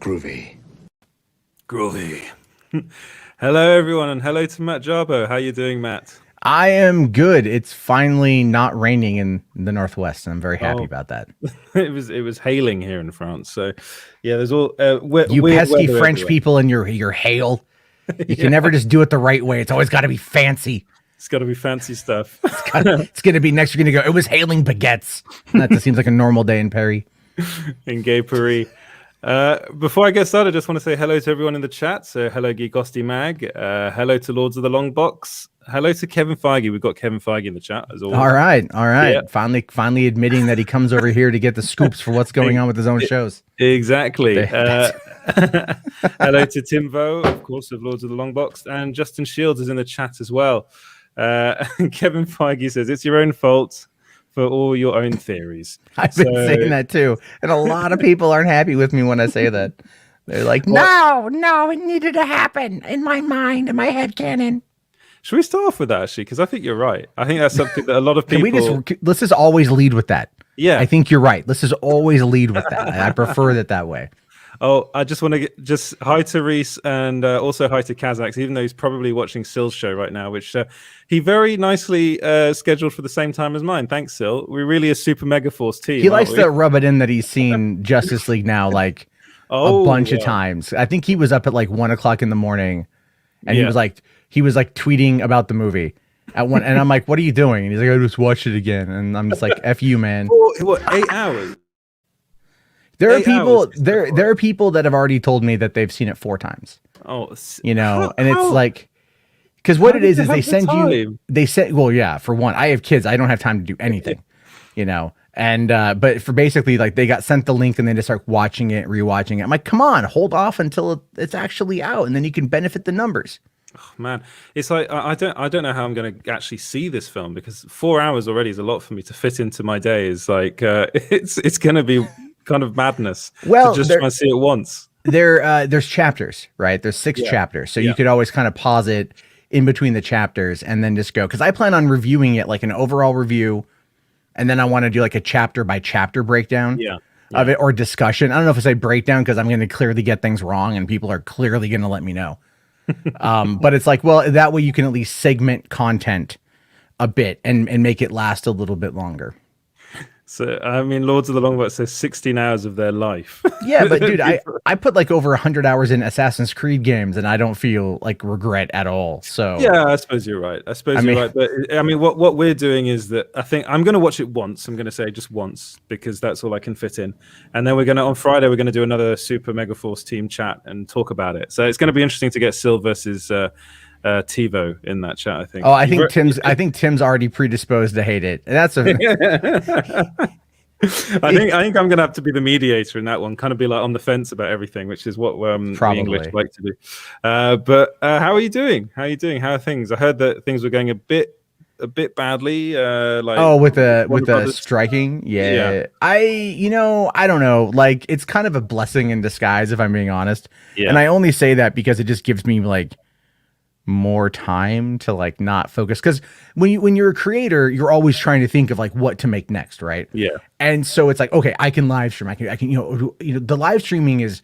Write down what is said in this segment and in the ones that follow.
Groovy. Groovy. Hello, everyone, and hello to Matt Jarbo. How you doing, Matt? I am good. It's finally not raining in the Northwest, and I'm very happy about that. It was hailing here in France. So, yeah, there's all you pesky French people and your hail. You can never just do it the right way. It's always got to be fancy. It's got to be fancy stuff. It's going to be next. You're going to go, it was hailing baguettes. That just seems like a normal day in Paris. In Gay Paris. Before I get started, I just want to say hello to everyone in the chat. So hello, Geekosti Mag. Hello to Lords of the Long Box. Hello to Kevin Feige. We've got Kevin Feige in the chat as always. All right. Yeah. Finally admitting that he comes over here to get the scoops for what's going on with his own shows. Exactly. Hello to Timvo, of course, of Lords of the Long Box, and Justin Shields is in the chat as well. Kevin Feige says it's your own fault for all your own theories. I've been saying that too, and a lot of people aren't happy with me when I say that. They're like, no, it needed to happen in my mind, in my head canon. Should we start off with that, actually? Because I think you're right. I think that's something that a lot of people... Let's just always lead with that. Yeah. I think you're right. Let's just always lead with that. I prefer that way. Oh, I just want to hi to Reese and also hi to Kazax, even though he's probably watching Sil's show right now, which he very nicely scheduled for the same time as mine. Thanks, Sil. We're really a super mega force team. He likes to rub it in that he's seen Justice League now like a bunch of times. I think he was up at like 1 o'clock in the morning, and he was like tweeting about the movie at one, and I'm like, "What are you doing?" And he's like, "I just watched it again," and I'm just like, "F you, man." What 8 hours? There are people there are people that have already told me that they've seen it 4 times. Oh, and it's like, because what it is they send you. They say, well, yeah. For one, I have kids. I don't have time to do anything, And but for basically like they got sent the link and they just start watching it, rewatching it. I'm like, come on, hold off until it's actually out, and then you can benefit the numbers. Oh, man, it's like I don't know how I'm going to actually see this film, because 4 hours already is a lot for me to fit into my day. It's like it's going to be kind of madness. Well, to just try and see it once. There's chapters, right? There's 6 chapters, so you could always kind of pause it in between the chapters and then just go. Because I plan on reviewing it like an overall review, and then I want to do like a chapter by chapter breakdown of it, or discussion. I don't know if I say breakdown because I'm going to clearly get things wrong, and people are clearly going to let me know. But it's like, well, that way you can at least segment content a bit and make it last a little bit longer. So, I mean, Lords of the Long Box says 16 hours of their life. Yeah, but dude, I put like over 100 hours in Assassin's Creed games, and I don't feel like regret at all. So yeah, I suppose you're right. You're right. But I mean, what we're doing is that I think I'm going to watch it once. I'm going to say just once, because that's all I can fit in. And then on Friday, we're going to do another Super Mega Force team chat and talk about it. So it's going to be interesting to get Sil versus TiVo in that chat, I think. Oh, I think Tim's already predisposed to hate it. That's I think I'm gonna have to be the mediator in that one, kind of be like on the fence about everything, which is what the English like to do. But how are you doing? How are things? I heard that things were going a bit badly. With the striking. Yeah. I don't know. Like, it's kind of a blessing in disguise, if I'm being honest. Yeah. And I only say that because it just gives me like more time to like not focus, because when you're a creator, you're always trying to think of like what to make next, right? Yeah. And so it's like, okay, I can live stream, I can the live streaming is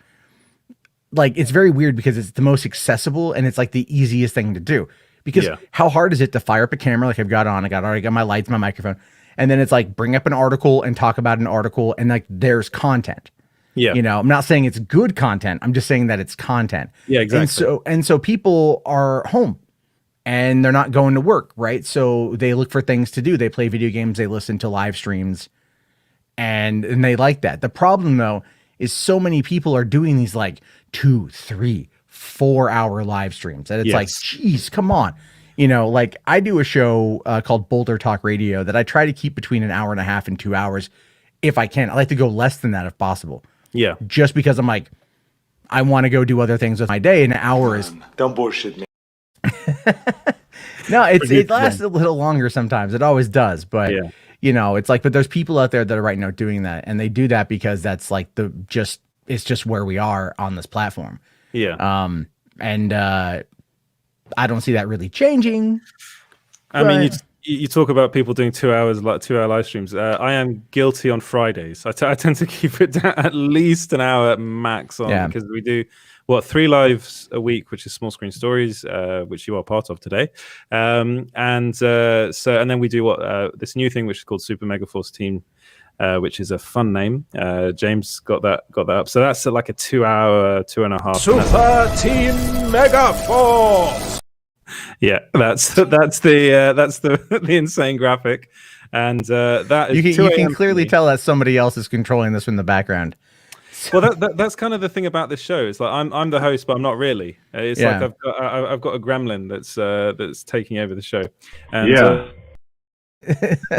like, it's very weird because it's the most accessible and it's like the easiest thing to do, because how hard is it to fire up a camera like I've got on, I already got my lights, my microphone, and then it's like bring up an article and talk about an article, and like there's content. Yeah. I'm not saying it's good content. I'm just saying that it's content. Yeah, exactly. And so people are home and they're not going to work, right? So they look for things to do. They play video games, they listen to live streams, and they like that. The problem though is so many people are doing these like 2, 3, 4 hour live streams, and it's like, geez, come on. Like I do a show called Boulder Talk Radio that I try to keep between 1.5 hours and 2 hours if I can. I like to go less than that if possible. Yeah. Just because I'm like, I want to go do other things with my day. And an hour is... Don't bullshit me. No, it lasts a little longer sometimes. It always does. But, it's like, but there's people out there that are right now doing that. And they do that because that's like it's just where we are on this platform. Yeah. And I don't see that really changing. I mean, You talk about people doing 2 hours, like 2 hour live streams. I am guilty on Fridays. I tend to keep it down at least an hour max on, because we do 3 lives a week, which is Small Screen Stories, which you are part of today, and then we do this new thing which is called Super Mega Force Team, which is a fun name. James got that up. So that's like a 2 hour, 2.5 Super Team Mega Force. Yeah, that's the insane graphic, and that is you can clearly tell that somebody else is controlling this from the background. Well, that's kind of the thing about this show. It's like I'm the host, but I'm not really. It's like I've got a gremlin that's taking over the show. And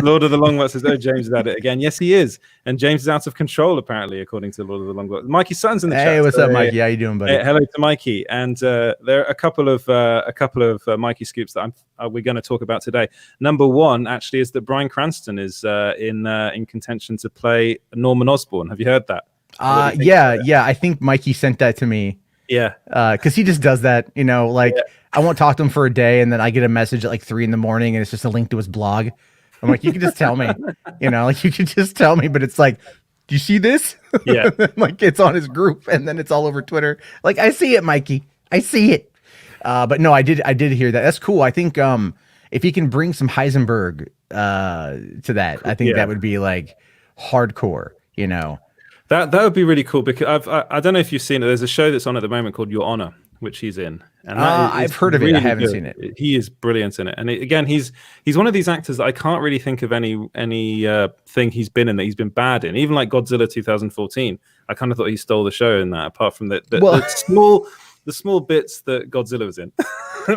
Lord of the Longbox says, "Oh, James is at it again." Yes, he is, and James is out of control apparently, according to Lord of the Longbox. Mikey Sutton's in the chat. Hey, what's up, Mikey? How you doing, buddy? Hello to Mikey. And there are a couple of Mikey scoops that we're going to talk about today. Number one, actually, is that Bryan Cranston is in contention to play Norman Osborn. Have you heard that? Yeah. I think Mikey sent that to me. Yeah. Because he just does that, I won't talk to him for a day, and then I get a message at like 3 a.m, and it's just a link to his blog. I'm like, you can just tell me, you can just tell me, but it's like, do you see this? Yeah. Like, it's on his group, and then it's all over Twitter. Like, I see it, Mikey. I see it. But no, I did hear that. That's cool. I think if he can bring some Heisenberg to that, I think that would be like hardcore, That would be really cool, because I don't know if you've seen it. There's a show that's on at the moment called Your Honor, which he's in, and I've heard of it. I haven't seen it. He is brilliant in it, and again, he's one of these actors that I can't really think of any thing he's been in that he's been bad in. Even like Godzilla 2014, I kind of thought he stole the show in that. Apart from the small bits that Godzilla was in.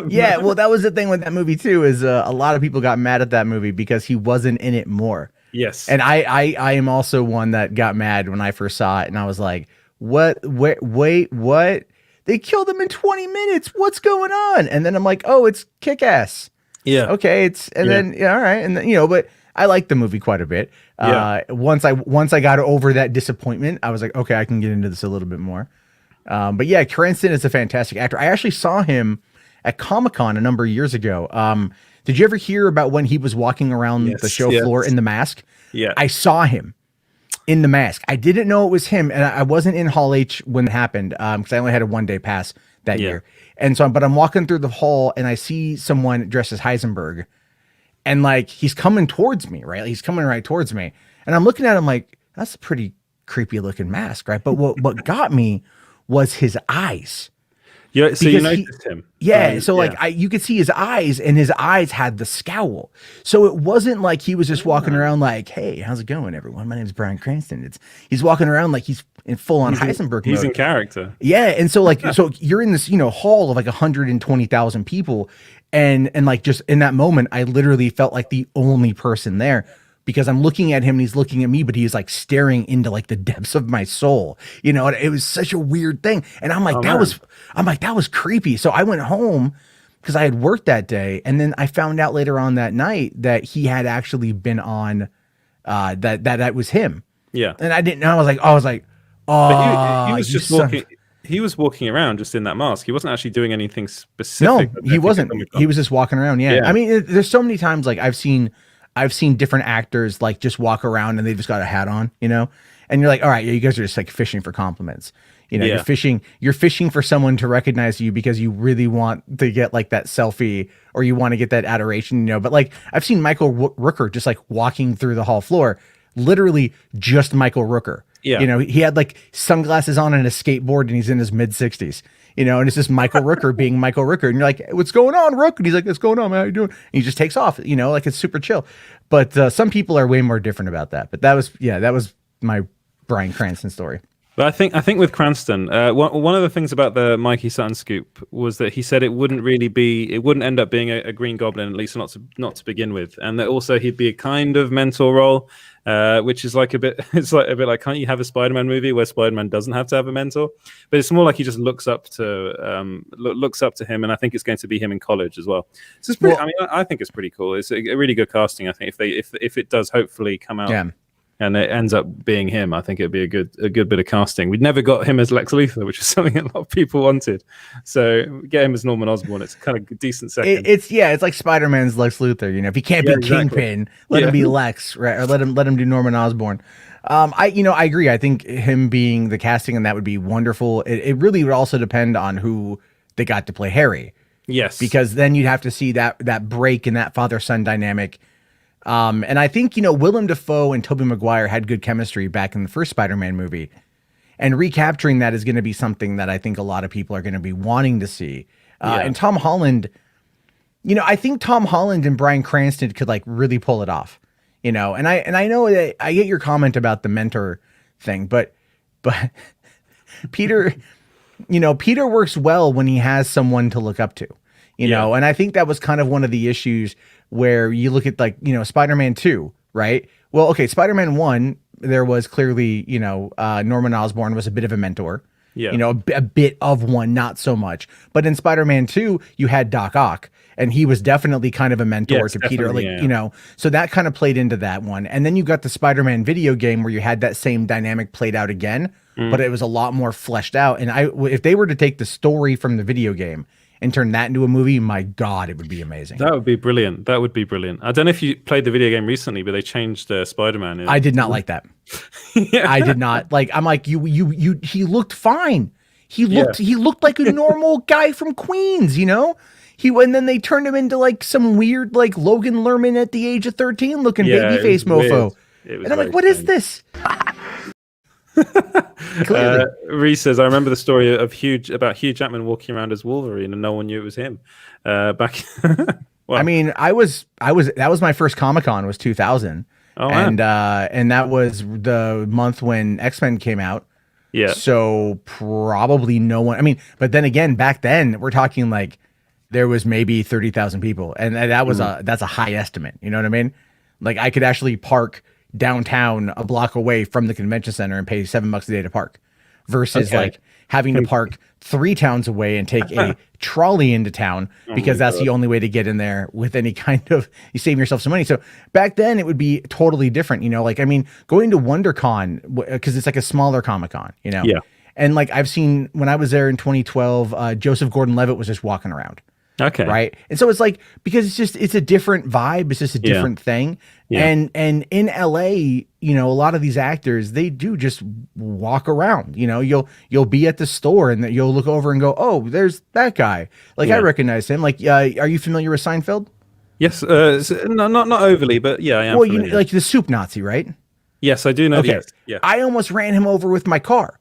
Yeah, well, that was the thing with that movie too. Is a lot of people got mad at that movie because he wasn't in it more. Yes, and I am also one that got mad when I first saw it, and I was like, "What? Wait, what? They killed him in 20 minutes. What's going on?" And then I'm like, "Oh, it's Kick-Ass." Yeah. Okay. Then all right, and then, but I liked the movie quite a bit. Once I got over that disappointment, I was like, okay, I can get into this a little bit more. But yeah, Cranston is a fantastic actor. I actually saw him at Comic-Con a number of years ago. Did you ever hear about when he was walking around the show floor in the mask? Yeah. I saw him in the mask. I didn't know it was him, and I wasn't in Hall H when it happened, because I only had a 1-day pass that year. And so, but I'm walking through the hall, and I see someone dressed as Heisenberg, and like, he's coming towards me, right? He's coming right towards me, and I'm looking at him like, that's a pretty creepy looking mask, right? But what got me was his eyes. Yeah, so you noticed him. Yeah, so like you could see his eyes, and his eyes had the scowl. So it wasn't like he was just walking around like, "Hey, how's it going, everyone? My name is Bryan Cranston." He's walking around like he's in full on Heisenberg mode. He's in character. Yeah, and so like so you're in this hall of like 120,000 people, and like just in that moment, I literally felt like the only person there. Because I'm looking at him and he's looking at me, but he's like staring into like the depths of my soul. It was such a weird thing. And I'm like, that was creepy. So I went home because I had worked that day. And then I found out later on that night that he had actually been on that was him. Yeah. And I didn't know. I was like, oh, he was just walking. He was walking around just in that mask. He wasn't actually doing anything specific. No, he wasn't. He was just walking around. Yeah. I mean, there's so many times like I've seen different actors like just walk around and they just got a hat on, and you're like, all right, you guys are just like fishing for compliments. You're fishing for someone to recognize you because you really want to get like that selfie or you want to get that adoration, but like I've seen Michael Rooker just like walking through the hall floor, literally just Michael Rooker. Yeah. He had like sunglasses on and a skateboard and he's in his mid 60s. And it's just Michael Rooker being Michael Rooker. And you're like, what's going on, Rook? And he's like, what's going on, man? How you doing? And he just takes off, like it's super chill. But some people are way more different about that. But that was my Bryan Cranston story. But I think with Cranston, one of the things about the Mikey Sutton scoop was that he said it wouldn't end up being a Green Goblin, at least not to begin with, and that also he'd be a kind of mentor role, which is like a bit like, can't you have a Spider-Man movie where Spider-Man doesn't have to have a mentor? But it's more like he just looks up to him, and I think it's going to be him in college as well. So it's pretty. I think it's pretty cool. It's a really good casting. I think if it does hopefully come out. Yeah. and it ends up being him, I think it'd be a good bit of casting. We'd never got him as Lex Luthor, which is something a lot of people wanted. So get him as Norman Osborn. It's kind of a decent second. It's like Spider-Man's Lex Luthor. You know, if he can't be Kingpin, let him be Lex, right? Or let him do Norman Osborn. I agree. I think him being the casting and that would be wonderful. It really would also depend on who they got to play Harry. Yes, because then you'd have to see that break in that father-son dynamic. And I think, Willem Dafoe and Tobey Maguire had good chemistry back in the first Spider-Man movie. And recapturing that is going to be something that I think a lot of people are going to be wanting to see. And Tom Holland, I think Tom Holland and Bryan Cranston could like really pull it off, and I know that I get your comment about the mentor thing, but Peter, Peter works well when he has someone to look up to, know, and I think that was kind of one of the issues where you look at Spider-Man 2, right? Well, okay, Spider-Man 1, there was clearly, Norman Osborn was a bit of a mentor, a bit of one, not so much. But in Spider-Man 2, you had Doc Ock, and he was definitely kind of a mentor to Peter, so that kind of played into that one. And then you got the Spider-Man video game where you had that same dynamic played out again, but it was a lot more fleshed out. And if they were to take the story from the video game and turn that into a movie, my God, it would be amazing. That would be brilliant. I don't know if you played the video game recently, but they changed Spider-Man. I did not like that. I did not like. I'm like you. He looked fine. He looked like a normal guy from Queens. And then they turned him into like some weird like Logan Lerman at the age of 13 looking babyface mofo. And I'm like, what is this? Reese says, I remember the story of Hugh Jackman walking around as Wolverine and no one knew it was him. Back well, I mean, that was my first Comic-Con was 2000. Oh, and that was the month when X-Men came out. Yeah. So probably no one, but then again, back then we're talking like there was maybe 30,000 people, and that's a high estimate. You know what I mean? Like I could actually park downtown a block away from the convention center and pay $7 a day to park versus like having to park 3 towns away and take a trolley into town because that's the only way to get in there with any kind of, you save yourself some money. So back then it would be totally different, going to WonderCon because it's like a smaller Comic-Con, Yeah. And like I've seen when I was there in 2012, Joseph Gordon-Levitt was just walking around. Okay. Right. And so it's like, because it's a different vibe. It's just a different thing. Yeah. And in LA, a lot of these actors, they do just walk around, you'll be at the store and you'll look over and go, oh, there's that guy. Like I recognize him. Like, are you familiar with Seinfeld? Yes. Not overly, but yeah, I am. Well, like the soup Nazi, right? Yes, I do know. Okay. Yes. Yeah. I almost ran him over with my car.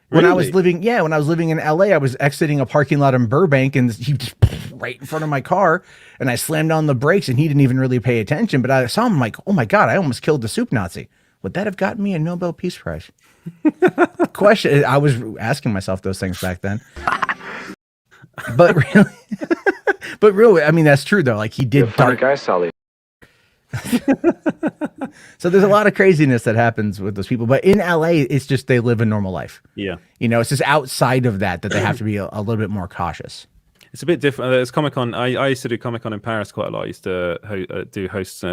When I was living in LA, I was exiting a parking lot in Burbank and he just right in front of my car and I slammed on the brakes and he didn't even really pay attention. But I saw him like, oh my God, I almost killed the soup Nazi. Would that have gotten me a Nobel Peace Prize? Question. I was asking myself those things back then. But really, that's true though. Like he did dark guy, Sally. So there's a lot of craziness that happens with those people, but in LA, it's just they live a normal life. Yeah, it's just outside of that they have to be a little bit more cautious. It's a bit different. It's Comic-Con. I used to do Comic-Con in Paris quite a lot. I used to host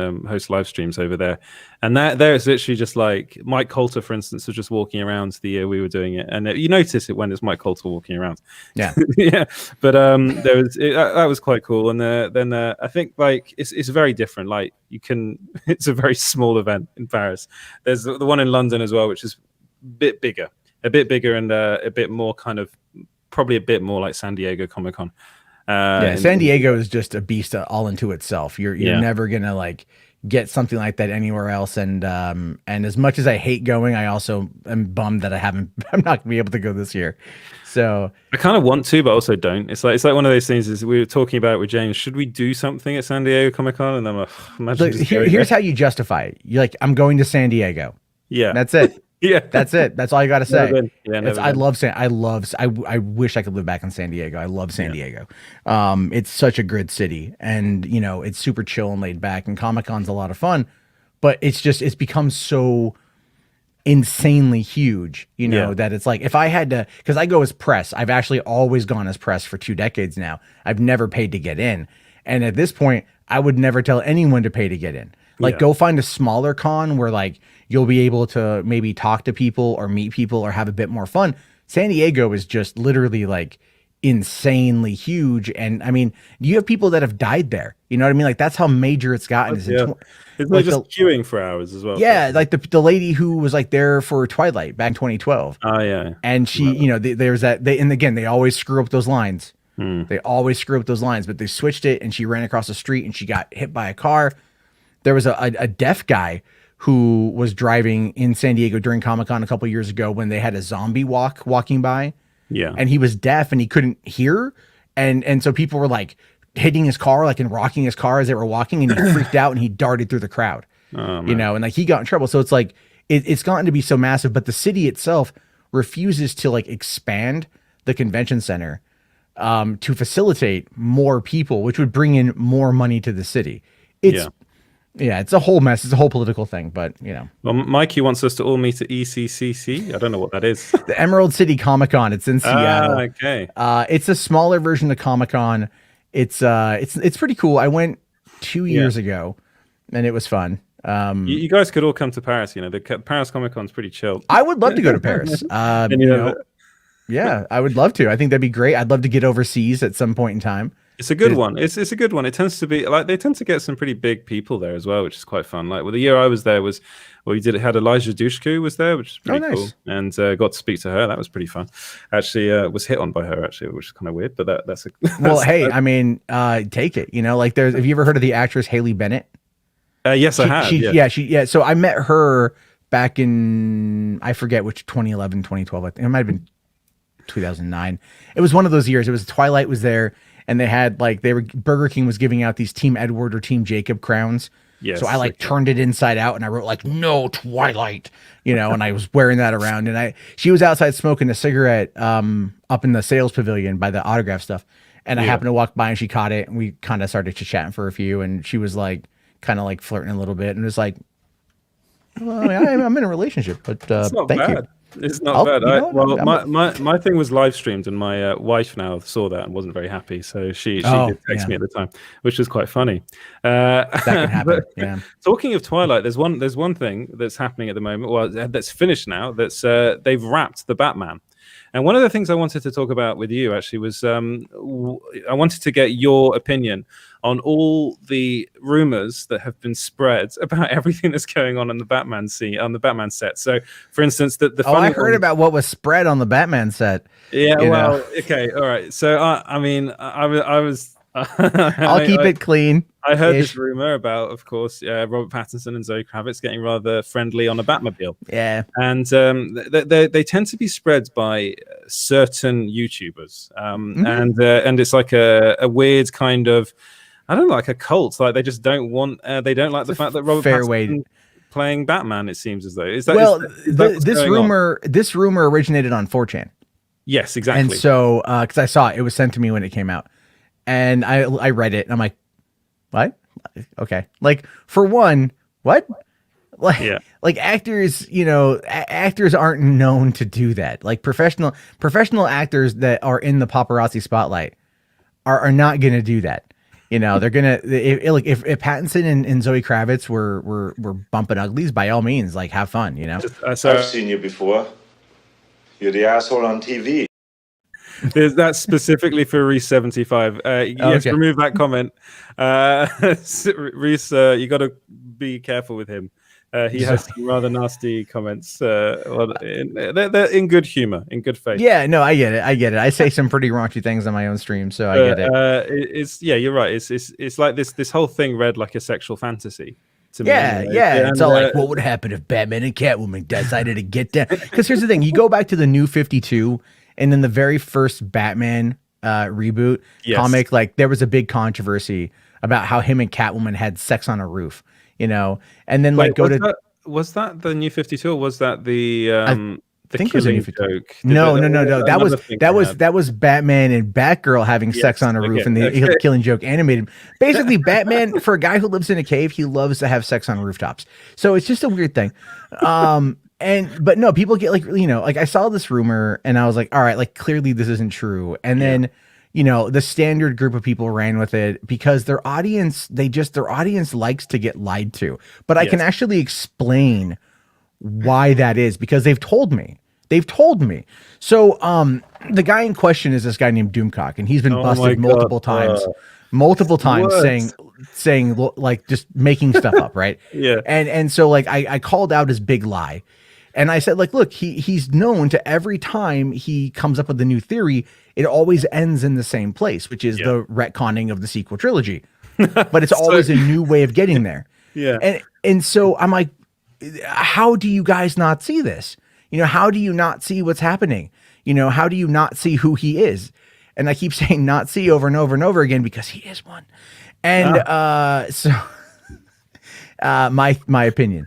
live streams over there, and there it's literally just like Mike Coulter, for instance, was just walking around the year we were doing it, and you notice it when it's Mike Coulter walking around. Yeah, yeah. But that was quite cool. And then I think like it's very different. Like it's a very small event in Paris. There's the one in London as well, which is a bit bigger and a bit more kind of. Probably a bit more like San Diego Comic-Con. San Diego is just a beast all into itself. You're never gonna like get something like that anywhere else. And as much as I hate going, I also am bummed that I'm not gonna be able to go this year. So I kind of want to, but also don't. It's like one of those things. Is we were talking about with James. Should we do something at San Diego Comic-Con? And I'm like, imagine. Here's how you justify it. You're like, I'm going to San Diego. Yeah, that's it. Yeah, that's it. That's all you got to say. I wish I could live back in San Diego. I love San Diego. It's such a good city, and it's super chill and laid back. And Comic-Con's a lot of fun, but it's become so insanely huge. That it's like if I had to, because I go as press. I've actually always gone as press for 2 decades now. I've never paid to get in, and at this point, I would never tell anyone to pay to get in. Like, go find a smaller con where like you'll be able to maybe talk to people or meet people or have a bit more fun. San Diego is just literally like insanely huge. And I mean, you have people that have died there. You know what I mean? Like that's how major it's gotten. It's like just queuing for hours as well. Yeah, like the lady who was like there for Twilight back in 2012. Oh yeah. And she, you know, there's that. And again, they always screw up those lines. They always screw up those lines, but they switched it, and she ran across the street and she got hit by a car. There was a deaf guy who was driving in San Diego during Comic-Con a couple years ago when they had a zombie walking by. Yeah. And he was deaf and he couldn't hear. And so people were like hitting his car, like and rocking his car as they were walking, and he freaked out and he darted through the crowd. You know, and like he got in trouble. So it's like it's gotten to be so massive, but the city itself refuses to like expand the convention center to facilitate more people, which would bring in more money to the city. It's a whole mess. It's a whole political thing, but you know. Well, Mikey wants us to all meet at ECCC. I don't know what that is. The Emerald City Comic-Con. It's in Seattle. Okay. It's a smaller version of Comic-Con. It's pretty cool. I went 2 years ago, and it was fun. You guys could all come to Paris. You know, the Paris Comic-Con's pretty chill. I would love to go to Paris. Yeah, I would love to. I think that'd be great. I'd love to get overseas at some point in time. It's a good one. It's a good one. It tends to be like they tend to get some pretty big people there as well, which is quite fun. Like the year I was there was had Elijah Dushku was there, which is pretty cool, and got to speak to her. That was pretty fun. Actually, was hit on by her actually, which is kind of weird, but that's well. Hey, I mean, take it. You know, like have you ever heard of the actress Haley Bennett? Yes, I have. So I met her back in I forget which 2011, 2012. I think it might have been 2009. It was one of those years. It was Twilight was there. And they had Burger King was giving out these Team Edward or Team Jacob crowns. Yes. So I turned it inside out and I wrote like no Twilight, you know, and I was wearing that around, and she was outside smoking a cigarette up in the sales pavilion by the autograph stuff. And I happened to walk by and she caught it, and we kind of started chatting for a few, and she was like kind of like flirting a little bit, and it was like, well, I mean, I'm in a relationship, but thank you. It's not bad. My thing was live streamed, and my wife now saw that and wasn't very happy. So she did text me at the time, which was quite funny. That can happen. Yeah. Talking of Twilight, there's one thing that's happening at the moment. Well, that's finished now. That's they've wrapped the Batman. And one of the things I wanted to talk about with you actually was I wanted to get your opinion on all the rumors that have been spread about everything that's going on in the Batman set. So, for instance, I heard about what was spread on the Batman set. Yeah, okay, all right. So, I mean, I was. I'll keep it clean. I heard this rumor about, of course, Robert Pattinson and Zoe Kravitz getting rather friendly on a Batmobile. Yeah, and they tend to be spread by certain YouTubers, and it's like a weird kind of, I don't know, like a cult. Like they just don't want, they don't like the fact that Robert Pattinson playing Batman. It seems as though this rumor originated on 4chan. Yes, exactly. And so because I saw it was sent to me when it came out. And I read it and I'm like, what? Okay. Like for one, what? Like actors, you know, actors aren't known to do that. Like professional actors that are in the paparazzi spotlight are not going to do that. You know, they're going to, if Pattinson and Zoe Kravitz were bumping uglies, by all means, like have fun, you know? I've seen you before. You're the asshole on TV. That's specifically for Reese 75. Yes, remove that comment. Reese, you got to be careful with him. He has some rather nasty comments. They're in good humor, in good faith. Yeah, no, I get it. I say some pretty raunchy things on my own stream, so I get it. You're right. It's like this whole thing read like a sexual fantasy. Yeah. It's all like, what would happen if Batman and Catwoman decided to get down? Because here's the thing: you go back to the New 52. And then the very first Batman reboot comic, like there was a big controversy about how him and Catwoman had sex on a roof, you know, and then was that the New 52 or was that the killing joke? No. That was Batman and Batgirl having sex on a roof, and the Killing Joke animated. Basically, Batman, for a guy who lives in a cave, he loves to have sex on rooftops. So it's just a weird thing. But no, people get like, you know, like I saw this rumor and I was like, all right, like clearly this isn't true. And then, you know, the standard group of people ran with it because their audience likes to get lied to. But I can actually explain why that is, because they've told me. So the guy in question is this guy named Doomcock, and he's been busted multiple times saying like just making stuff up, right? Yeah. And so like I called out his big lie. And I said, like, look, he's known to every time he comes up with a new theory, it always ends in the same place, which is the retconning of the sequel trilogy. But it's always a new way of getting there. Yeah. And so I'm like, how do you guys not see this? You know, how do you not see what's happening? You know, how do you not see who he is? And I keep saying not see over and over and over again because he is one. And my opinion.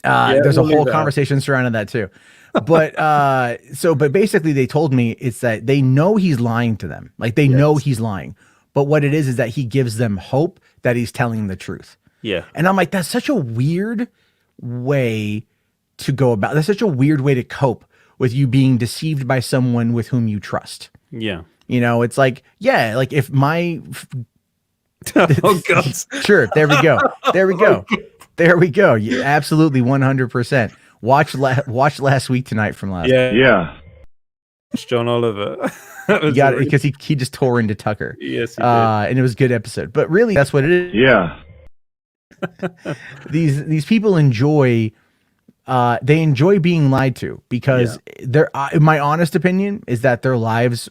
There's a whole conversation surrounding that too. But but basically they told me it's that they know he's lying to them. Like they know he's lying. But what it is that he gives them hope that he's telling the truth. Yeah. And I'm like, that's such a weird way to go about. That's such a weird way to cope with you being deceived by someone with whom you trust. Yeah. You know, it's like, yeah, like if my oh God. Sure, there we go. There we go. Yeah, absolutely 100%. Watch Last Week Tonight from last. Yeah. John Oliver. You got it because he just tore into Tucker. Yes, he did. And it was a good episode. But really, that's what it is. Yeah. These people enjoy being lied to because my honest opinion is that their lives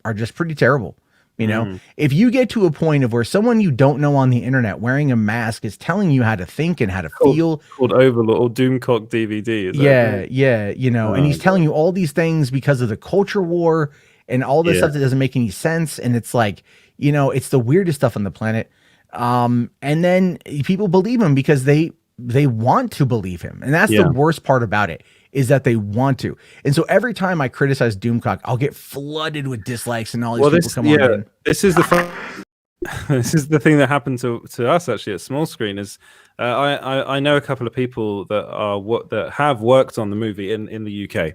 are just pretty terrible. You know, if you get to a point of where someone you don't know on the internet wearing a mask is telling you how to think and how to feel, called Overlord or Doomcock DVD. Yeah. You know, and he's telling you all these things because of the culture war and all this stuff that doesn't make any sense. And it's like, you know, it's the weirdest stuff on the planet. And then people believe him because they want to believe him. And that's the worst part about it, is that they want to. And so every time I criticize Doomcock, I'll get flooded with dislikes and all these people come on. This is the thing that happened to us actually at Small Screen is I know a couple of people that have worked on the movie in the UK.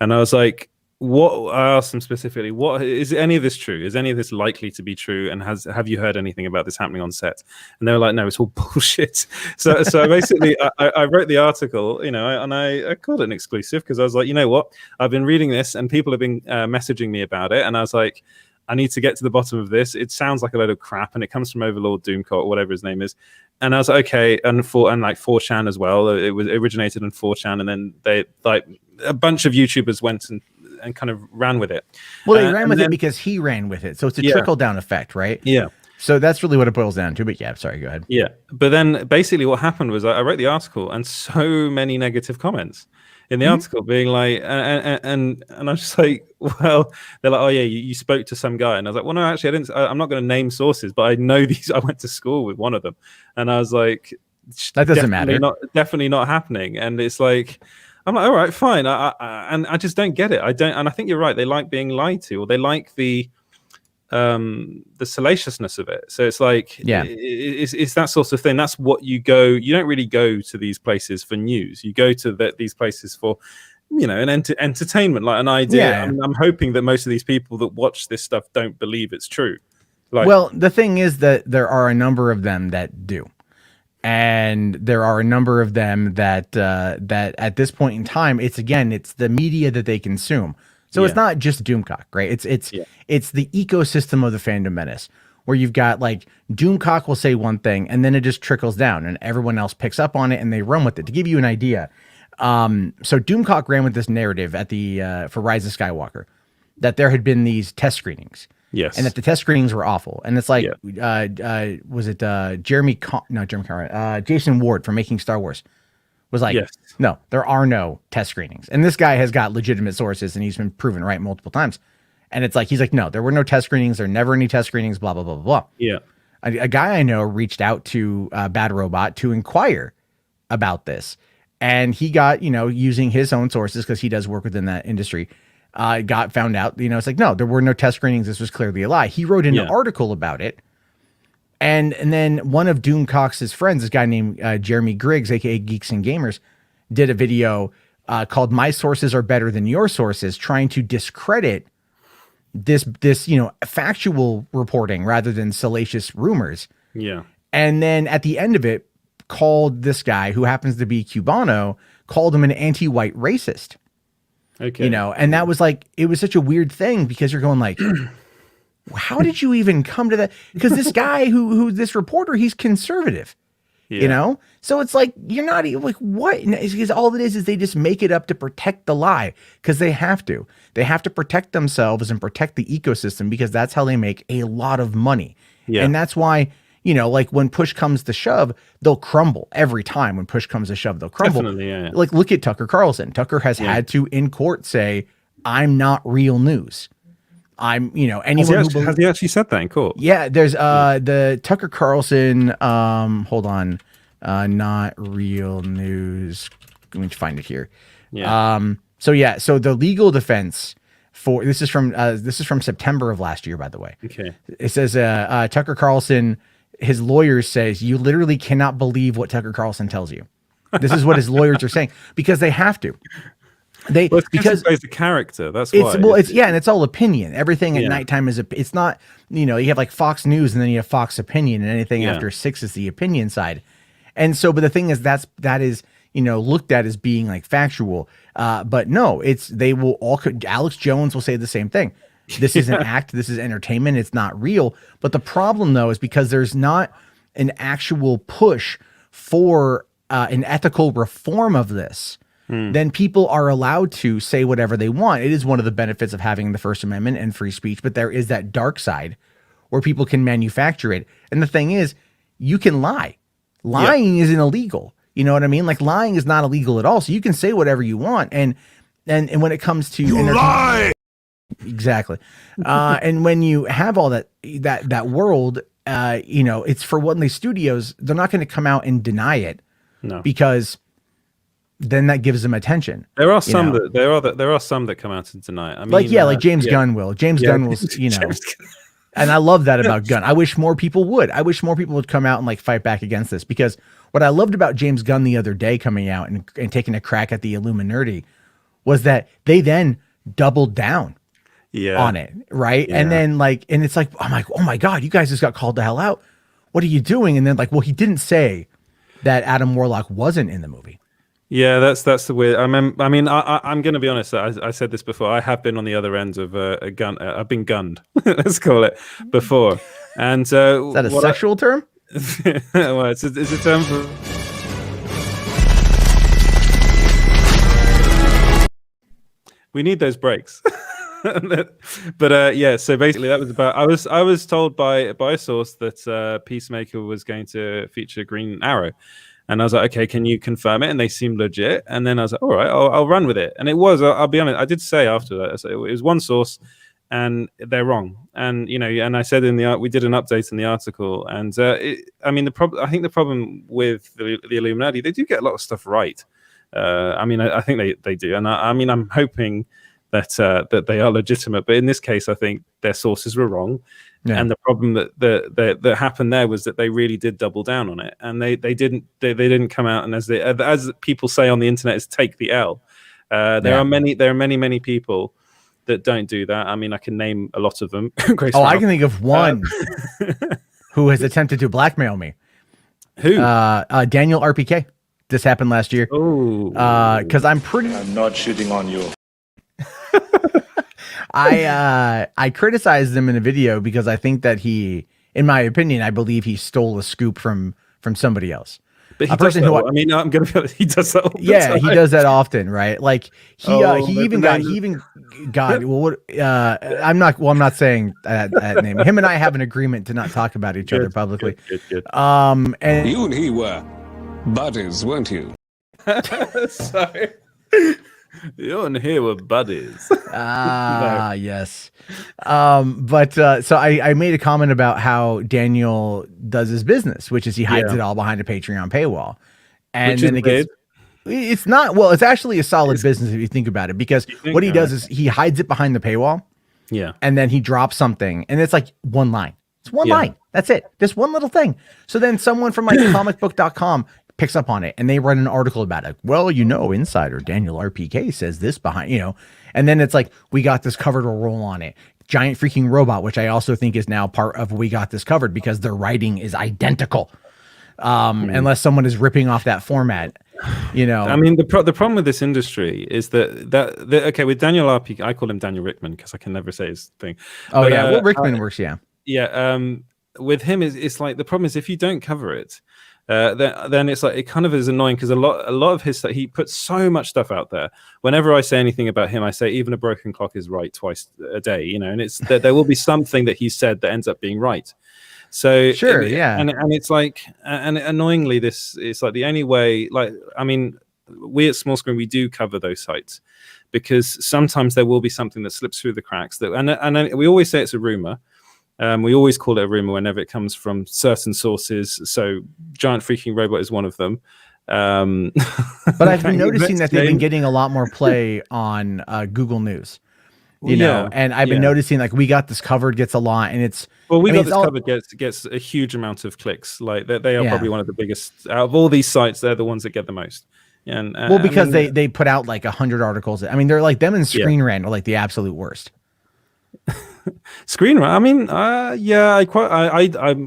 And I was like, I asked them specifically, what is any of this true? Is any of this likely to be true? And have you heard anything about this happening on set? And they were like, no, it's all bullshit. So basically, I wrote the article, you know, and I called it an exclusive because I was like, you know what? I've been reading this and people have been messaging me about it, and I was like, I need to get to the bottom of this. It sounds like a load of crap, and it comes from Overlord Doomcock, whatever his name is. And I was like, okay, and like 4chan as well. It originated in 4chan, and then they like a bunch of YouTubers went and kind of ran with it. Well, they ran with it because he ran with it. So it's a trickle down effect, right? Yeah. So that's really what it boils down to. But yeah, sorry, go ahead. Yeah. But then basically what happened was I wrote the article and so many negative comments in the article being like, and I was just like, well, they're like, oh yeah, you spoke to some guy. And I was like, well, no, actually I didn't. I'm not going to name sources, but I know these. I went to school with one of them. And I was like, that doesn't matter. Definitely not happening. And it's like, I'm like, all right, fine. And I just don't get it. And I think you're right. They like being lied to, or they like the salaciousness of it. So it's like, it's that sort of thing. That's what you go. You don't really go to these places for news. You go to these places for, you know, an entertainment, like an idea. Yeah. I'm hoping that most of these people that watch this stuff don't believe it's true. Like, well, the thing is that there are a number of them that do. And there are a number of them that at this point in time, it's the media that they consume. So it's not just Doomcock, right? It's the ecosystem of the Fandom Menace, where you've got like Doomcock will say one thing and then it just trickles down and everyone else picks up on it and they run with it. To give you an idea, so Doomcock ran with this narrative at the for Rise of Skywalker that there had been these test screenings. Yes. And that the test screenings were awful. And it's like, was it Jason Ward from Making Star Wars was like, no, there are no test screenings. And this guy has got legitimate sources and he's been proven right multiple times. And it's like, he's like, no, there were no test screenings. There were never any test screenings, blah, blah, blah, blah, blah. Yeah. A guy I know reached out to Bad Robot to inquire about this. And he got, you know, using his own sources, because he does work within that industry, got found out, you know, it's like, no, there were no test screenings. This was clearly a lie. He wrote an article about it. And then one of Doomcock's friends, this guy named Jeremy Griggs, aka Geeks and Gamers, did a video called "My Sources Are Better Than Your Sources," trying to discredit this, you know, factual reporting rather than salacious rumors. Yeah. And then at the end of it, called this guy, who happens to be Cubano, called him an anti-white racist. Okay. You know, and that was like, it was such a weird thing, because you're going like, how did you even come to that? Because this guy who this reporter, he's conservative, you know? So it's like, you're not even like, what? Because all it is they just make it up to protect the lie, because they have to. They have to protect themselves and protect the ecosystem, because that's how they make a lot of money. Yeah. And that's why, you know, like when push comes to shove, they'll crumble every time. When push comes to shove, they'll crumble. Definitely, yeah. Like, look at Tucker Carlson. Tucker has had to, in court, say, I'm not real news. I'm, you know, anyone has he actually said that in court? Yeah, there's the Tucker Carlson, hold on, not real news. Let me find it here. Yeah. So the legal defense for this is from September of last year, by the way. Okay. It says Tucker Carlson, his lawyers says, you literally cannot believe what Tucker Carlson tells you. This is what his lawyers are saying, because they have to. Because it's a character. That's why. And it's all opinion. Everything at nighttime it's not, you know, you have like Fox News and then you have Fox Opinion, and anything after 6 is the opinion side. And so, but the thing is, that is, you know, looked at as being like factual. But no, they will all, Alex Jones will say the same thing. This is an act. This is entertainment. It's not real. But the problem, though, is because there's not an actual push for an ethical reform of this. Then people are allowed to say whatever they want. It is one of the benefits of having the First Amendment and free speech, but there is that dark side where people can manufacture it. And the thing is, you can lie. Lying isn't illegal. You know what I mean? Like, lying is not illegal at all. So you can say whatever you want. And when it comes to lie. Exactly. And when you have all that world, you know, it's for one of these studios, they're not going to come out and deny it. No. Because then that gives them attention. There are some there are some that come out and deny it. I mean, like James Gunn will. James Gunn will, you know. And I love that about Gunn. I wish more people would. I wish more people would come out and like fight back against this, because what I loved about James Gunn the other day coming out and taking a crack at the Illuminati was that they then doubled down on it, right? Yeah. And then and it's like, I'm like, oh my God, you guys just got called the hell out. What are you doing? And then like, well, he didn't say that Adam Warlock wasn't in the movie. Yeah, that's the weird. I mean, I'm going to be honest. I said this before. I have been on the other end of a gun. I've been gunned. Let's call it before. And is that a sexual term? Well, it's a term for. We need those breaks. But yeah, so basically that was about. I was told by a source that Peacemaker was going to feature Green Arrow. And I was like, okay, can you confirm it? And they seemed legit. And then I was like, all right, I'll run with it. And it was, I'll be honest, I did say after that, it was one source and they're wrong. And, you know, and I said we did an update in the article. And I mean, I think the problem with the Illuminati, they do get a lot of stuff right. I mean, I think they do. And I mean, I'm hoping that they are legitimate. But in this case, I think their sources were wrong. Yeah. And the problem that happened there was that they really did double down on it, and they didn't come out and as people say on the internet is take the L. There are many people that don't do that. I mean, I can name a lot of them. I can think of one who has attempted to blackmail me. Who? Daniel RPK. This happened last year. Oh, because I'm not shooting on you. I criticized him in a video because I think that he, in my opinion, I believe he stole a scoop from somebody else. But he does that, I mean, I'm gonna feel he does that all the time. He does that often, right? Like he even got well. I'm not saying that name. Him and I have an agreement to not talk about each other publicly. Good. And you and he were buddies, weren't you? Sorry. You and he were buddies. Yes. But so I made a comment about how Daniel does his business, which is he hides it all behind a Patreon paywall. And then it's not, well, it's actually a solid business if you think about it, because what he does is he hides it behind the paywall. Yeah. And then he drops something and it's like one line. It's one line. That's it. Just one little thing. So then someone from like comicbook.com picks up on it and they write an article about it. Well, you know, insider Daniel RPK says this behind, you know, and then it's like, we got this covered, or roll on it. Giant freaking robot, which I also think is now part of We Got This Covered because their writing is identical. unless someone is ripping off that format. You know, I mean, the problem with this industry is that okay, with Daniel RP, I call him Daniel Rickman because I can never say his thing. Oh, but, well, Rickman works, yeah. With him it's like the problem is if you don't cover it, then it's like it kind of is annoying because a lot of his stuff, he puts so much stuff out there. Whenever I say anything about him, I say even a broken clock is right twice a day, you know, and it's there will be something that he said that ends up being right. So sure, and it's like, and annoyingly, this is like the only way. Like, I mean, we at Small Screen, we do cover those sites because sometimes there will be something that slips through the cracks. That and we always say it's a rumor. We always call it a rumor whenever it comes from certain sources. So, Giant Freaking Robot is one of them. But I've been noticing that they've been getting a lot more play on Google News. You know, and I've been noticing like We Got This Covered gets a lot, and it's We Got This Covered gets a huge amount of clicks. Like they are probably one of the biggest out of all these sites. They're the ones that get the most. And well, because they put out like 100 articles. I mean, they're like them and Screen Rant are like the absolute worst. Screen Rant. I mean, I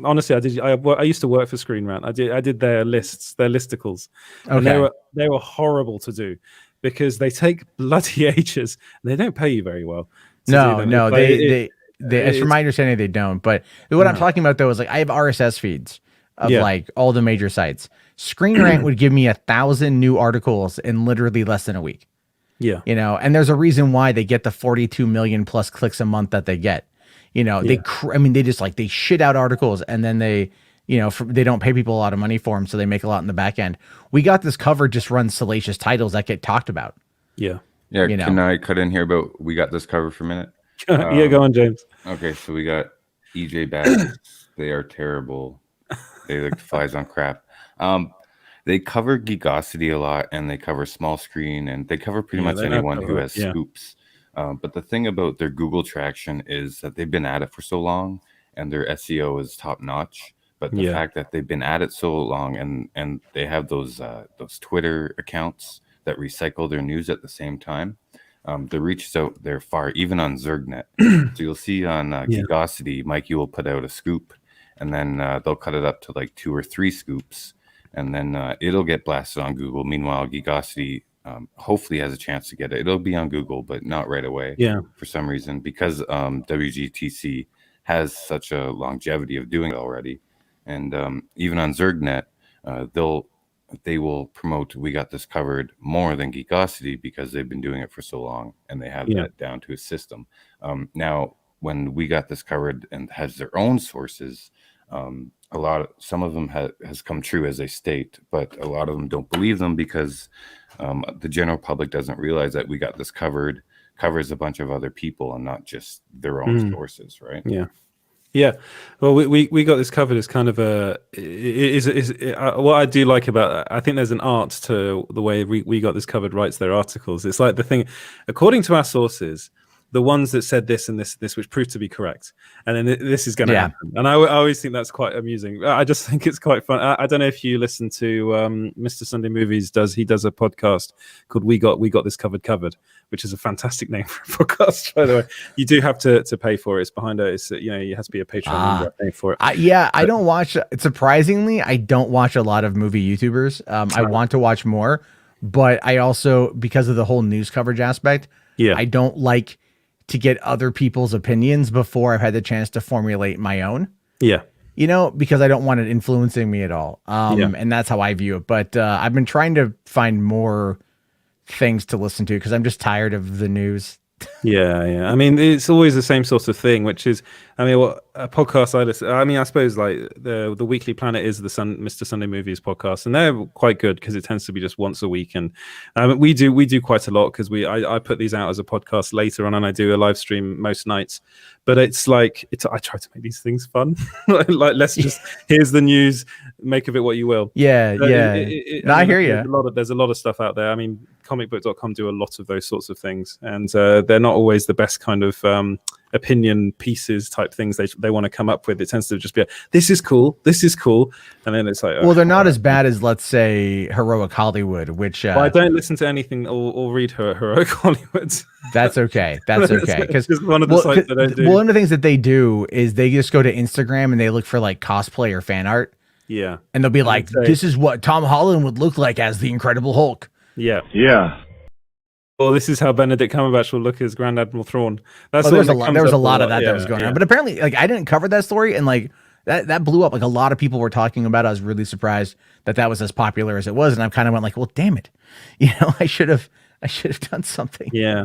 honestly, I used to work for Screen Rant. I did their lists, their listicles, and they were horrible to do. Because they take bloody ages and they don't pay you very well. No, they as from my understanding, they don't. But what I'm talking about though is like I have RSS feeds of like all the major sites. Screen Rant would give me 1,000 new articles in literally less than a week. Yeah, you know, and there's a reason why they get the 42 million plus clicks a month that they get. You know, they just like they shit out articles and then they. You know, they don't pay people a lot of money for them, so they make a lot in the back end. We Got This Covered just runs salacious titles that get talked about. Yeah. You know? Can I cut in here about We Got This Covered for a minute? Go on, James. Okay, so we got EJ Bags. They are terrible. They like flies on crap. They cover Geekosity a lot, and they cover Small Screen, and they cover pretty much anyone who has scoops. But the thing about their Google traction is that they've been at it for so long, and their SEO is top notch. But the fact that they've been at it so long and they have those Twitter accounts that recycle their news at the same time, the reach is out there far, even on ZergNet. So you'll see on Geekosity, Mikey will put out a scoop, and then they'll cut it up to like 2 or 3 scoops, and then it'll get blasted on Google. Meanwhile, Geekosity hopefully has a chance to get it. It'll be on Google, but not right away for some reason, because WGTC has such a longevity of doing it already. And even on ZergNet, they will promote We Got This Covered more than Geekosity because they've been doing it for so long and they have that down to a system. Now, when We Got This Covered and has their own sources, some of them has come true as they state, but a lot of them don't believe them because the general public doesn't realize that We Got This Covered covers a bunch of other people and not just their own sources, right? Yeah, well, we got this covered as kind of what I do like about I think there's an art to the way we got this covered writes their articles. It's like the thing, according to our sources, the ones that said this and this, which proved to be correct, and then this is going to happen. And I always think that's quite amusing. I just think it's quite fun. I don't know if you listen to Mr. Sunday Movies. He does a podcast called We Got This Covered, which is a fantastic name for a podcast, by the way. You do have to pay for it. It's behind it. It's you have to be a Patreon member paying for it. I don't watch. Surprisingly, I don't watch a lot of movie YouTubers. I want to watch more, but I also, because of the whole news coverage aspect, I don't like to get other people's opinions before I've had the chance to formulate my own. Yeah. You know, because I don't want it influencing me at all. And that's how I view it. But I've been trying to find more things to listen to because I'm just tired of the news. Yeah. I mean, it's always the same sort of thing, which is, I mean, what a podcast I listen. I mean, I suppose like the Weekly Planet is the Mr. Sunday Movies podcast, and they're quite good because it tends to be just once a week. And we do quite a lot because I put these out as a podcast later on, and I do a live stream most nights. But it's like I try to make these things fun. like let's just here's the news, make of it what you will. Yeah. I hear you. There's a lot of stuff out there. I mean, comicbook.com do a lot of those sorts of things, and they're not always the best kind of opinion pieces type things they want to come up with. It tends to just be this is cool, and then it's like, well, they're not as bad as, let's say, Heroic Hollywood, which I don't listen to anything or read Heroic Hollywood. That's okay because one of the sites that I do. One of the things that they do is they just go to Instagram and they look for like cosplay or fan art. Yeah. And they'll be like, this is what Tom Holland would look like as the Incredible Hulk. Yeah. Yeah. Well, this is how Benedict Cumberbatch will look as Grand Admiral Thrawn. That's there was a lot of that yeah, was going on. But apparently, like, I didn't cover that story, and like that blew up. Like, a lot of people were talking about it. I was really surprised that was as popular as it was, and I kind of went like, well, damn it, I should have done something. Yeah.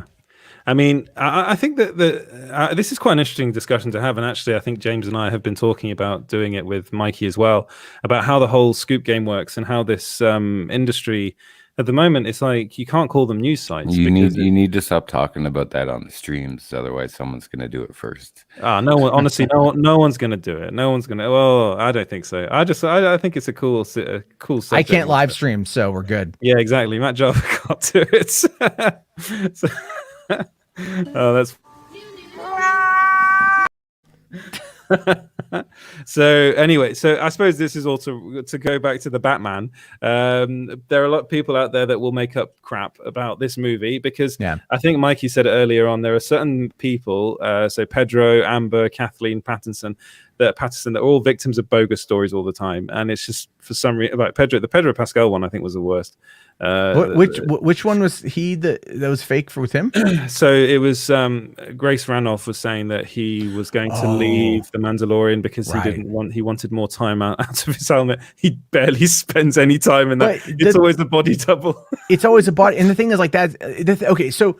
I mean, I think that this is quite an interesting discussion to have. And actually, I think James and I have been talking about doing it with Mikey as well, about how the whole scoop game works and how this industry at the moment, it's like you can't call them news sites. You need to stop talking about that on the streams. Otherwise, someone's going to do it first. No one, honestly, no one's going to do it. No one's going to. Well, I don't think so. I think it's a cool subject. I can't live stream, so we're good. Yeah, exactly. Matt Jarbo can't do it. So, oh, that's so anyway, so I suppose this is also to go back to the Batman. There are a lot of people out there that will make up crap about this movie because I think Mikey said it earlier on. There are certain people, so Pedro, Amber, Kathleen, Pattinson, that are all victims of bogus stories all the time, and it's just for some reason about Pedro. The Pedro Pascal one, I think, was the worst. Which one was he that was fake with him? So it was Grace Ranoff was saying that he was going to leave the Mandalorian because he wanted more time out of his helmet. He barely spends any time in that. It's always the body double. It's always a body, and the thing is like that. Okay, so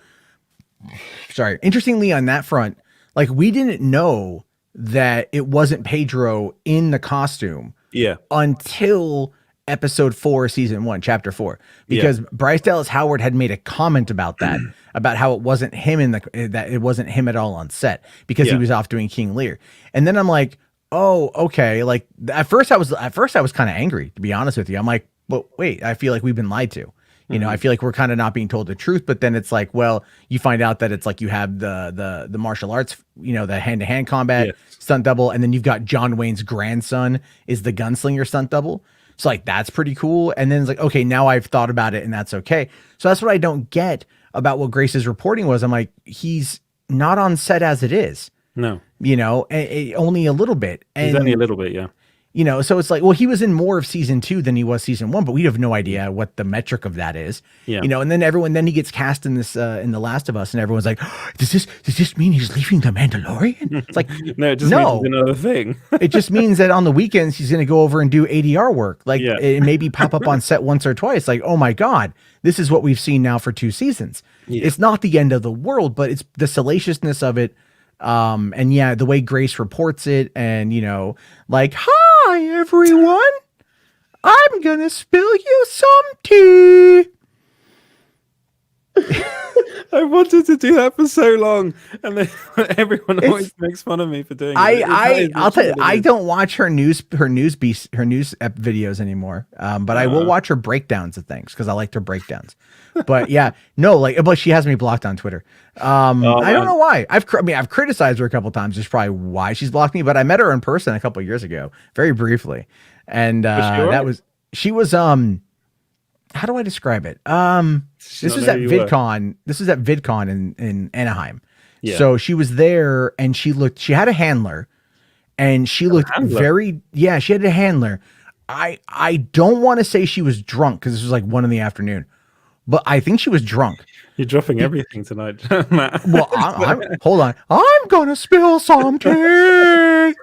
sorry. Interestingly, on that front, like we didn't know that it wasn't Pedro in the costume. Yeah. Until episode 4, season 1, chapter 4, because Bryce Dallas Howard had made a comment about that, about how it wasn't him that it wasn't him at all on set because he was off doing King Lear. And then I'm like, oh, okay. Like at first I was kind of angry, to be honest with you. I'm like, but wait, I feel like we've been lied to. You know, I feel like we're kind of not being told the truth, but then it's like, well, you find out that it's like you have the martial arts, the hand-to-hand combat stunt double, and then you've got John Wayne's grandson is the gunslinger stunt double. So like that's pretty cool. And then it's like, okay, now I've thought about it and that's okay. So that's what I don't get about what Grace's reporting was. I'm like, he's not on set as it is. No. Only a little bit. And, he's only a little bit, yeah. So it's like, well, he was in more of season 2 than he was season 1, but we have no idea what the metric of that is. Yeah. And then he gets cast in this in The Last of Us, and everyone's like, does this mean he's leaving the Mandalorian? It's like, no, it just means another thing. It just means that on the weekends he's going to go over and do ADR work, like it maybe pop up on set once or twice. Like, oh my God, this is what we've seen now for 2 seasons. Yeah. It's not the end of the world, but it's the salaciousness of it. And the way Grace reports it, and like, hi everyone, I'm gonna spill you some tea. I wanted to do that for so long, and then everyone always makes fun of me for doing it. I'll tell you, I don't watch her news videos anymore. But I will watch her breakdowns of things because I liked her breakdowns. But but she has me blocked on Twitter. I don't know why. I've criticized her a couple times. That's probably why she's blocked me. But I met her in person a couple of years ago, very briefly, and she was how do I describe it? This was at VidCon. This is at VidCon in Anaheim. Yeah. So she was there, and she had a handler, and she looked very. Yeah, she had a handler. I don't want to say she was drunk because this was like 1 PM, but I think she was drunk. You're dropping everything tonight, Matt. Well, hold on. I'm gonna spill some tea.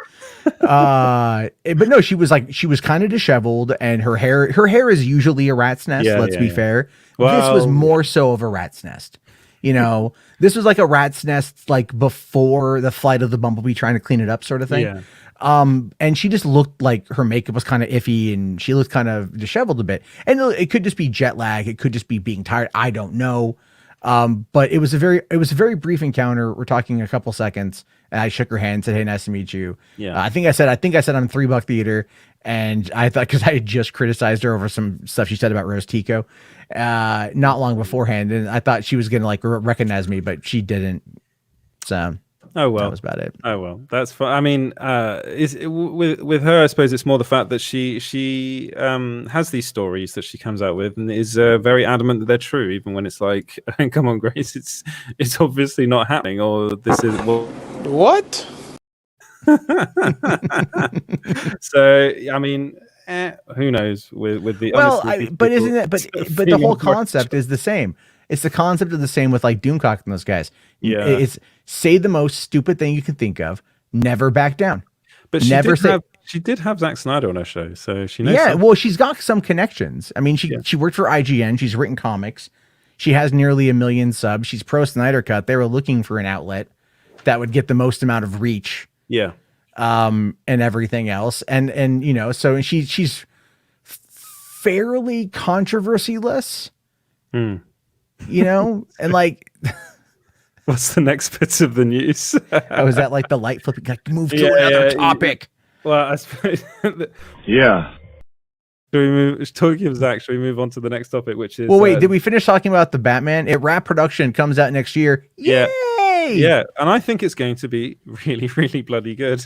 But no, she was kind of disheveled, and her hair is usually a rat's nest. Let's be fair. Well, this was more so of a rat's nest. This was like a rat's nest, like before the flight of the bumblebee, trying to clean it up, sort of thing. Yeah. And she just looked like her makeup was kind of iffy, and she looked kind of disheveled a bit. And it could just be jet lag. It could just be being tired. I don't know. But it was a very brief encounter. We're talking a couple seconds, and I shook her hand, said, "Hey, nice to meet you." Yeah. I think I said I'm $3 Theater, and I thought, because I had just criticized her over some stuff she said about Rose Tico, not long beforehand, and I thought she was gonna like recognize me, but she didn't. So. Oh well, that was about it. Oh well, that's fine. I mean, with her, I suppose it's more the fact that she has these stories that she comes out with, and is very adamant that they're true, even when it's like, come on, Grace, it's obviously not happening, or this is what. So I mean, who knows with the well, honestly, but isn't it? But the feeling whole very concept is the same. It's the concept of the same with like Doomcock and those guys. Yeah. It's say the most stupid thing you can think of, never back down. But she did have Zack Snyder on her show, so she knows. Yeah, something. well, she's got some connections. I mean, she worked for IGN. She's written comics. She has nearly 1 million subs. She's pro Snyder Cut. They were looking for an outlet that would get the most amount of reach. Yeah. And everything else. And you know, so she's fairly controversy-less. You know, and like what's the next bit of the news? Oh, is that like the light flipping? Like, move to another topic. Well, I suppose. Yeah. Should we move? Talking of Zach, should we move on to the next topic, which is? Well, wait. Did we finish talking about the Batman? It wrap production comes out next year. Yeah. Yay! Yeah, and I think it's going to be really, really bloody good.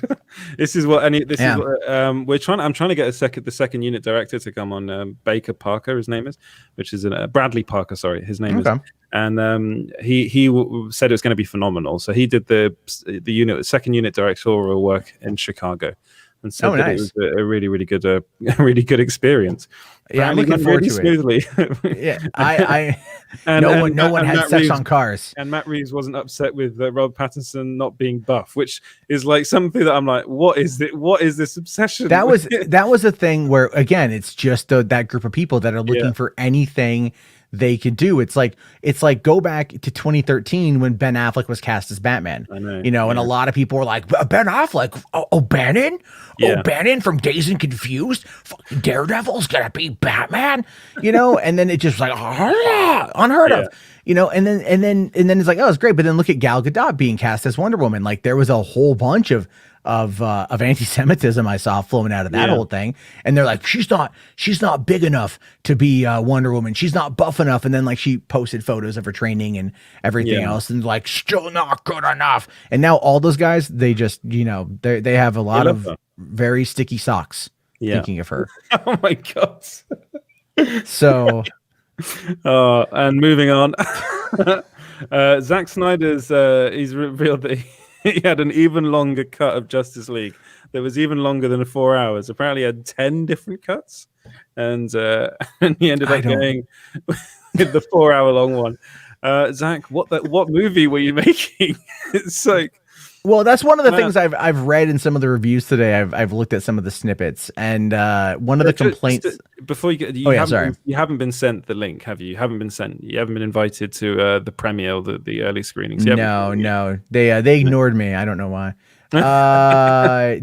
This is what is what, we're trying. I'm trying to get the second unit director to come on. Baker Parker, his name is, which is Bradley Parker. Sorry, his name is. And he said it was going to be phenomenal. So he did the second unit directorial work in Chicago, and said that it was a really, really good, really good experience. Yeah, I'm looking forward to smoothly. Yeah, no one had sex Reeves, on cars. And Matt Reeves wasn't upset with Robert Pattinson not being buff, which is like something that I'm like, what is it? What is this obsession? That was a thing where, again, it's just that group of people that are looking for anything they could do. It's like go back to 2013 when Ben Affleck was cast as Batman. I know, you know, and a lot of people were like, Ben Affleck, Bannon, Bannon from Dazed and Confused, fucking Daredevil's gonna be Batman, you know, and then it just like unheard of, you know, and then it's like, oh, it's great, but then look at Gal Gadot being cast as Wonder Woman. Like there was a whole bunch of anti-Semitism I saw flowing out of that whole thing, and they're like, she's not big enough to be Wonder Woman, she's not buff enough, and then like she posted photos of her training and everything else, and like still not good enough. And now all those guys, they just, you know, they have a lot of very sticky socks thinking of her. Oh my god. So and moving on. Zack Snyder's he's revealed that he had an even longer cut of Justice League that was even longer than 4 hours. Apparently, he had 10 different cuts, and he ended up going with the 4 hour long one. Zach, what movie were you making? It's like, well, that's one of the things I've read in some of the reviews today. I've looked at some of the snippets, and one of the complaints. Before you get, you haven't been sent the link, have you? You haven't been invited to the premiere, the early screenings. No, they ignored me. I don't know why. I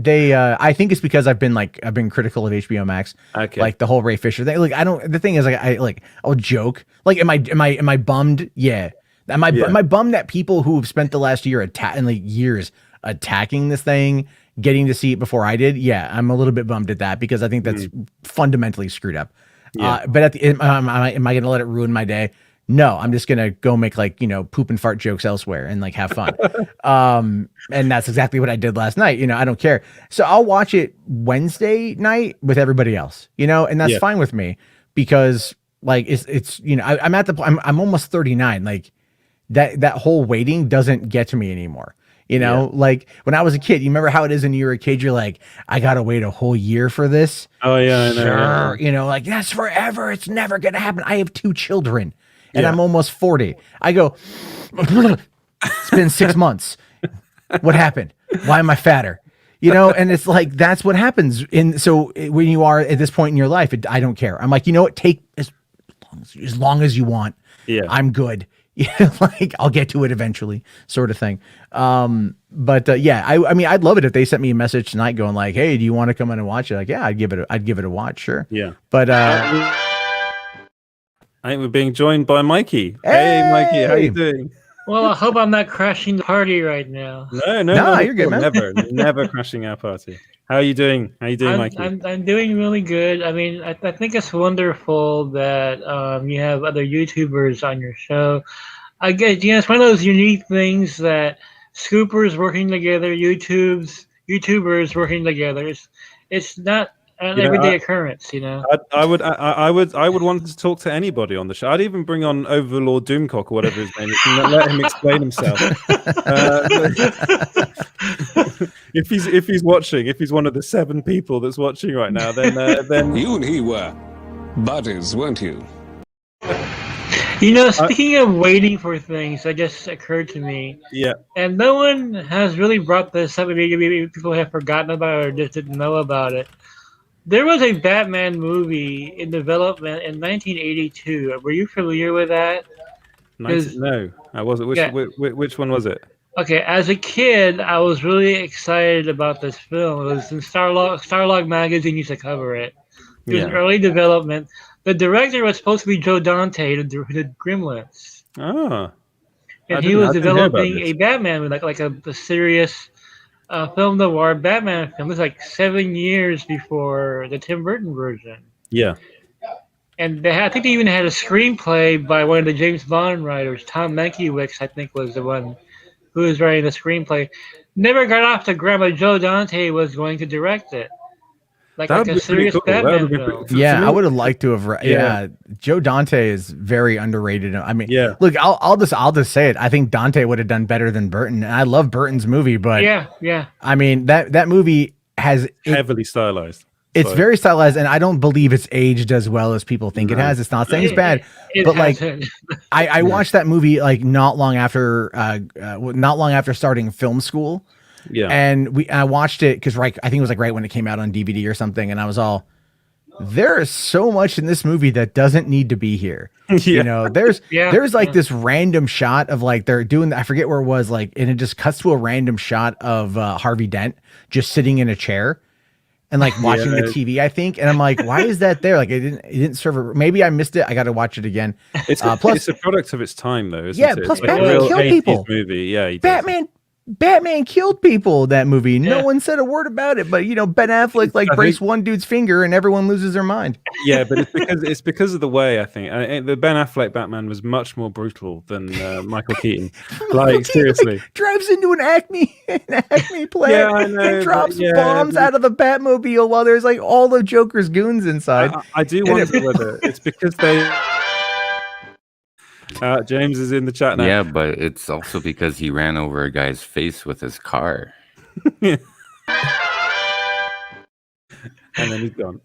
think it's because I've been critical of HBO Max. Okay. Like the whole Ray Fisher thing. Like the thing is, like I'll joke. Like am I bummed? Yeah. Am I bummed that people who have spent the last year years attacking this thing, getting to see it before I did? Yeah, I'm a little bit bummed at that because I think that's fundamentally screwed up. But at the end, am I going to let it ruin my day? No, I'm just going to go make poop and fart jokes elsewhere and have fun. And that's exactly what I did last night. You know, I don't care. So I'll watch it Wednesday night with everybody else, and that's fine with me because it's I'm almost 39. Like that whole waiting doesn't get to me anymore. Like when I was a kid, you remember how it is when you were a kid, you're like, I got to wait a whole year for this. Oh yeah. I know. Like that's forever. It's never going to happen. I have 2 children. And I'm almost 40. I go, it's been 6 months. What happened? Why am I fatter? And it's like, that's what happens. So when you are at this point in your life, I don't care. I'm like, take as long as you want. Yeah. I'm good. I'll get to it eventually, sort of thing. I mean, I'd love it if they sent me a message tonight going like, hey, do you want to come in and watch it? Like, yeah, I'd give it a watch. Sure. Yeah. But, I think we're being joined by Mikey. Hey, Mikey, how you doing? Well, I hope I'm not crashing the party right now. No, you're good, man. Never crashing our party. How are you doing? Mikey? I'm doing really good. I mean, I think it's wonderful that you have other YouTubers on your show. I guess it's one of those unique things that scoopers working together, YouTubers working together. It's not an everyday occurrence, you know. I would want to talk to anybody on the show. I'd even bring on Overlord Doomcock or whatever his name is, and let him explain himself. If he's watching, if he's one of the 7 people that's watching right now, then You and he were buddies, weren't you? You know, speaking of waiting for things, that just occurred to me. Yeah. And no one has really brought this up. Maybe people have forgotten about it or just didn't know about it. There was a Batman movie in development in 1982. Were you familiar with that? No, I wasn't. Which one was it? Okay, as a kid, I was really excited about this film. It was in Starlog magazine used to cover it. It was in early development. The director was supposed to be Joe Dante, who did Gremlins. Oh. And he was developing a Batman, like a serious film noir Batman film. It was like 7 years before the Tim Burton version. Yeah. And I think they even had a screenplay by one of the James Bond writers. Tom Mankiewicz, I think, was the one who was writing the screenplay. Never got off the ground, but Joe Dante was going to direct it. Like a serious Batman film. Yeah, I would have liked to have. Yeah, Joe Dante is very underrated. I mean, look, I'll just say it. I think Dante would have done better than Burton. And I love Burton's movie, but yeah. I mean that movie has heavily stylized. It's very stylized, and I don't believe it's aged as well as people think it has. It's not saying it's bad, but like I watched that movie like not long after starting film school. Yeah, and I watched it because I think it was like right when it came out on DVD or something, and I was all, there is so much in this movie that doesn't need to be here. You know, there's like this random shot of like they're doing, I forget where it was, like, and it just cuts to a random shot of Harvey Dent just sitting in a chair and like watching the TV, I think, and I'm like, why is that there? Like, it didn't serve. Maybe I missed it. I got to watch it again. It's it's a product of its time, though. Isn't it? Plus it's Batman like killed people. Movie, yeah. Batman killed people. That movie. No one said a word about it, but you know, Ben Affleck like breaks one dude's finger, and everyone loses their mind. Yeah, but it's because of the way, I think the Ben Affleck Batman was much more brutal than Michael Keaton. Like seriously, drives into an Acme plant I know, and drops bombs out of the Batmobile while there's like all the Joker's goons inside. I do wonder whether it's because they. James is in the chat now. Yeah, but it's also because he ran over a guy's face with his car. And then he's gone.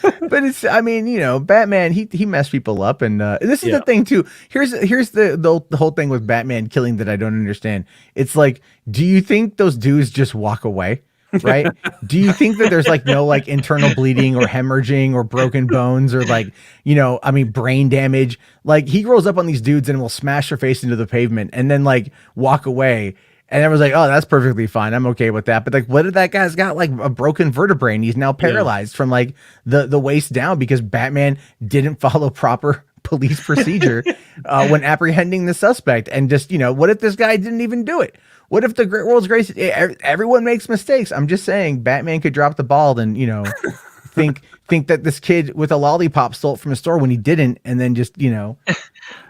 But it's, I mean, you know, Batman, he messed people up, and this is the thing too. Here's the whole thing with Batman killing that I don't understand. It's like, do you think those dudes just walk away? Right? Do you think that there's like no like internal bleeding or hemorrhaging or broken bones or like, you know, I mean, brain damage? Like he rolls up on these dudes and will smash their face into the pavement and then like walk away. And everyone's like, oh, that's perfectly fine. I'm okay with that. But like, what if that guy's got like a broken vertebrae and he's now paralyzed from like the waist down because Batman didn't follow proper police procedure when apprehending the suspect? And just, you know, what if this guy didn't even do it? What if the world's greatest? Everyone makes mistakes. I'm just saying, Batman could drop the ball and, you know, think that this kid with a lollipop stole it from a store when he didn't, and then just, you know, take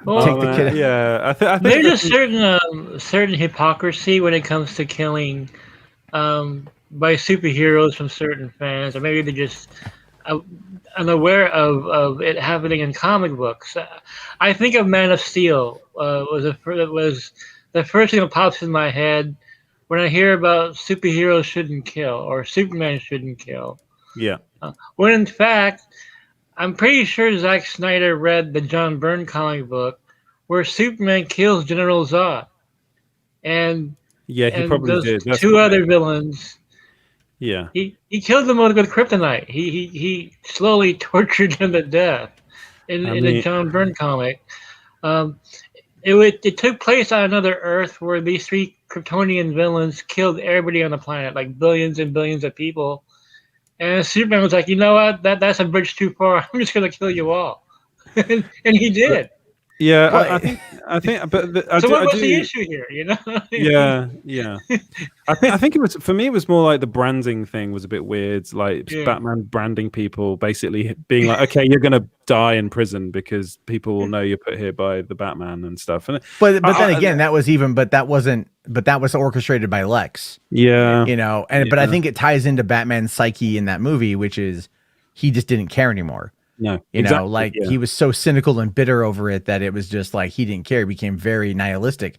the kid. Yeah, I think there's a certain hypocrisy when it comes to killing by superheroes from certain fans, or maybe they're just unaware of it happening in comic books. I think of Man of Steel was the first thing that pops in my head when I hear about superheroes shouldn't kill or Superman shouldn't kill. Yeah. When in fact, I'm pretty sure Zack Snyder read the John Byrne comic book where Superman kills General Zod. And he probably did. That's two other villains. Yeah. He killed them with kryptonite. He slowly tortured them to death in the John Byrne comic. It took place on another Earth where these 3 Kryptonian villains killed everybody on the planet, like billions and billions of people. And Superman was like, you know what? That's a bridge too far. I'm just going to kill you all. And he did. Yeah, Well, I think, but So what's the issue here? You know? yeah. I think it was, for me, it was more like the branding thing was a bit weird. Like Yeah. Batman branding people, basically being like, okay, you're gonna die in prison because people will know you're put here by the Batman and stuff. And but then again, that was orchestrated by Lex. yeah, You know, but I think it ties into Batman's psyche in that movie, which is he just didn't care anymore. no, You know, like he was so cynical and bitter over it that it was just like he didn't care. He became very nihilistic.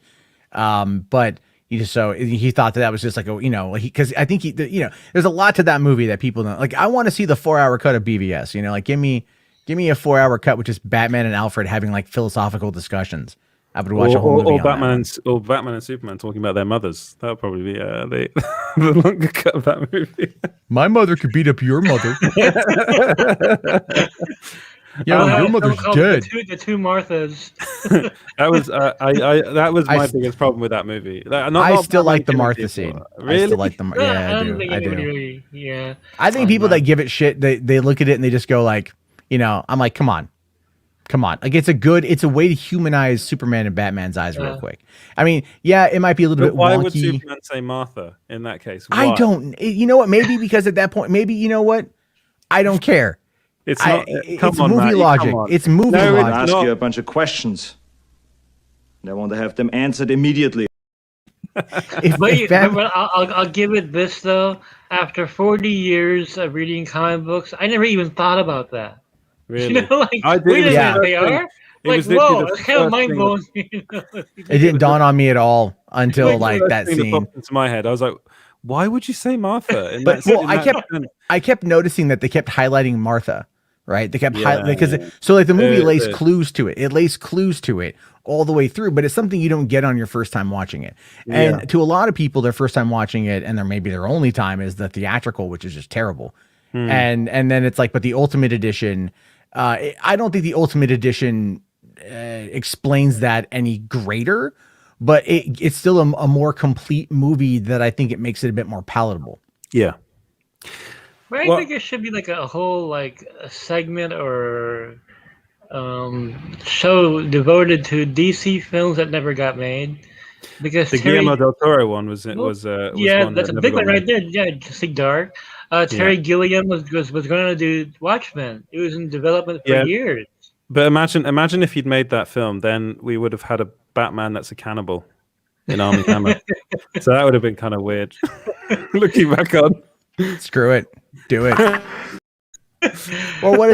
But he thought that was just like because I think there's a lot to that movie that people don't like. I want to see the 4-hour cut of BVS. You know, like give me a 4-hour cut with just Batman and Alfred having like philosophical discussions. I would watch a whole movie or on Batman and Superman talking about their mothers. That would probably be the longer cut of that movie. My mother could beat up your mother. Yeah, your mother's dead. The two Marthas. That was my biggest problem with that movie. I still like the Martha scene. Really? I still like them. Yeah, I do. Really, yeah. I think people that give it shit, they look at it and they just go like, I'm like, come on. Like it's a way to humanize Superman and Batman's eyes real quick. I mean, yeah, it might be a little bit why wonky. would Superman say Martha in that case? Why? I don't. You know what? Maybe because at that point, maybe you know what? I don't care. It's not. It's movie logic. It's movie logic. Ask you a bunch of questions. And I want to have them answered immediately. But I'll give it this though. After 40 years of reading comic books, I never even thought about that. Really? You know, like I did. wait a Yeah. minute, they are. Like, whoa, it's kind of mind blowing. It didn't dawn on me at all until like that That scene. popped into my head. I was like, why would you say Martha? But I kept noticing that they kept highlighting Martha, right? They kept highlighting so like the movie lays clues to it. It lays clues to it all the way through, but it's something you don't get on your first time watching it. And to a lot of people, their first time watching it, and maybe their only time, is the theatrical, which is just terrible. And then it's like, but the Ultimate Edition, I don't think the Ultimate Edition explains that any greater, but it's still a more complete movie that I think it makes it a bit more palatable. Yeah. But I think it should be like a whole like a segment or show devoted to DC films that never got made. Because the Guillermo del Toro one was yeah, one that's a big one right there. Yeah, Justice Dark. Terry Gilliam was going to do Watchmen. It was in development for years. But imagine if he'd made that film, then we would have had a Batman that's a cannibal in Armie Hammer. So that would have been kind of weird. Looking back on. Screw it. Do it. Or what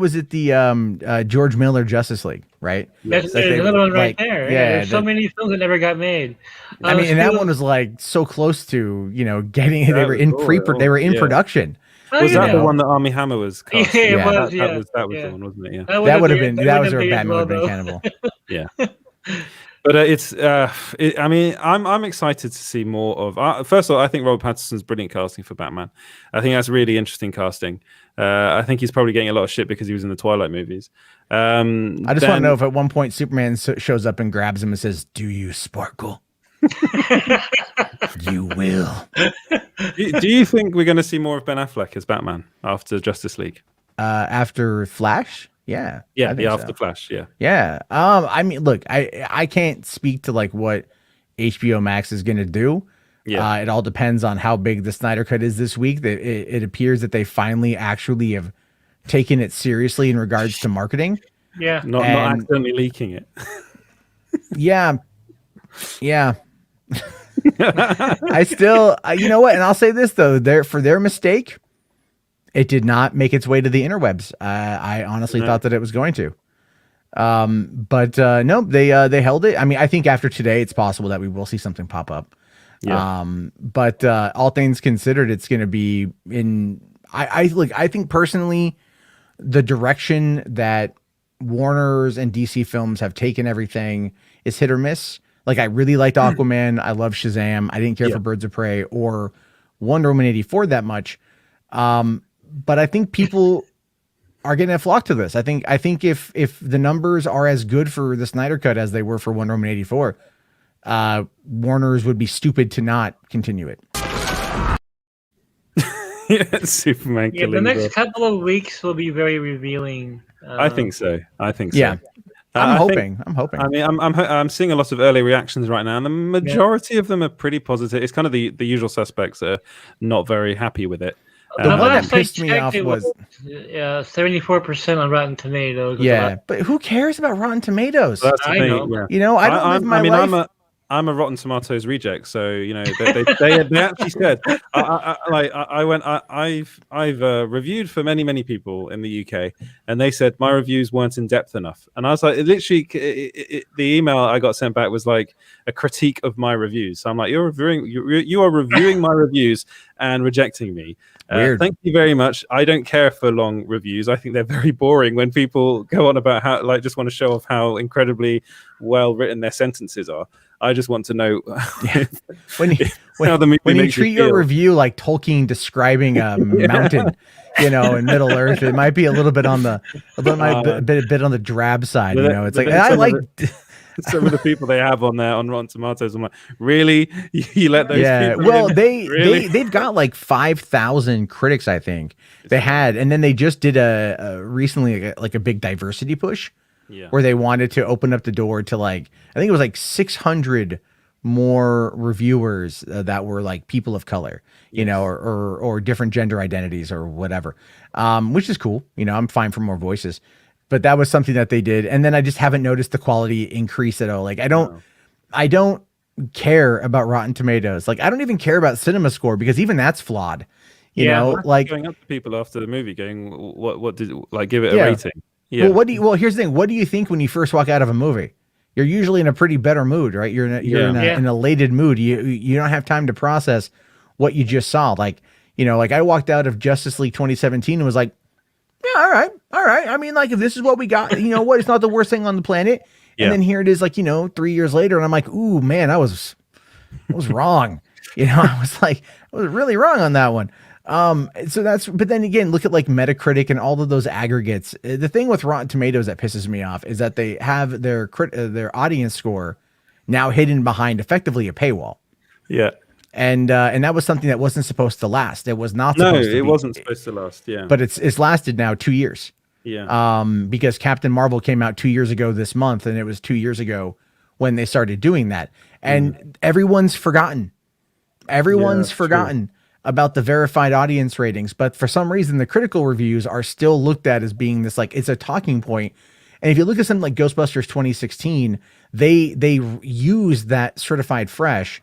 was it? The George Miller Justice League, right? There's another one right there. Yeah, there's so many films that never got made. I mean, and that one was like so close to getting. They were in production. Was that the one that Armie Hammer was cast? Yeah, it was. That was the one, wasn't it? Yeah. That would have been. That was where Batman would have been cannibal. Yeah. But I mean, I'm excited to see more of. First of all, I think Robert Pattinson's brilliant casting for Batman. I think that's really interesting casting. I think he's probably getting a lot of shit because he was in the Twilight movies. I just want to know if at one point Superman shows up and grabs him and says, "Do you sparkle?" You will. Do you think we're going to see more of Ben Affleck as Batman after Justice League? After Flash? Yeah. After Flash. Yeah. I mean, look, I can't speak to like what HBO Max is going to do. Yeah. It all depends on how big the Snyder Cut is this week. It appears that they finally actually have taken it seriously in regards to marketing. Yeah. Not accidentally leaking it. Yeah. I still, you know what? And I'll say this though, for their mistake, it did not make its way to the interwebs. I honestly thought that it was going to. But no, they held it. I mean, I think after today, it's possible that we will see something pop up. Yeah. But all things considered, it's going to be in. I think personally, the direction that Warner's and DC films have taken everything is hit or miss. Like I really liked Aquaman. I love Shazam. I didn't care for Birds of Prey or Wonder Woman 84 that much. But I think people are going to flock to this. I think if the numbers are as good for the Snyder Cut as they were for Wonder Woman 84, Warner's would be stupid to not continue it. Superman. Yeah, the next couple of weeks will be very revealing. I think so. Yeah. I'm think, hoping. I mean, I'm seeing a lot of early reactions right now, and the majority of them are pretty positive. It's kind of the usual suspects that are not very happy with it. The one that pissed me off was 74% on Rotten Tomatoes. Yeah, but who cares about Rotten Tomatoes? That's the I thing, know. yeah. You know, I don't live my life. I'm a Rotten Tomatoes reject, so you know they actually said I've reviewed for many people in the UK, and they said my reviews weren't in depth enough, and I was like, the email I got sent back was like a critique of my reviews. So I'm like, you are reviewing my reviews and rejecting me. Thank you very much. I don't care for long reviews. I think they're very boring when people go on about how just want to show off how incredibly well written their sentences are. I just want to know when you treat your review like Tolkien describing a mountain, you know, in Middle Earth. It might be a little bit on the bit on the drab side. You know, it's like I like. Some of the people they have on there on Rotten Tomatoes, I'm like, really? You let those people well, in? they've got like 5,000 critics, I think they had, and then they just did recently like a big diversity push, where they wanted to open up the door to like I think it was like 600 more reviewers that were like people of color, you know, or different gender identities or whatever, which is cool. You know, I'm fine for more voices. But that was something that they did. And then I just haven't noticed the quality increase at all. Like I don't care about Rotten Tomatoes. Like I don't even care about Cinema Score because even that's flawed. You know, like going up to people after the movie going, what did like give it a rating? Yeah. Well, here's the thing. What do you think when you first walk out of a movie? You're usually in a pretty better mood, right? You're in an elated mood. You don't have time to process what you just saw. Like, you know, like I walked out of Justice League 2017 and was like, yeah, all right. I mean, like, if this is what we got, you know what? It's not the worst thing on the planet. And then here it is, like, you know, 3 years later, and I'm like, ooh, man, I was wrong. You know, I was really wrong on that one. But then again, look at like Metacritic and all of those aggregates. The thing with Rotten Tomatoes that pisses me off is that they have their audience score now hidden behind effectively a paywall. Yeah. And that was something that wasn't supposed to last. It was not supposed to be. It wasn't supposed to last, yeah. But it's lasted now 2 years. Yeah. Because Captain Marvel came out 2 years ago this month, and it was 2 years ago when they started doing that. And everyone's forgotten. Everyone's forgotten about the verified audience ratings. But for some reason, the critical reviews are still looked at as being this, like, it's a talking point. And if you look at something like Ghostbusters 2016, they use that certified fresh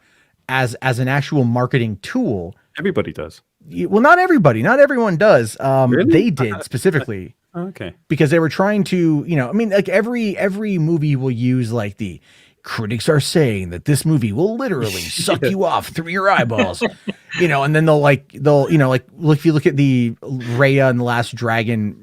as an actual marketing tool. Everybody does. Well, not everybody. Not everyone does. Really? They did specifically. Okay. Because they were trying to, you know, I mean, like every movie will use like the critics are saying that this movie will literally suck you off through your eyeballs, you know, and then they'll you know, like if you look at the Raya and the Last Dragon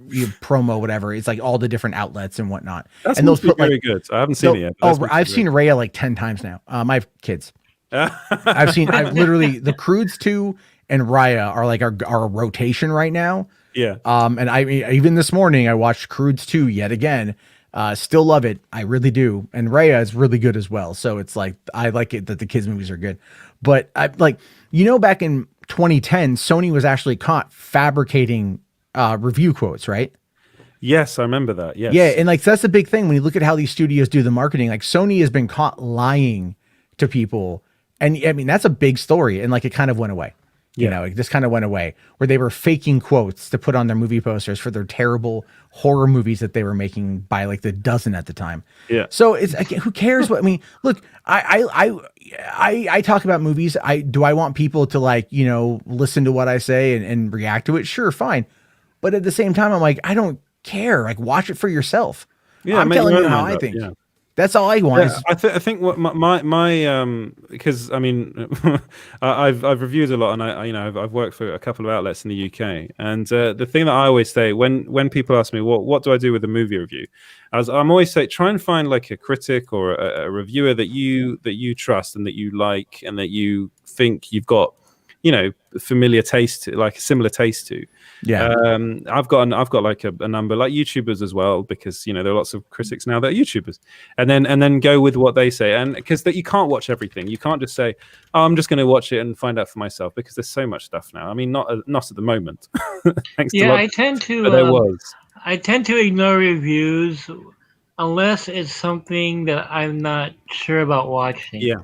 promo, whatever, it's like all the different outlets and whatnot. And those put very good. I haven't seen it yet. I've seen Raya like 10 times now. I have kids. I've literally the Croods 2 and Raya are like our rotation right now. Yeah. And even this morning I watched Croods 2 yet again. Still love it. I really do. And Raya is really good as well. So it's like, I like it that the kids movies are good, but I like, you know, back in 2010, Sony was actually caught fabricating review quotes, right? Yes, I remember that. Yes. Yeah. And like, that's the big thing when you look at how these studios do the marketing, like Sony has been caught lying to people. And I mean, that's a big story. And like, it kind of went away. You know, it just kind of went away where they were faking quotes to put on their movie posters for their terrible horror movies that they were making by like the dozen at the time. Yeah. So it's who cares what I mean? Look, I talk about movies. I want people to like, you know, listen to what I say and react to it. Sure, fine. But at the same time, I'm like, I don't care. Like, watch it for yourself. Yeah, I'm telling you how I think. Yeah. That's all I want. Yeah, I think what my because I mean I've reviewed a lot, and I've worked for a couple of outlets in the UK, and the thing that I always say when people ask me what do I do with a movie review, I'm always say try and find like a critic or a reviewer that you trust and that you like and that you think you've got, you know, familiar taste to, like a similar taste to. Yeah. I've got like a number, like YouTubers as well, because you know there are lots of critics now that are YouTubers, and then go with what they say, and because that you can't watch everything. You can't just say, oh, I'm just going to watch it and find out for myself, because there's so much stuff now. I mean, not at the moment. Thanks to I tend to there was. I tend to ignore reviews unless it's something that I'm not sure about watching. Yeah.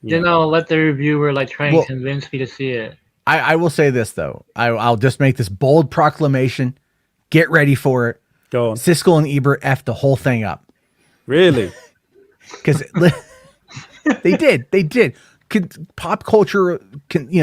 Then I'll let the reviewer like try and convince me to see it. I will say this though. I'll just make this bold proclamation. Get ready for it. Go on. Siskel and Ebert F the whole thing up. Really? Because they did. Pop culture,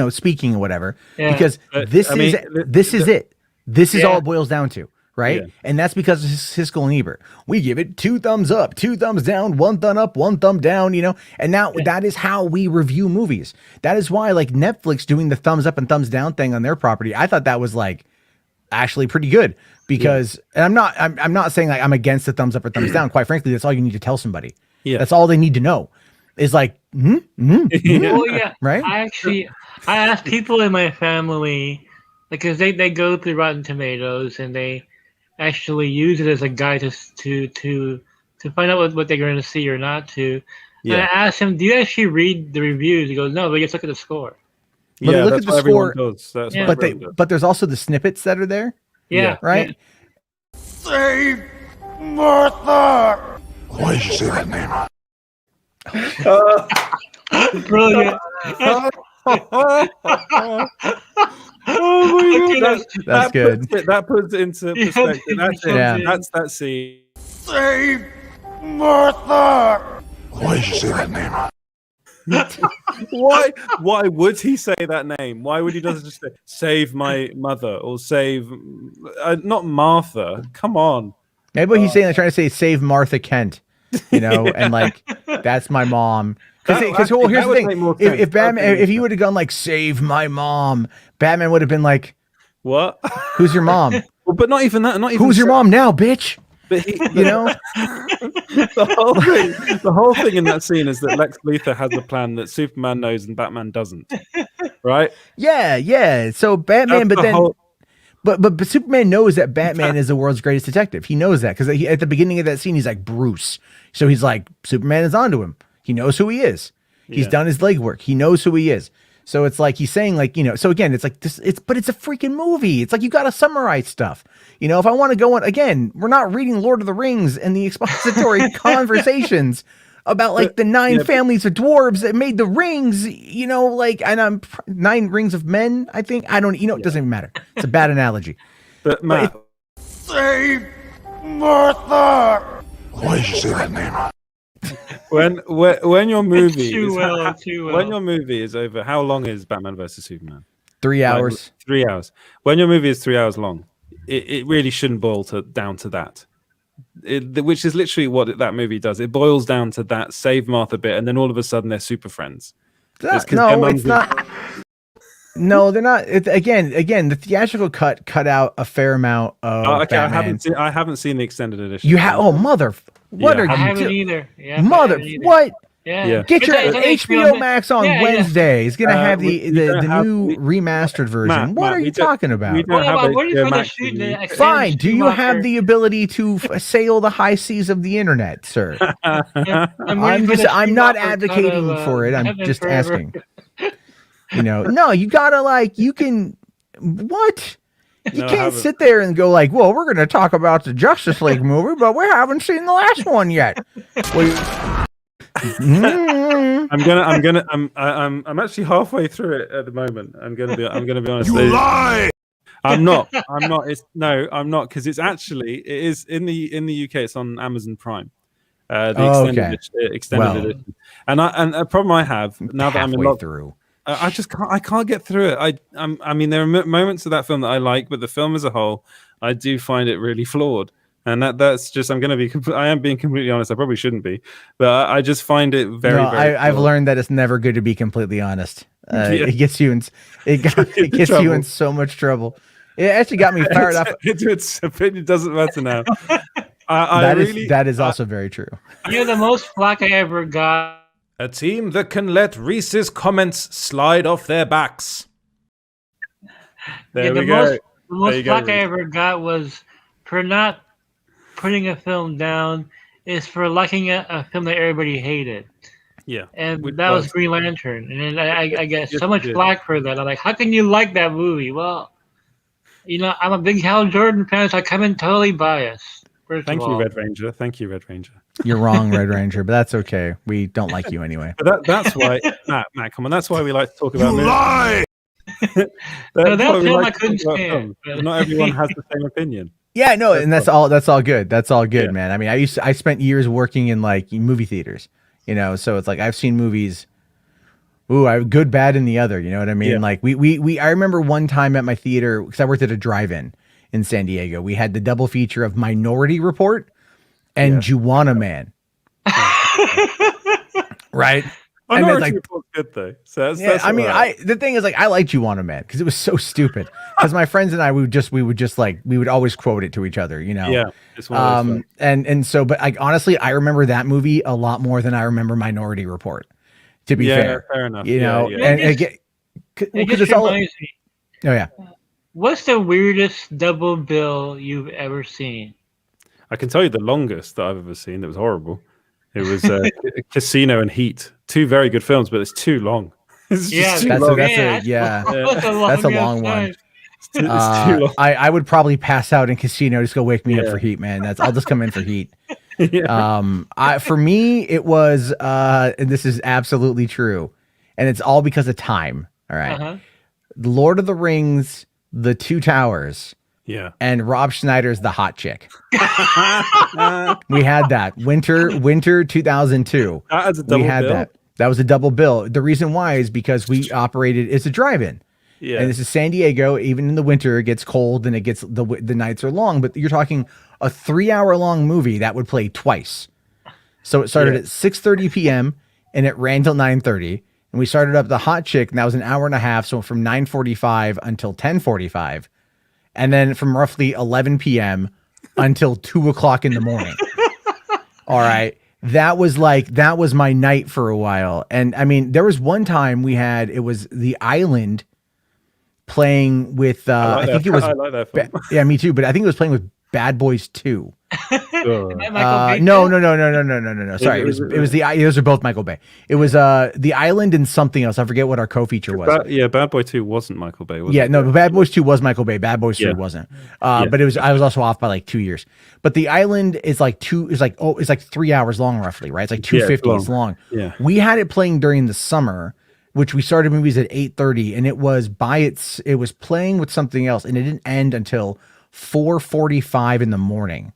speaking or whatever. Yeah. Because this is it. This is all it boils down to, right? Yeah. And that's because of Siskel and Ebert. We give it 2 thumbs up, 2 thumbs down, 1 thumb up, 1 thumb down. And now that is how we review movies. That is why, like Netflix doing the thumbs up and thumbs down thing on their property, I thought that was like actually pretty good. Because, and I'm not saying like I'm against the thumbs up or thumbs down. Quite frankly, that's all you need to tell somebody. Yeah. That's all they need to know. Is like, Well, yeah, right? I asked people in my family, because they go through Rotten Tomatoes and they actually use it as a guide to find out what they're going to see or not to. Yeah. And I asked him, "Do you actually read the reviews?" He goes, "No, but just look at the score." But Yeah, look that's at the what everyone score. does. That's Yeah. what everyone does. But there's also the snippets that are there, Yeah, right? Save Martha! Why did you say that name? Brilliant. Oh my God. That's good. That puts it into perspective. That's it. Yeah. That's that scene. Save Martha! Why did you say that name? Why would he say that name? Why would he just say save my mother or save not Martha? Come on. Maybe he's saying they're trying to say save Martha Kent, and like that's my mom. Because here's the thing: if Batman, if he would have gone like save my mom, Batman would have been like, what? Who's your mom? Well, but not even that. Not even Who's your mom now, bitch? But he, the whole thing in that scene is that Lex Luthor has a plan that Superman knows and Batman doesn't, right? Yeah. So Batman, but Superman knows that Batman is the world's greatest detective. He knows that because at the beginning of that scene, he's like Bruce. So he's like Superman is onto him. He knows who he is. He's done his legwork. He knows who he is. So it's like he's saying like, so again, it's like this, but it's a freaking movie. It's like you got to summarize stuff. If I want to go on again, we're not reading Lord of the Rings and the expository conversations about like the 9 families of dwarves that made the rings, and I'm 9 rings of men. I think I don't, it doesn't even matter. It's a bad analogy. But Matt, Save Martha! Why did you say that name? when your movie Too well. When your movie is over, how long is Batman versus Superman? 3 hours. Like, 3 hours. When your movie is 3 hours long, it really shouldn't boil down to that. Which is literally what that movie does. It boils down to that save Martha bit, and then all of a sudden they're super friends. It's not. No, they're not. Again, the theatrical cut out a fair amount of Batman. I haven't seen the extended edition. You have? Oh, mother! What are I you haven't doing? either. Yeah, Mother! What? Yeah. Get your It's HBO Max on Wednesday. It's gonna have we the don't have- new remastered version. What are you we don't- talking about? we don't have HBO Max. Fine. Do you have the ability to sail the high seas of the internet, sir? I'm not advocating for it. I'm just asking. No, you gotta you can. What? You can't sit there and go like, well, we're going to talk about the Justice League movie, but we haven't seen the last one yet. I'm actually halfway through it at the moment. I'm gonna be honest. You lie! I'm not. I'm not because it is in the UK. It's on Amazon Prime. The extended edition. And a problem I have now that I'm in through. I can't get through it. I mean, there are moments of that film that I like, but the film as a whole, I do find it really flawed. And that's just, I am being completely honest. I probably shouldn't be, but I just find it very. I've learned that it's never good to be completely honest. It gets you in so much trouble. It actually got me fired up. Its opinion doesn't matter now. That is also very true. The most flack I ever got. A team that can let Reese's comments slide off their backs. There we go. The most flack I ever got was for not putting a film down, is for liking a film that everybody hated. Yeah. And that was Green Lantern. And I get so much flack for that. I'm like, how can you like that movie? Well, I'm a big Hal Jordan fan, so I come in totally biased. First Thank of you, all. Red Ranger. Thank you, Red Ranger. You're wrong, Red Ranger, but that's okay. We don't like you anyway. But that's why, Matt, come on. That's why we like to talk about movies. Lie! No, that why we film like I to talk couldn't about stand. films, 'cause not everyone has the same opinion. Yeah, no, and that's all good. That's all good, Yeah. man. I mean, I spent years working in like movie theaters, so it's like I've seen movies. Ooh, I good, bad, and the other. You know what I mean? Yeah. Like we I remember one time at my theater because I worked at a drive-in in San Diego. We had the double feature of Minority Report and Juwanna Man. Right. And then, like, Report's good though. So yeah, I mean, the thing is, like, I liked Juwanna Man because it was so stupid. Because my friends and I, we would always quote it to each other, Yeah. It's one of those things. and so, but like honestly, I remember that movie a lot more than I remember Minority Report. To be fair, fair enough. and again, It because just it's all. reminds me. Oh yeah, What's the weirdest double bill you've ever seen? I can tell you the longest that I've ever seen. That was horrible. It was Casino and Heat. Two very good films, but it's too long. It's just too that's long. that's a long one. It's too long. I would probably pass out in Casino. Just go wake me up for Heat, man. I'll just come in for Heat. For me, it was, and this is absolutely true, and it's all because of time. All right, Lord of the Rings, The Two Towers, and Rob Schneider's The Hot Chick. We had that winter 2002. We had that. That was a double bill. The reason why is because we operated. It's a drive-in. Yeah. And this is San Diego. Even in the winter, it gets cold and it gets the nights are long. But you're talking a 3-hour-long movie that would play twice. So it started at 6:30 p.m. and it ran till 9:30. And we started up The Hot Chick, and that was an hour and a half. So from 9:45 until 10:45, and then from roughly 11 p.m. until 2 o'clock in the morning. All right. That was my night for a while. And I mean, there was one time it was The Island playing with, I think it was, I like that film. yeah, me too. But I think it was playing with Bad Boys 2. No. Sorry, it was those are both Michael Bay. It was The Island and something else. I forget what our co-feature was. Bad Boy 2 wasn't Michael Bay, was it? Yeah, no, but Bad Boys 2 was Michael Bay. Bad Boys 3 wasn't. But I was also off by like 2 years. But The Island is like 3 hours long roughly, right? It's like 250. It's long. Yeah. We had it playing during the summer, which we started movies at 8:30, and it was playing with something else, and it didn't end until 4:45 in the morning.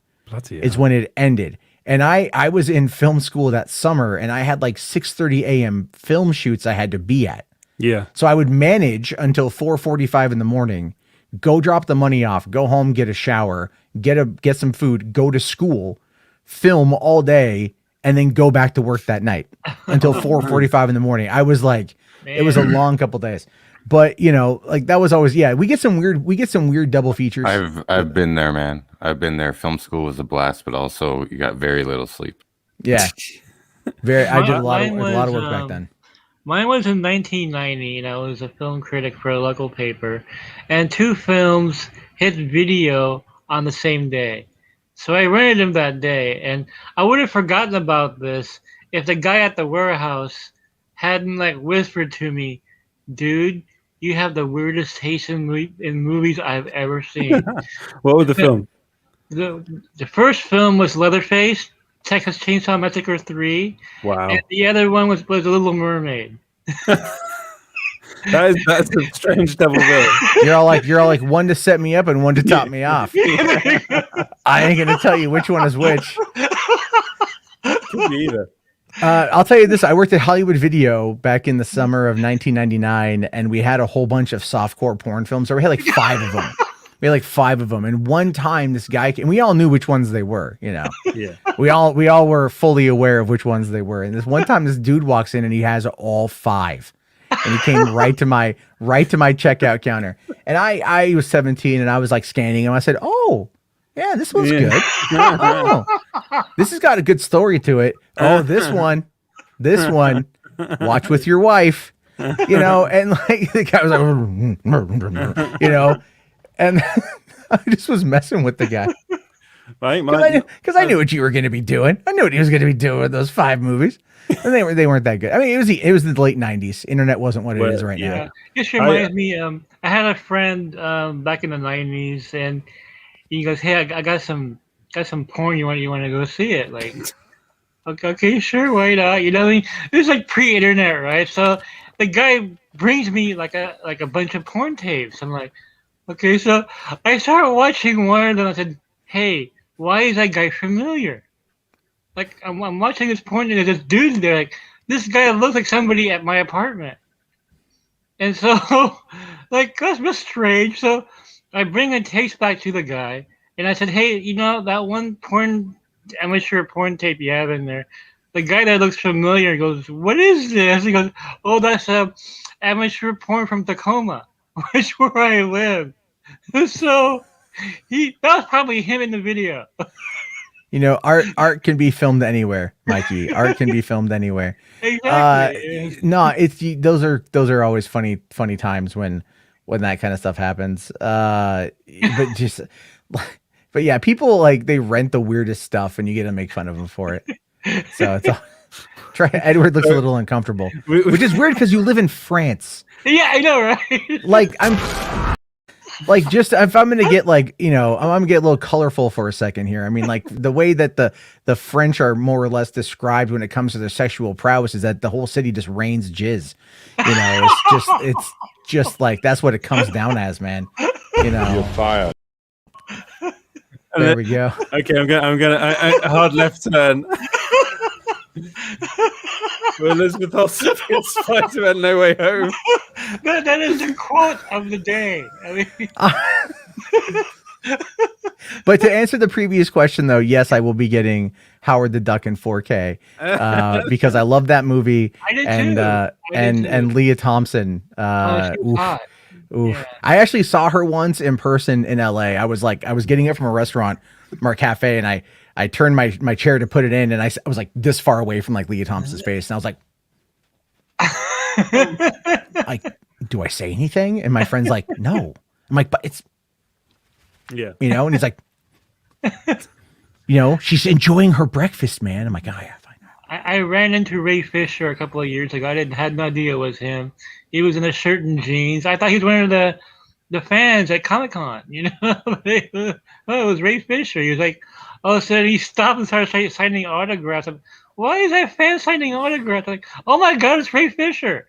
Is when it ended. And I was in film school that summer, and I had like 6:30 a.m. film shoots I had to be at. Yeah. So I would manage until 4:45 in the morning, go drop the money off, go home, get a shower, get some food, go to school, film all day, and then go back to work that night until 4:45 in the morning. I was like, it was a long couple days. But like that was always we get some weird double features. I've been there, man. I've been there. Film school was a blast, but also you got very little sleep. Yeah. I did a lot of work back then. Mine was in 1990, and I was a film critic for a local paper, and 2 films hit video on the same day. So I rented them that day, and I would have forgotten about this if the guy at the warehouse hadn't like whispered to me, "Dude, you have the weirdest taste in movies I've ever seen." What was the film? The first film was Leatherface, Texas Chainsaw Massacre 3. Wow. And the other one was The Little Mermaid. That's a strange double bill. You're all like one to set me up and one to top me off. I ain't gonna tell you which one is which. Could be either. I'll tell you this. I worked at Hollywood Video back in the summer of 1999, and we had a whole bunch of softcore porn films. So we had like 5 of them. And one time this guy came, and we all knew which ones they were, Yeah. We all were fully aware of which ones they were. And this one time this dude walks in and he has all 5. And he came right to my checkout counter. And I was 17 and I was like scanning him. I said, "Oh, yeah, this one's good. Oh, this has got a good story to it. Oh, this one, watch with your wife." And like the guy was like, and I just was messing with the guy. Because I knew what you were going to be doing. I knew what he was going to be doing with those 5 movies. And they weren't that good. I mean, it was the late 90s. Internet wasn't what it is right now. This reminds me, I had a friend back in the 90s, and he goes, "Hey, I got some got some porn. You want to go see it? Like, okay, sure, why not? You know, what I mean, this is like pre-internet, right? So the guy brings me like a bunch of porn tapes. I'm like, okay, so I started watching one of them. I said, hey, why is that guy familiar? Like, I'm watching this porn and there's this dude there. Like, this guy looks like somebody at my apartment. And so, like, that's a bit strange. So I bring a tape back to the guy, and I said, hey, you know, that one amateur porn tape you have in there, the guy that looks familiar goes, what is this? He goes, oh, that's amateur porn from Tacoma, which is where I live. So that was probably him in the video. You know, art can be filmed anywhere, Mikey. Art can be filmed anywhere. Exactly. No, those are always funny times when that kind of stuff happens. But yeah, people like they rent the weirdest stuff, and you get to make fun of them for it. So it's all, Edward looks a little uncomfortable, which is weird because you live in France. Yeah, I know, right? Like like, just if I'm gonna get like, you know, I'm gonna get a little colorful for a second here. I mean, like the way that the French are more or less described when it comes to their sexual prowess is that the whole city just rains jizz. You know, it's just like that's what it comes down as, man. You know, You're fired. There we go. Okay, I'm gonna hard left turn. Well, Elizabeth Olsen gets Spider-Man No Way Home. That is the quote of the day. I mean, But to answer the previous question, though, yes, I will be getting Howard the Duck in 4K because I love that movie. I did and too. and Leah Thompson. she was Oof. hot. Yeah. I actually saw her once in person in LA. I was getting it from a restaurant or a cafe, and I turned my chair to put it in, and I was like this far away from like Leah Thompson's face, and I was like, do I say anything? And my friend's like, no. I'm like, but it's, Yeah. you know, and he's like, you know, she's enjoying her breakfast, man. I'm like, oh yeah, fine. I ran into Ray Fisher a couple of years ago. Had no idea it was him. He was in a shirt and jeans. I thought he was one of the fans at Comic-Con, you know. Oh, it was Ray Fisher. He was like, all of a sudden he stopped and started signing autographs. Why is that fan signing autographs? I'm like, oh my God, it's Ray Fisher.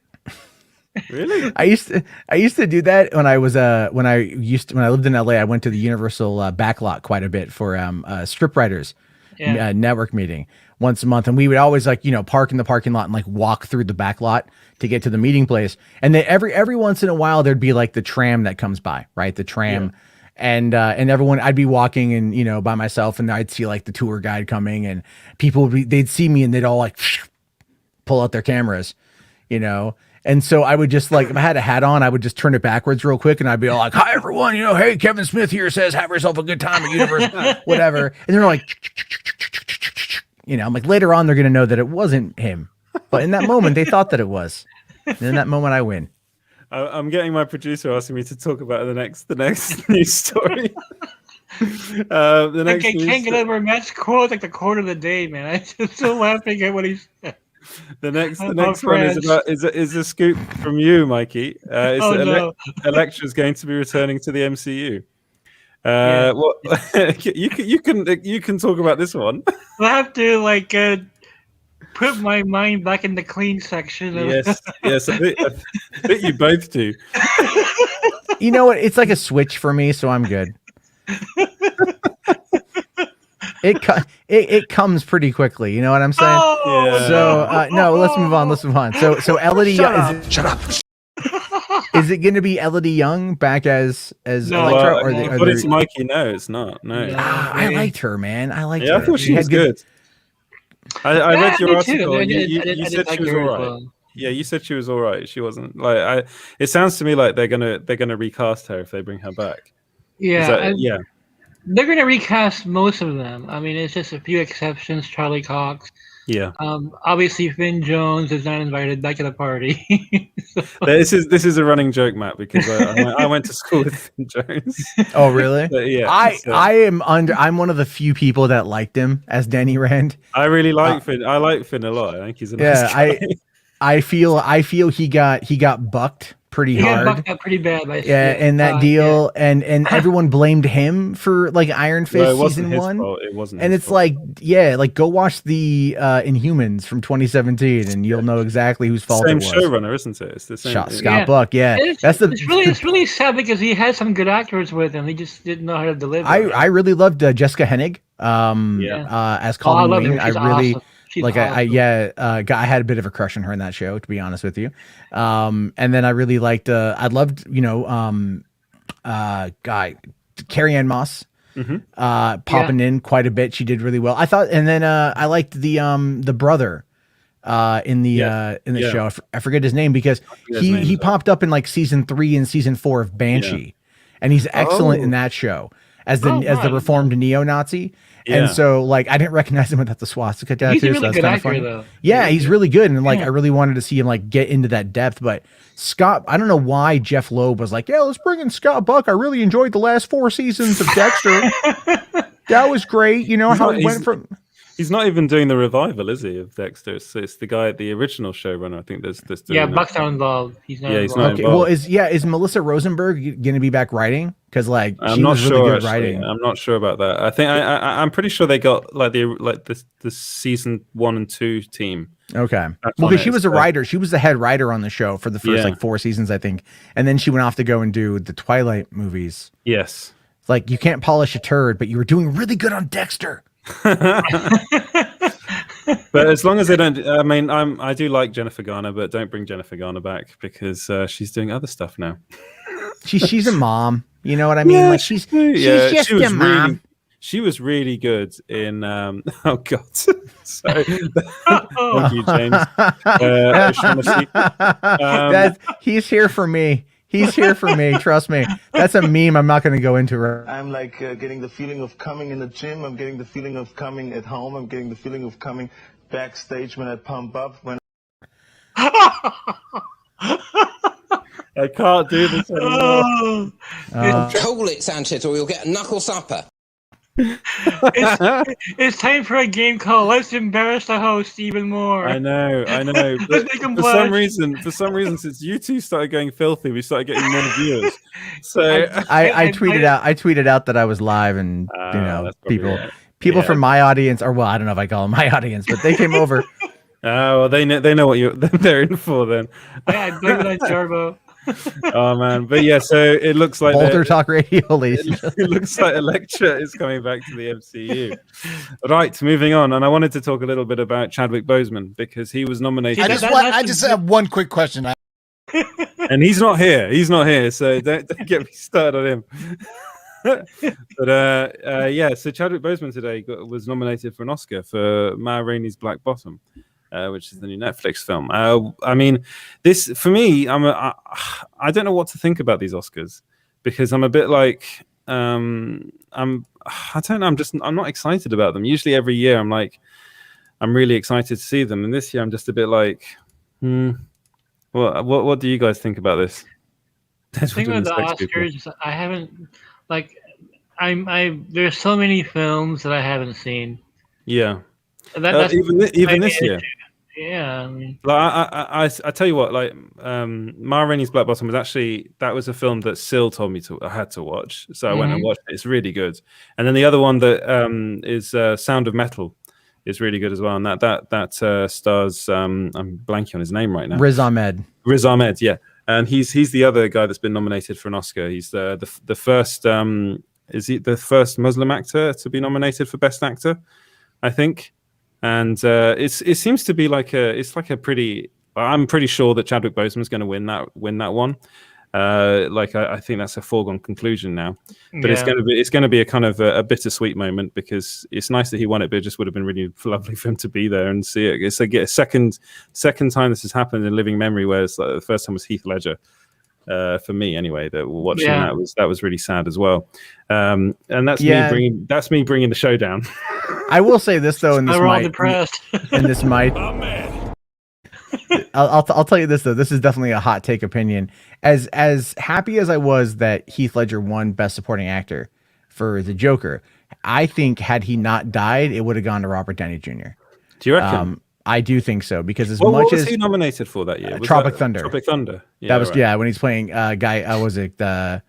Really? I used to do that when I was when I lived in LA. I went to the Universal backlot quite a bit for script writers network meeting once a month, and we would always like, you know, park in the parking lot and like walk through the backlot to get to the meeting place. And then every once in a while there'd be like the tram that comes by, right? The tram. Yeah. And everyone, I'd be walking and, you know, by myself, and I'd see like the tour guide coming, and people they'd see me and they'd all like pull out their cameras, you know. And so I would just like, if I had a hat on, I would just turn it backwards real quick, and I'd be all like, hi everyone, you know, hey, Kevin Smith here says have yourself a good time at Universal, whatever. And they're like, you know, I'm like, later on they're gonna know that it wasn't him, but in that moment they thought that it was. And in that moment I win. I'm getting my producer asking me to talk about the next news story. The next I can't get over Matt's quote, like the quote of the day, man. I'm just still laughing at what he said. The next one is a scoop from you, Mikey. Elektra's going to be returning to the MCU. You can talk about this one. I have to like put my mind back in the clean section. Yes. I think you both do. You know what? It's like a switch for me, so I'm good. It comes pretty quickly. You know what I'm saying? Oh, yeah. So no, let's move on. So Elodie, Shut up. is it going to be Elodie Young back as No, Elektra? But it's Mikey. No, it's not. No. I liked her, man. I liked her. I thought she was good. I read your article. You said she was all right. Well. Yeah, you said she was all right. She wasn't like it sounds to me like they're gonna recast her if they bring her back. Yeah, yeah. They're gonna recast most of them. I mean, it's just a few exceptions. Charlie Cox. Yeah. Obviously, Finn Jones is not invited back to the party. So. This is a running joke, Matt, because I went to school with Finn Jones. Oh, really? Yeah. I'm one of the few people that liked him as Danny Rand. I really like Finn. I like Finn a lot. I think he's a nice guy. I feel he got bucked pretty He got hard. bucked up pretty bad by In that deal, and everyone blamed him for like Iron Fist Well, it wasn't season his 1. fault. It wasn't. And his it's fault. like, yeah, like go watch the Inhumans from 2017, and you'll know exactly whose fault same it was. showrunner, isn't it? It's the same. Scott Buck, yeah. It's really sad because he had some good actors with him. He just didn't know how to deliver. I really loved Jessica Hennig as Colleen Wing. She's I really awesome. She's like awesome. I had a bit of a crush on her in that show, to be honest with you. And then I really liked I loved Carrie Ann Moss popping in quite a bit. She did really well, I thought. And then I liked the brother in the show. I forget his name because he popped up in like season 3 and season 4 of Banshee, and he's excellent in that show as the reformed neo-Nazi. And so like I didn't recognize him without the swastika tattoo. He's a really so that's good kind of actor, funny. though. Yeah, he's really good, and like I really wanted to see him like get into that depth. But Scott, I don't know why Jeff Loeb was like, yeah, let's bring in Scott Buck. I really enjoyed the last 4 seasons of Dexter. That was great. You know how it went from. He's not even doing the revival, is he, of Dexter? It's the guy, the original showrunner. I think there's doing Buck's not involved. He's not he's involved. not Well, involved. is Melissa Rosenberg going to be back writing? Because like I'm she not was sure. really good Actually. writing. I'm not sure about that. I think I'm pretty sure they got like the season 1 and 2 team. Okay. Well, because she was a writer. She was the head writer on the show for the first like 4 seasons, I think. And then she went off to go and do the Twilight movies. Yes. It's like you can't polish a turd, but you were doing really good on Dexter. But as long as they don't, I mean, I do like Jennifer Garner, but don't bring Jennifer Garner back because she's doing other stuff now. She's a mom. You know what I mean? Yeah, like she's just a mom. She was really good in oh god. Sorry. Thank you, James. He's here for me. He's here for me. Trust me. That's a meme I'm not going to go into. I'm like getting the feeling of coming in the gym. I'm getting the feeling of coming at home. I'm getting the feeling of coming backstage when I pump up. When I can't do this anymore. Hold it, Sanchez, or you'll get a knuckle supper. It's time for a game called Let's Embarrass the Host even more. I know. But for some reason, since you two started going filthy, we started getting more viewers. So I tweeted out that I was live, and people from my audience, or well, I don't know if I call them my audience, but they came over. Well, they know what they're in for then. Yeah, I blame it on Jarbo. Oh man, but yeah, so it looks like Boulder Talk Radio, ladies. It looks like Elektra is coming back to the MCU. Right, moving on, and I wanted to talk a little bit about Chadwick Boseman because he was nominated. I just have one quick question. And he's not here, so don't get me started on him. But so Chadwick Boseman today was nominated for an Oscar for Ma Rainey's Black Bottom. Which is the new Netflix film. I mean, this for me, I don't know what to think about these Oscars because I'm a bit like I don't know. I'm not excited about them. Usually every year I'm really excited to see them, and this year I'm just a bit like, what do you guys think about this? The thing about the Oscars, I haven't there's so many films that I haven't seen. Yeah. That's even this year. Yeah, I mean, I tell you what, like Ma Rainey's Black Bottom was that was a film that Syl told me I had to watch, so I went and watched it. It's really good. And then the other one that is Sound of Metal is really good as well, and that stars I'm blanking on his name right now. Riz Ahmed, yeah, and he's the other guy that's been nominated for an Oscar. He's the first is he the first Muslim actor to be nominated for Best Actor, I think. And it seems to be like a pretty. I'm pretty sure that Chadwick Boseman is going to win that one. I think that's a foregone conclusion now. But it's going to be a kind of a bittersweet moment because it's nice that he won it, but it just would have been really lovely for him to be there and see it. It's like a second time this has happened in living memory, where it's like the first time was Heath Ledger. For me, anyway, that watching that was really sad as well. And that's me bringing the show down. I will say this though, and this might. I'll tell you this though. This is definitely a hot take opinion. As happy as I was that Heath Ledger won Best Supporting Actor for The Joker, I think had he not died, it would have gone to Robert Downey Jr. Do you reckon? I do think so because as What much was as he nominated for that year? Was Tropic that Thunder. Tropic Thunder. Yeah, that was right. when he's playing guy. Was it the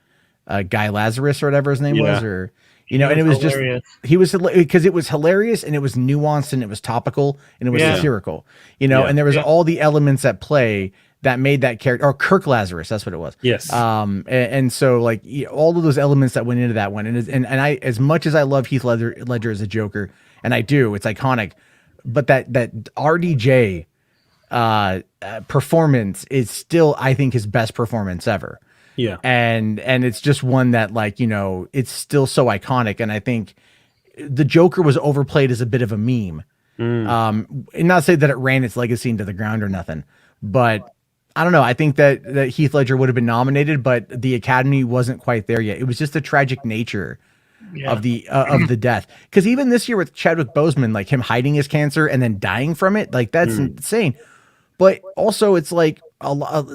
Guy Lazarus or whatever his name was, or and it was hilarious. just he was because it was hilarious and it was nuanced and it was topical and it was satirical, and there was all the elements at play that made that character, or Kirk Lazarus, that's what it was. Yes. And so like all of those elements that went into that one, and I, as much as I love Heath Ledger as a Joker, and I do, it's iconic, but that RDJ performance is still, I think, his best performance ever. Yeah. And it's just one that like, it's still so iconic. And I think the Joker was overplayed as a bit of a meme. And not to say that it ran its legacy into the ground or nothing, but I don't know. I think that Heath Ledger would have been nominated, but the Academy wasn't quite there yet. It was just the tragic nature of the death. Because even this year with Chadwick Boseman, like him hiding his cancer and then dying from it, like that's insane. But also, it's like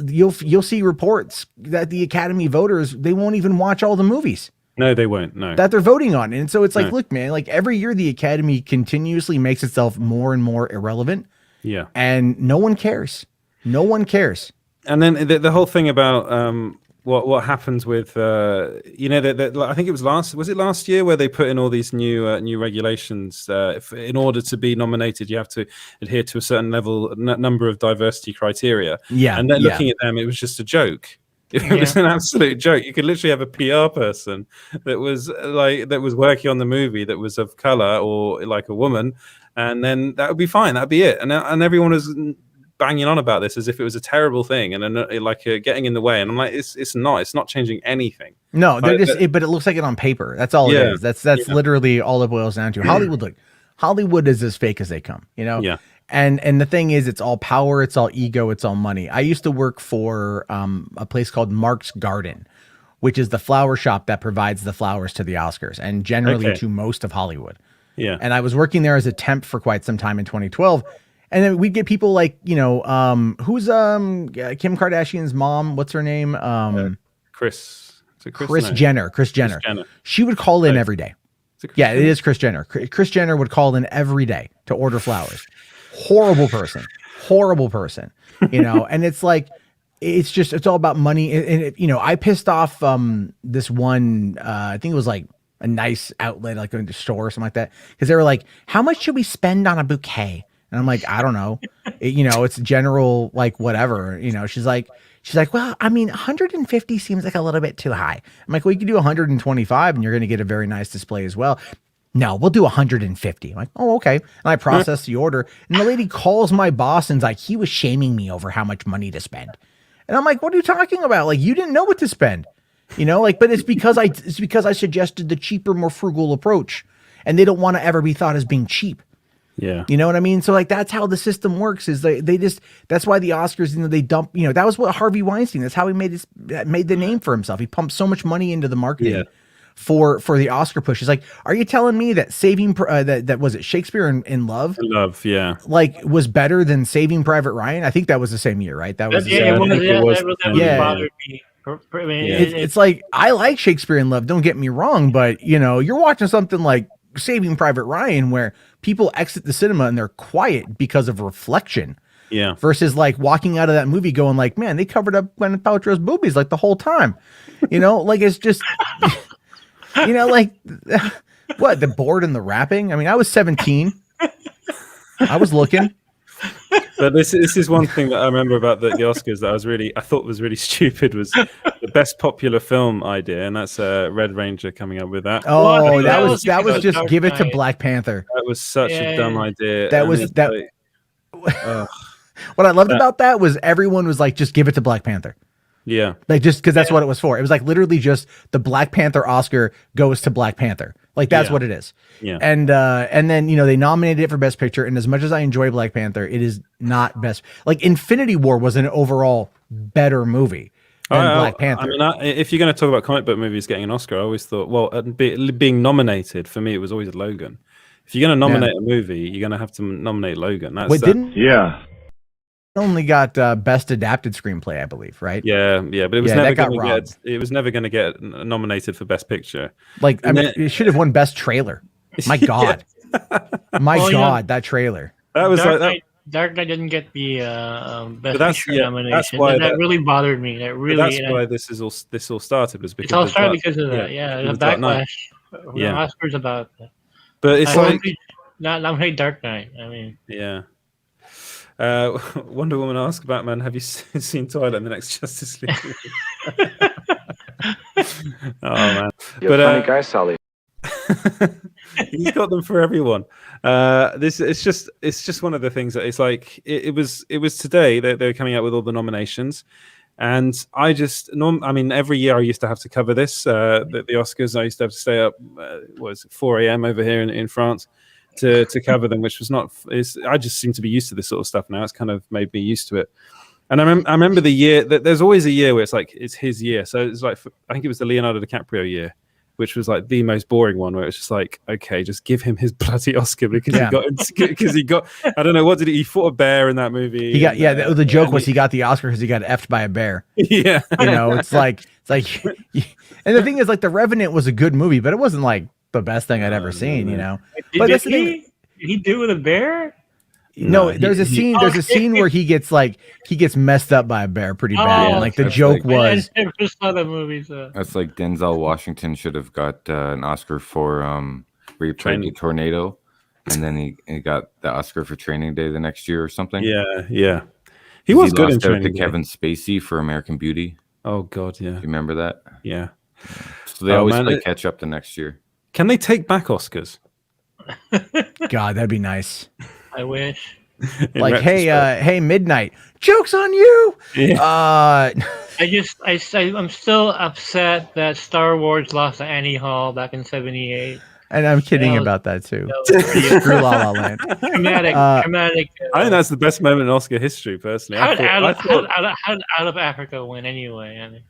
you'll see reports that the Academy voters, they won't even watch all the movies. No, they won't. No, that they're voting on, and so it's like, look, man, like every year the Academy continuously makes itself more and more irrelevant. Yeah, and no one cares. No one cares. And then the whole thing about what happens with I think it was last year where they put in all these new regulations in order to be nominated you have to adhere to a certain number of diversity criteria. Yeah, and then looking at them, it was just a joke. It was an absolute joke. You could literally have a PR person that was working on the movie that was of color or like a woman, and then that would be fine. That'd be it. And everyone was banging on about this as if it was a terrible thing and getting in the way. And I'm like, it's not changing anything. No, they're but it looks like it on paper. That's all it is. That's literally all it boils down to. Hollywood is as fake as they come, Yeah. And the thing is, it's all power, it's all ego, it's all money. I used to work for a place called Mark's Garden, which is the flower shop that provides the flowers to the Oscars and generally to most of Hollywood. Yeah. And I was working there as a temp for quite some time in 2012. And then we'd get people like, who's Kim Kardashian's mom? What's her name? Kris Jenner. Kris Jenner. She would call in every day. Yeah, it is Kris Jenner. Kris Jenner would call in every day to order flowers. Horrible person. And it's like, it's all about money. And I pissed off this one, I think it was like a nice outlet, like a store or something like that. Because they were like, how much should we spend on a bouquet? And I'm like, I don't know. It's general, like whatever, she's like, well, I mean, 150 seems like a little bit too high. I'm like, well, you can do 125 and you're going to get a very nice display as well. No, we'll do 150. I'm like, oh, okay. And I process the order and the lady calls my boss and's like, he was shaming me over how much money to spend. And I'm like, what are you talking about? Like, you didn't know what to spend, but it's because I suggested the cheaper, more frugal approach and they don't want to ever be thought as being cheap. Yeah. You know what I mean? So like, that's how the system works is that's why the Oscars, they dump, that was what Harvey Weinstein, that's how he made the name for himself. He pumped so much money into the marketing for the Oscar push. He's like, are you telling me that that was it Shakespeare in Love? Love, yeah. Like was better than Saving Private Ryan? I think that was the same year, right? That was bothered me. It's like, I like Shakespeare in Love, don't get me wrong, but you're watching something like Saving Private Ryan where people exit the cinema and they're quiet because of reflection. Yeah. Versus like walking out of that movie going like, man, they covered up Gwyneth Paltrow's boobies like the whole time. Like it's just, like what, the board and the wrapping? I mean, I was 17. I was looking. But this is one thing that I remember about the Oscars that I thought was really stupid was the best popular film idea, and that's Red Ranger coming up with that. Oh, that was just give it to Black Panther. That was such a dumb idea. What I loved about that was everyone was like, just give it to Black Panther. Yeah. Like just because that's what it was for. It was like literally just the Black Panther Oscar goes to Black Panther. Like that's what it is. Yeah. And then, they nominated it for Best Picture. And as much as I enjoy Black Panther, it is not best. Like Infinity War was an overall better movie than Black Panther. I mean, if you're going to talk about comic book movies getting an Oscar, I always thought, well, being nominated for me, it was always Logan. If you're going to nominate a movie, you're going to have to nominate Logan. Only got Best Adapted Screenplay, I believe, right? Yeah, but it was never going to get nominated for Best Picture. Like, it should have won Best Trailer. My God, God, that trailer. That was Dark Knight didn't get the best that's- picture yeah, nomination. that's why that really bothered me. That But really. that's and why this all started, was because it's all of the started Dark- because of that. Yeah, because the of Dark Knight. backlash. from Yeah. Oscars about that. But it's I like, hope he not nominate Dark Knight. I mean, yeah. Wonder Woman asked, Batman, have you seen Twilight and the next Justice League? Oh man, You're a funny guy, Sally. he's got them for everyone. It's just one of the things that it's like it was today that they're coming out with all the nominations, and I mean every year I used to have to cover this the Oscars. I used to have to stay up 4 a.m. over here in France to cover them, which was not. I just seem to be used to this sort of stuff now. It's kind of made me used to it. And I remember the year that there's always a year where it's like it's his year. So it's like I think it was the Leonardo DiCaprio year, which was like the most boring one, where it's just like, okay, just give him his bloody Oscar because he got I don't know, what did he fought a bear in that movie. He got the joke was he got the Oscar because he got effed by a bear. Yeah, you know, it's like, and the thing is, like, The Revenant was a good movie, but it wasn't like the best thing I'd ever seen. You know, but that's the thing. Did he do it with a bear? No, there's a scene. There's a scene where he gets messed up by a bear pretty bad. And like the joke was. I never saw that movie. So. That's like Denzel Washington should have got an Oscar for where he played the tornado, and then he got the Oscar for Training Day the next year or something. Yeah. He was good in Training Day. Kevin Spacey for American Beauty. Oh God, yeah. Do you remember that? Yeah. So they always play catch up the next year. Can they take back Oscars? God, that'd be nice. I wish. Like, hey, Midnight, joke's on you. Yeah. I'm still upset that Star Wars lost to Annie Hall back in '78. And I'm kidding about that too. Screw La La Land. Dramatic. I think that's the best moment in Oscar history, personally. How did Out of Africa win anyway?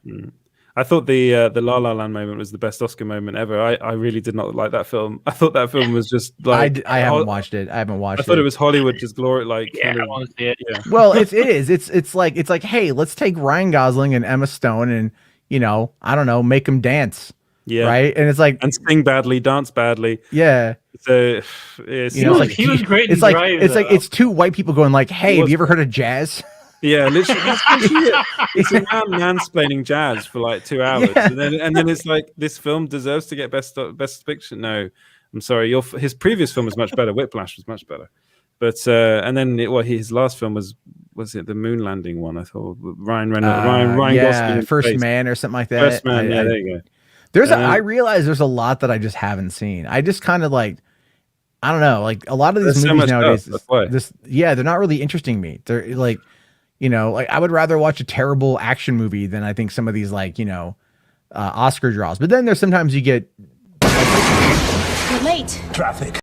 I thought the La La Land moment was the best Oscar moment ever. I really did not like that film. I thought that film was just like I haven't watched it. I thought it was Hollywood just glory like. Yeah, I want to see it. Yeah. Well, it is. It's like, hey, let's take Ryan Gosling and Emma Stone and I don't know, make them dance. Yeah. Right. And it's like, and sing badly, dance badly. Yeah. So he was great. It's it's two white people going like, hey, have you ever heard of jazz? Yeah, literally, it's a man mansplaining jazz for like 2 hours, and then it's like this film deserves to get best picture. No, I'm sorry, his previous film was much better. Whiplash was much better, but and then his last film was it the moon landing one? I thought Ryan Gosling, First Man or something like that. First Man, there you go. I realize there's a lot that I just haven't seen. I just kind of like, I don't know, like a lot of these movies nowadays. They're not really interesting me. They're like. Like I would rather watch a terrible action movie than I think some of these Oscar draws. But then there's sometimes you get You're late. Traffic.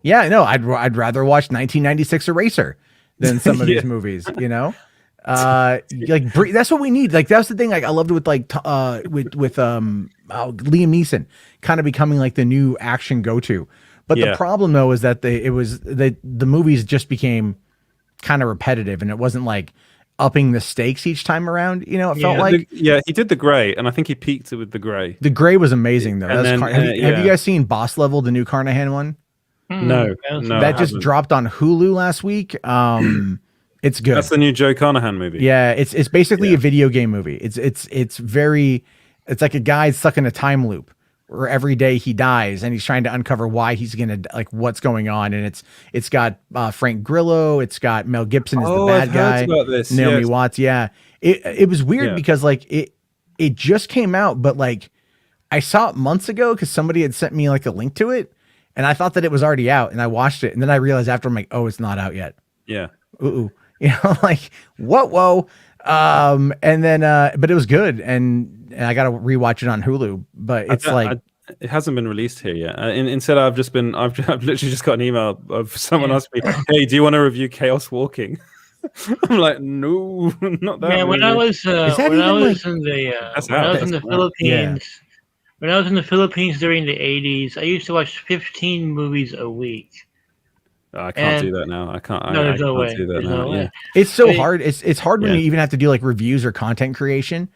Yeah, no, I'd rather watch 1996 Eraser than some of these movies. Like that's what we need. Like that's the thing. Like I loved it with with Liam Neeson kind of becoming like the new action go-to. But the problem though is that the movies just became kind of repetitive, and it wasn't like upping the stakes each time around. It felt like he did The Grey, and I think he peaked it with The Grey. The Grey was amazing though. Have you guys seen Boss Level, the new Carnahan one? No, that just dropped on Hulu last week. It's good. That's the new Joe Carnahan movie. Yeah, it's basically a video game movie. It's like a guy stuck in a time loop where every day he dies and he's trying to uncover why he's gonna what's going on. And it's got Frank Grillo, it's got Mel Gibson as the bad guy, Naomi Watts. Yeah, it was weird because it just came out, but I saw it months ago because somebody had sent me a link to it, and I thought that it was already out, and I watched it, and then I realized after I'm like, oh, it's not out yet. Yeah. Ooh. Whoa. And then but it was good, and I got to rewatch it on Hulu. But it's it hasn't been released here yet. Instead, I've literally just got an email of someone asking me, "Hey, do you want to review Chaos Walking?" I'm like, no, not that. Man, when I was in the Philippines, when I was in the Philippines during the '80s, I used to watch 15 movies a week. I can't do that now. I can't. There's no way. Do that now. Yeah. It's so hard. It's hard when you even have to do reviews or content creation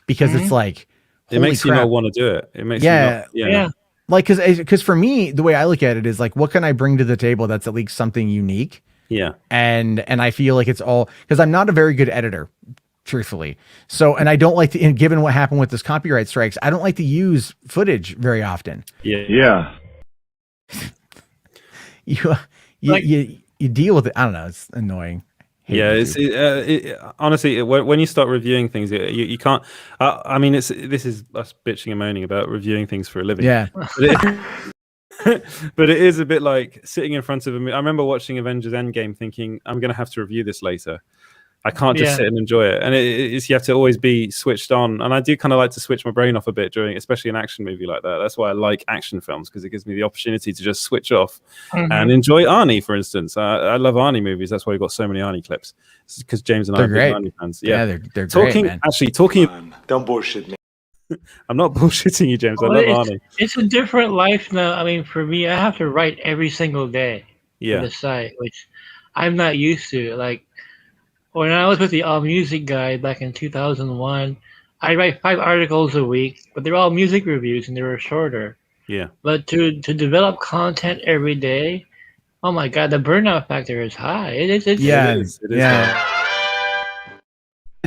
because it's like it makes you not want to do it. It makes you not, Like because for me, the way I look at it is what can I bring to the table that's at least something unique. Yeah. And I feel like it's all because I'm not a very good editor, truthfully. So, and I don't like to, and given what happened with this copyright strikes, I don't like to use footage very often. Yeah. You deal with it. I don't know. It's annoying. Yeah, honestly, when you start reviewing things, you can't. I mean, this is us bitching and moaning about reviewing things for a living. Yeah, but it is a bit like sitting in front of a movie. I remember watching Avengers Endgame, thinking I'm going to have to review this later. I can't just sit and enjoy it, and it's you have to always be switched on. And I do kind of like to switch my brain off a bit during, especially an action movie like that. That's why I like action films, because it gives me the opportunity to just switch off and enjoy Arnie, for instance. I love Arnie movies. That's why we've got so many Arnie clips. Because James and I are big Arnie fans. Yeah, they're great, man. Actually, talking. Don't bullshit me. I'm not bullshitting you, James. I love Arnie. It's a different life now. I mean, for me, I have to write every single day for the site, which I'm not used to. Like, when I was with the All Music Guide back in 2001, I write 5 articles a week, but they're all music reviews and they were shorter. Yeah. But to develop content every day, oh my God, the burnout factor is high. It is.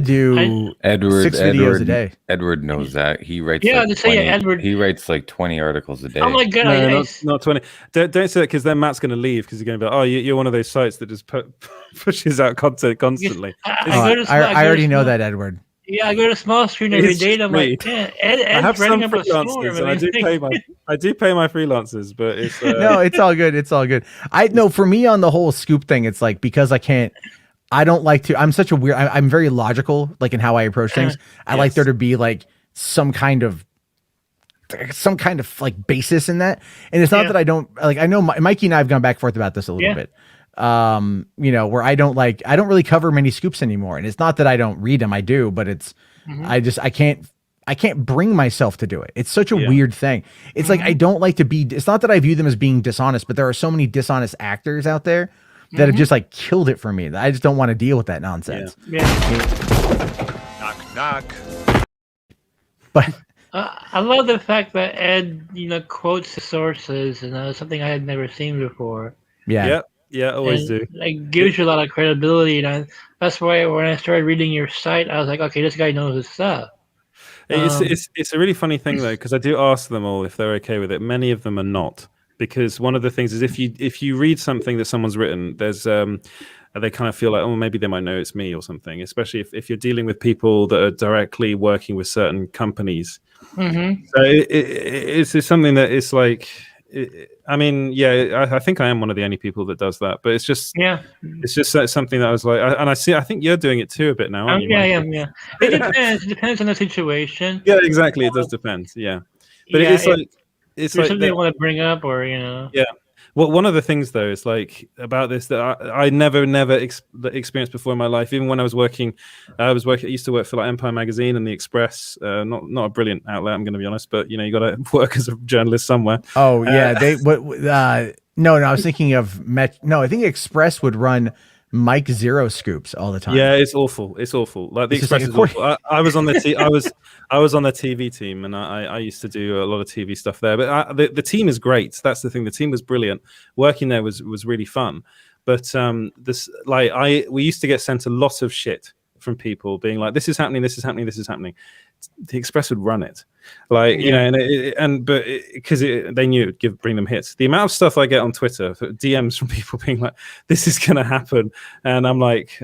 Do Edward 6 videos a day. Edward knows that. He writes Edward. He writes like 20 articles a day. Oh my God, no, not 20. Don't say that, because then Matt's going to leave, because he's going to be like, oh, you're one of those sites that just pushes out content constantly. I already know that, Edward. Yeah, I go to Small Screen every day, and I'm like, man, I have some up a storm, freelancers, and I do pay my freelancers, but it's no, it's all good. It's all good. I know, for me on the whole scoop thing, it's like, because I don't like to, I'm such a weird, I'm very logical, like in how I approach things. I like there to be like some kind of like basis in that. And it's not that I don't like, I know Mikey and I have gone back and forth about this a little bit. You know, where I don't really cover many scoops anymore. And it's not that I don't read them. I do, but it's, I can't bring myself to do it. It's such a weird thing. It's like, I don't like to be, it's not that I view them as being dishonest, but there are so many dishonest actors out there that have just like killed it for me. I just don't want to deal with that nonsense. Knock, knock. But I love the fact that Ed, quotes the sources, and something I had never seen before. Yeah, always do. Like, gives you a lot of credibility, and that's why when I started reading your site, I was like, okay, this guy knows his stuff. It's a really funny thing though, because I do ask them all if they're okay with it. Many of them are not. Because one of the things is, if you read something that someone's written, there's they kind of feel like, oh, maybe they might know it's me or something. Especially if you're dealing with people that are directly working with certain companies. So it's something that is like, I think I am one of the only people that does that. But it's just something that I was like, I think you're doing it too a bit now, aren't you? Yeah, It depends. It depends on the situation. Yeah, exactly. It does depend. Yeah, but it's like. It's like something I want to bring up, or Yeah. Well, one of the things though is like about this that I never experienced before in my life. Even when I used to work for like Empire Magazine and the Express. Not a brilliant outlet, I'm going to be honest, but you got to work as a journalist somewhere. Oh yeah, no, I was thinking of I think Express would run Mike Zero scoops all the time. Yeah, it's awful. It's awful. Like the Express is awful. I was on the I was on the TV team, and I used to do a lot of TV stuff there. But the team is great. That's the thing. The team was brilliant. Working there was really fun. But we used to get sent a lot of shit from people being like, "This is happening. This is happening. This is happening." The Express would run it, but because they knew it would bring them hits. The amount of stuff I get on Twitter, DMs from people being like, "This is gonna happen," and I'm like,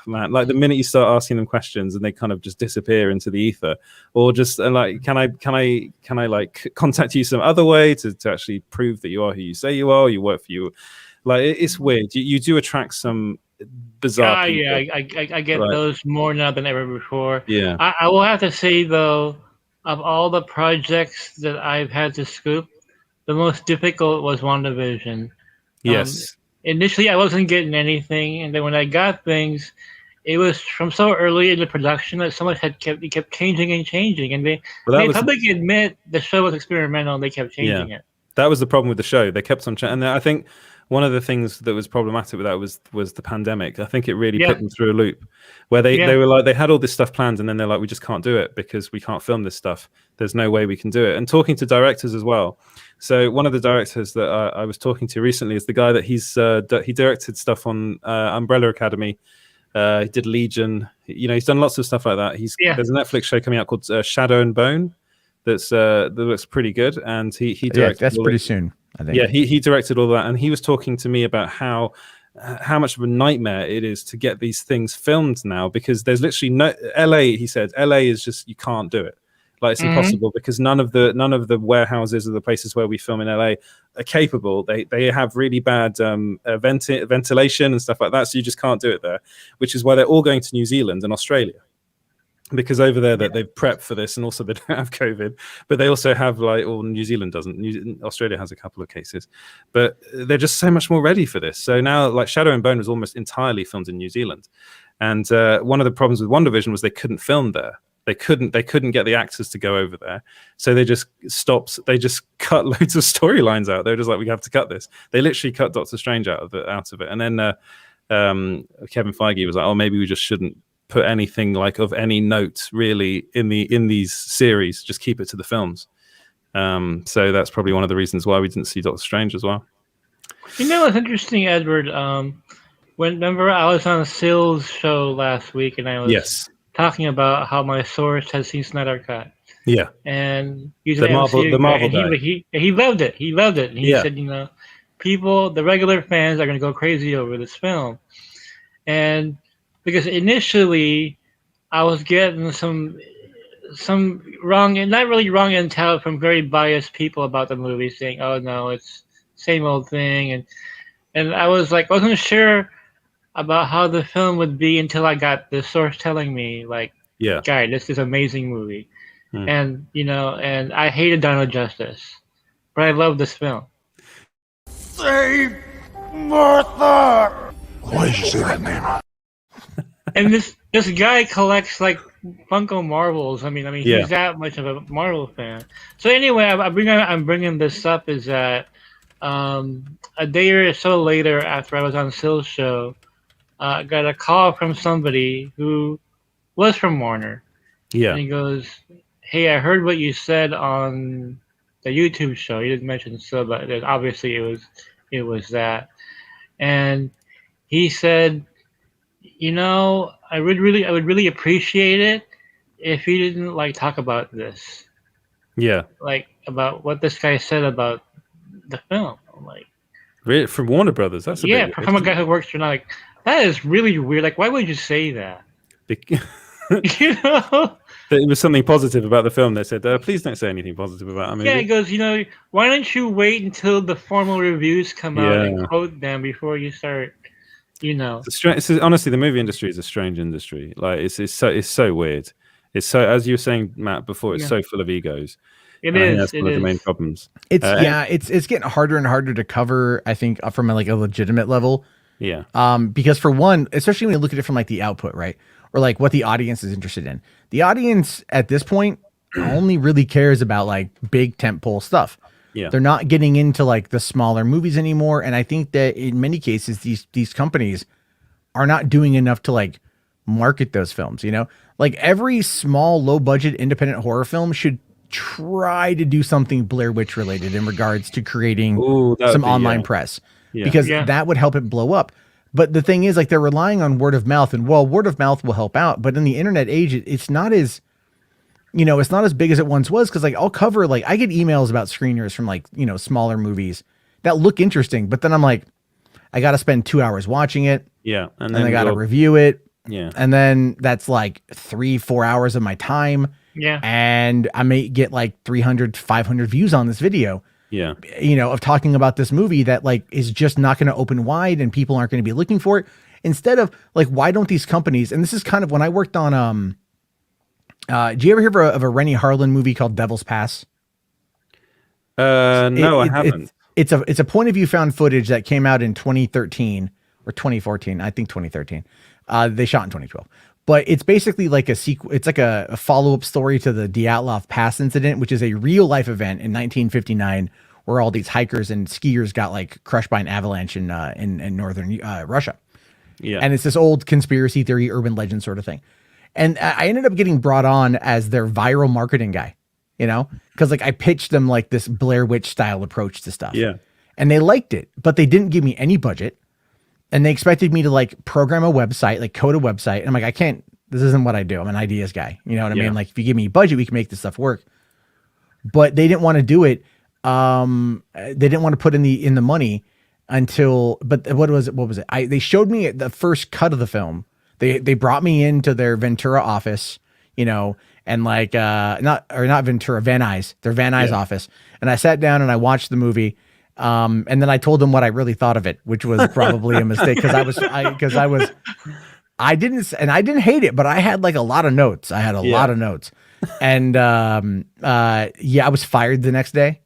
man, like the minute you start asking them questions and they kind of just disappear into the ether, or just like, can I like contact you some other way to actually prove that you are who you say you are? You work for you, like it's weird. You do attract some bizarre people. I get those more now than ever before. Yeah, I will have to say though, of all the projects that I've had to scoop, the most difficult was WandaVision. Yes. Initially, I wasn't getting anything, and then when I got things, it was from so early in the production that so much kept changing and changing, and they publicly admit the show was experimental, and they kept changing it. That was the problem with the show. They kept on and I think one of the things that was problematic with that was the pandemic. I think it really put them through a loop where they were like, they had all this stuff planned, and then they're like, we just can't do it because we can't film this stuff. There's no way we can do it. And talking to directors as well. So one of the directors that I was talking to recently is the guy that he directed stuff on Umbrella Academy. He did Legion. He's done lots of stuff like that. There's a Netflix show coming out called Shadow and Bone that looks pretty good, and he directed. That's pretty soon, I think. Yeah, he directed all that, and he was talking to me about how much of a nightmare it is to get these things filmed now, because there's literally no LA. He said LA is just, you can't do it. Like, it's impossible, because none of the warehouses or the places where we film in LA are capable. They have really bad ventilation and stuff like that, so you just can't do it there. Which is why they're all going to New Zealand and Australia, because over there that they've prepped for this, and also they don't have COVID, but they also have New Zealand doesn't. Australia has a couple of cases, but they're just so much more ready for this. So now, like, Shadow and Bone was almost entirely filmed in New Zealand, and one of the problems with WandaVision was they couldn't film there. They couldn't get the actors to go over there, so they just stopped. They just cut loads of storylines out. They're just like, we have to cut this. They literally cut Doctor Strange out of it, and then Kevin Feige was like, oh, maybe we just shouldn't put anything like of any note really in these series. Just keep it to the films. So that's probably one of the reasons why we didn't see Doctor Strange as well. It's interesting, Edward. Remember I was on Sill's show last week, and I was talking about how my source has seen Snyder Cut. Yeah. And he's the Marvel guy. He loved it. He loved it. And he said, people, the regular fans are going to go crazy over this film. And because initially I was getting some wrong, and not really wrong intel from very biased people about the movie, saying, oh no, it's same old thing. And I was like, wasn't sure about how the film would be until I got the source telling me, like, guy, this is an amazing movie. And, and I hated Dawn of Justice, but I love this film. Save Martha! Why did you say that name? And this guy collects, like, Funko Marvels. I mean, he's that much of a Marvel fan. So anyway, I'm bringing this up is that a day or so later, after I was on Sill's show, I got a call from somebody who was from Warner. Yeah. And he goes, hey, I heard what you said on the YouTube show. He didn't mention Sill, but obviously it was that. And he said, I would really appreciate it if you didn't, like, talk about this. Yeah. Like, about what this guy said about the film. I'm like, really? From Warner Brothers? That's from a guy who works for, like, that is really weird. Like, why would you say that? That it was something positive about the film. They said, please don't say anything positive about it. Yeah, he goes, why don't you wait until the formal reviews come out and quote them before you start, honestly, the movie industry is a strange industry. Like, it's so weird. It's so, as you were saying, Matt, before, it's so full of egos. It is. That's one of the main problems. It's getting harder and harder to cover, I think, from a legitimate level. Yeah. Because for one, especially when you look at it from, like, the output, right? Or, like, what the audience is interested in. The audience at this point only really cares about, like, big tentpole stuff. Yeah. They're not getting into, like, the smaller movies anymore. And I think that in many cases, these companies are not doing enough to, like, market those films, Like, every small, low budget independent horror film should try to do something Blair Witch related in regards to creating some online press. Yeah. Because that would help it blow up. But the thing is, like, they're relying on word of mouth, and word of mouth will help out. But in the internet age, it's not as, it's not as big as it once was. Cause, like, I'll cover, like, I get emails about screeners from, like, smaller movies that look interesting, but then I'm like, I got to spend 2 hours watching it. Yeah. And then I got to review it. Yeah. And then that's like 3-4 hours of my time. Yeah. And I may get like 300, 500 views on this video. Yeah. Of talking about this movie that, like, is just not going to open wide and people aren't going to be looking for it. Instead of, like, why don't these companies, and this is kind of when I worked on, do you ever hear of a Rennie Harlan movie called Devil's Pass? No, I haven't. It's a point of view found footage that came out in 2013 or 2014. I think 2013. They shot in 2012. But it's basically like a sequel. It's like a follow-up story to the Dyatlov Pass incident, which is a real life event in 1959 where all these hikers and skiers got like crushed by an avalanche in northern Russia. Yeah. And it's this old conspiracy theory, urban legend sort of thing. And I ended up getting brought on as their viral marketing guy, you know, because like I pitched them like this Blair Witch style approach to stuff. Yeah. And they liked it, but they didn't give me any budget. And they expected me to like program a website, like code a website. And I'm like, I can't, this isn't what I do. I'm an ideas guy. You know what I mean? Like if you give me budget, we can make this stuff work. But they didn't want to do it. They didn't want to put in the money until, but what was it? They showed me the first cut of the film. They brought me into their Ventura office, you know, and like, not Ventura, Van Nuys, their Van Nuys office. And I sat down and I watched the movie. And then I told them what I really thought of it, which was probably a mistake. I didn't hate it, but I had like a lot of notes. I had a lot of notes. And, I was fired the next day.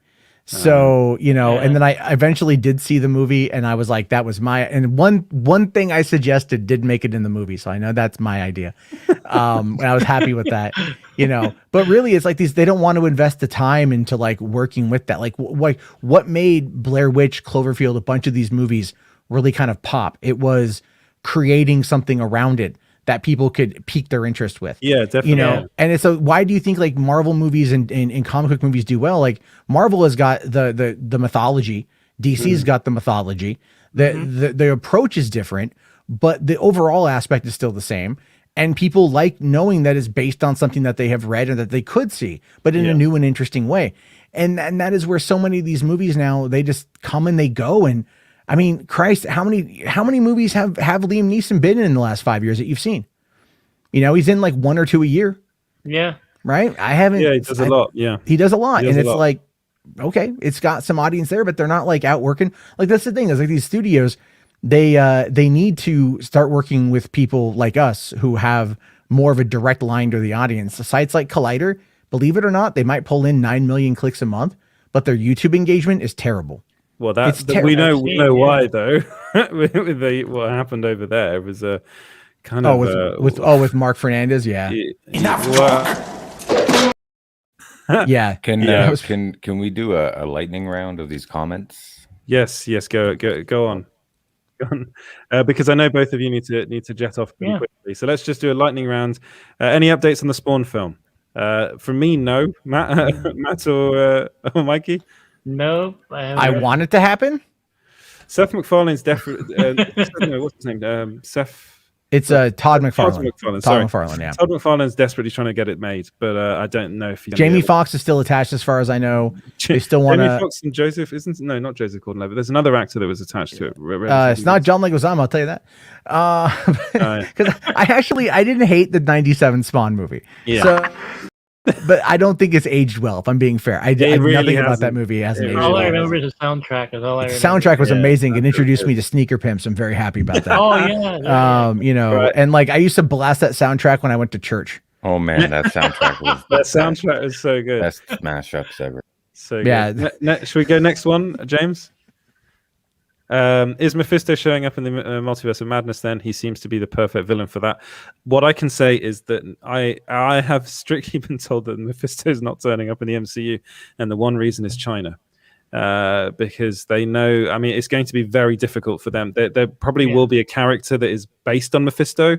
So, you know, and then I eventually did see the movie and I was like, that was and one thing I suggested did make it in the movie. So I know that's my idea. And I was happy with that, you know, but really it's like they don't want to invest the time into like working with that. Like what made Blair Witch, Cloverfield, a bunch of these movies really kind of pop? It was creating something around it that people could pique their interest with. Yeah, definitely. You know, and so why do you think like Marvel movies and comic book movies do well? Like Marvel has got the mythology, DC's got the mythology. The approach is different, but the overall aspect is still the same. And people like knowing that it's based on something that they have read and that they could see, but in a new and interesting way. And that is where so many of these movies now, they just come and they go. And I mean, Christ, how many movies have Liam Neeson been in the last 5 years that you've seen? You know, he's in like 1 or 2 a year. Yeah. Right. I haven't. Yeah, he does a lot. Yeah. He does a lot. And it's lot. like, okay, it's got some audience there, but they're not like out working. Like that's the thing is like these studios, they need to start working with people like us who have more of a direct line to the audience. The sites like Collider, believe it or not, they might pull in 9 million clicks a month, but their YouTube engagement is terrible. Well, we know why though. with what happened over there, it was a kind of with Mark Fernandez, yeah. Enough talk. Yeah. Can we do a lightning round of these comments? Yes. Go on. Because I know both of you need to jet off pretty quickly. So let's just do a lightning round. Any updates on the Spawn film? From me, no. Matt or Mikey? No, I want it to happen. Seth MacFarlane's definitely. What's his name? Seth. It's Todd McFarlane. Todd McFarlane, yeah. Todd McFarlane's desperately trying to get it made, but I don't know if he's Jamie Foxx is still attached, as far as I know. They still want Jamie Foxx and Joseph not Joseph Gordon-Levitt. There's another actor that was attached to it. It's not John Leguizamo, I'll tell you that. Because I didn't hate the '97 Spawn movie. Yeah. So, but I don't think it's aged well, if I'm being fair. I really nothing about that movie hasn't aged well. All I remember is the soundtrack. The soundtrack was amazing. It introduced me to Sneaker Pimps. I'm very happy about that. Oh, yeah. You know, right. And like I used to blast that soundtrack when I went to church. Oh man, that soundtrack is so good. Best mashups ever. So good. Yeah. Should we go next one, James? Is Mephisto showing up in the Multiverse of Madness then? He seems to be the perfect villain for that. What I can say is that I have strictly been told that Mephisto is not turning up in the MCU, and the one reason is China. Because they know, I mean, it's going to be very difficult for them. There probably will be a character that is based on Mephisto,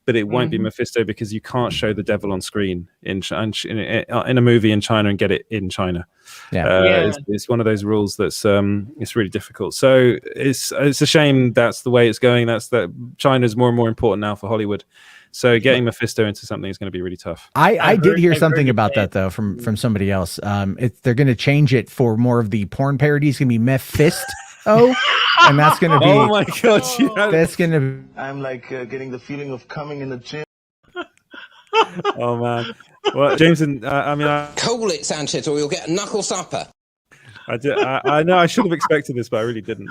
but it won't be Mephisto because you can't show the devil on screen in a movie in China and get it in China. It's one of those rules that's it's really difficult. So it's a shame that's the way it's going. That China's more and more important now for Hollywood. So getting Mephisto into something is going to be really tough. I did hear something about that though from somebody else. They're going to change it for more of the porn parodies. It's going to be Mephisto. And that's going to be. Oh my god! That's going to. I'm like getting the feeling of coming in the gym. Oh man! Well, James and Call it, Sanchez, or you'll get a knuckle supper. I know I should have expected this, but I really didn't.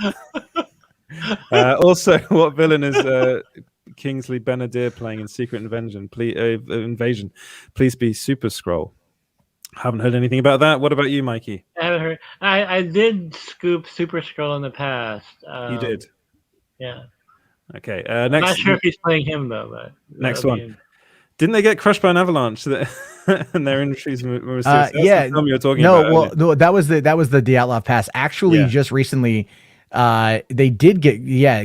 Also, what villain is Kingsley Ben-Adir playing in Secret Invasion? Please be Super Skrull. Haven't heard anything about that. What about you, Mikey? I haven't heard. I did scoop Super Skrull in the past. You did? Yeah. Okay. I'm not sure if he's playing him though. But next one. Didn't they get crushed by an avalanche? And their industries were yeah. The film you were talking no, about. well, no, that was the Dyatlov Pass. Actually, just recently, they did get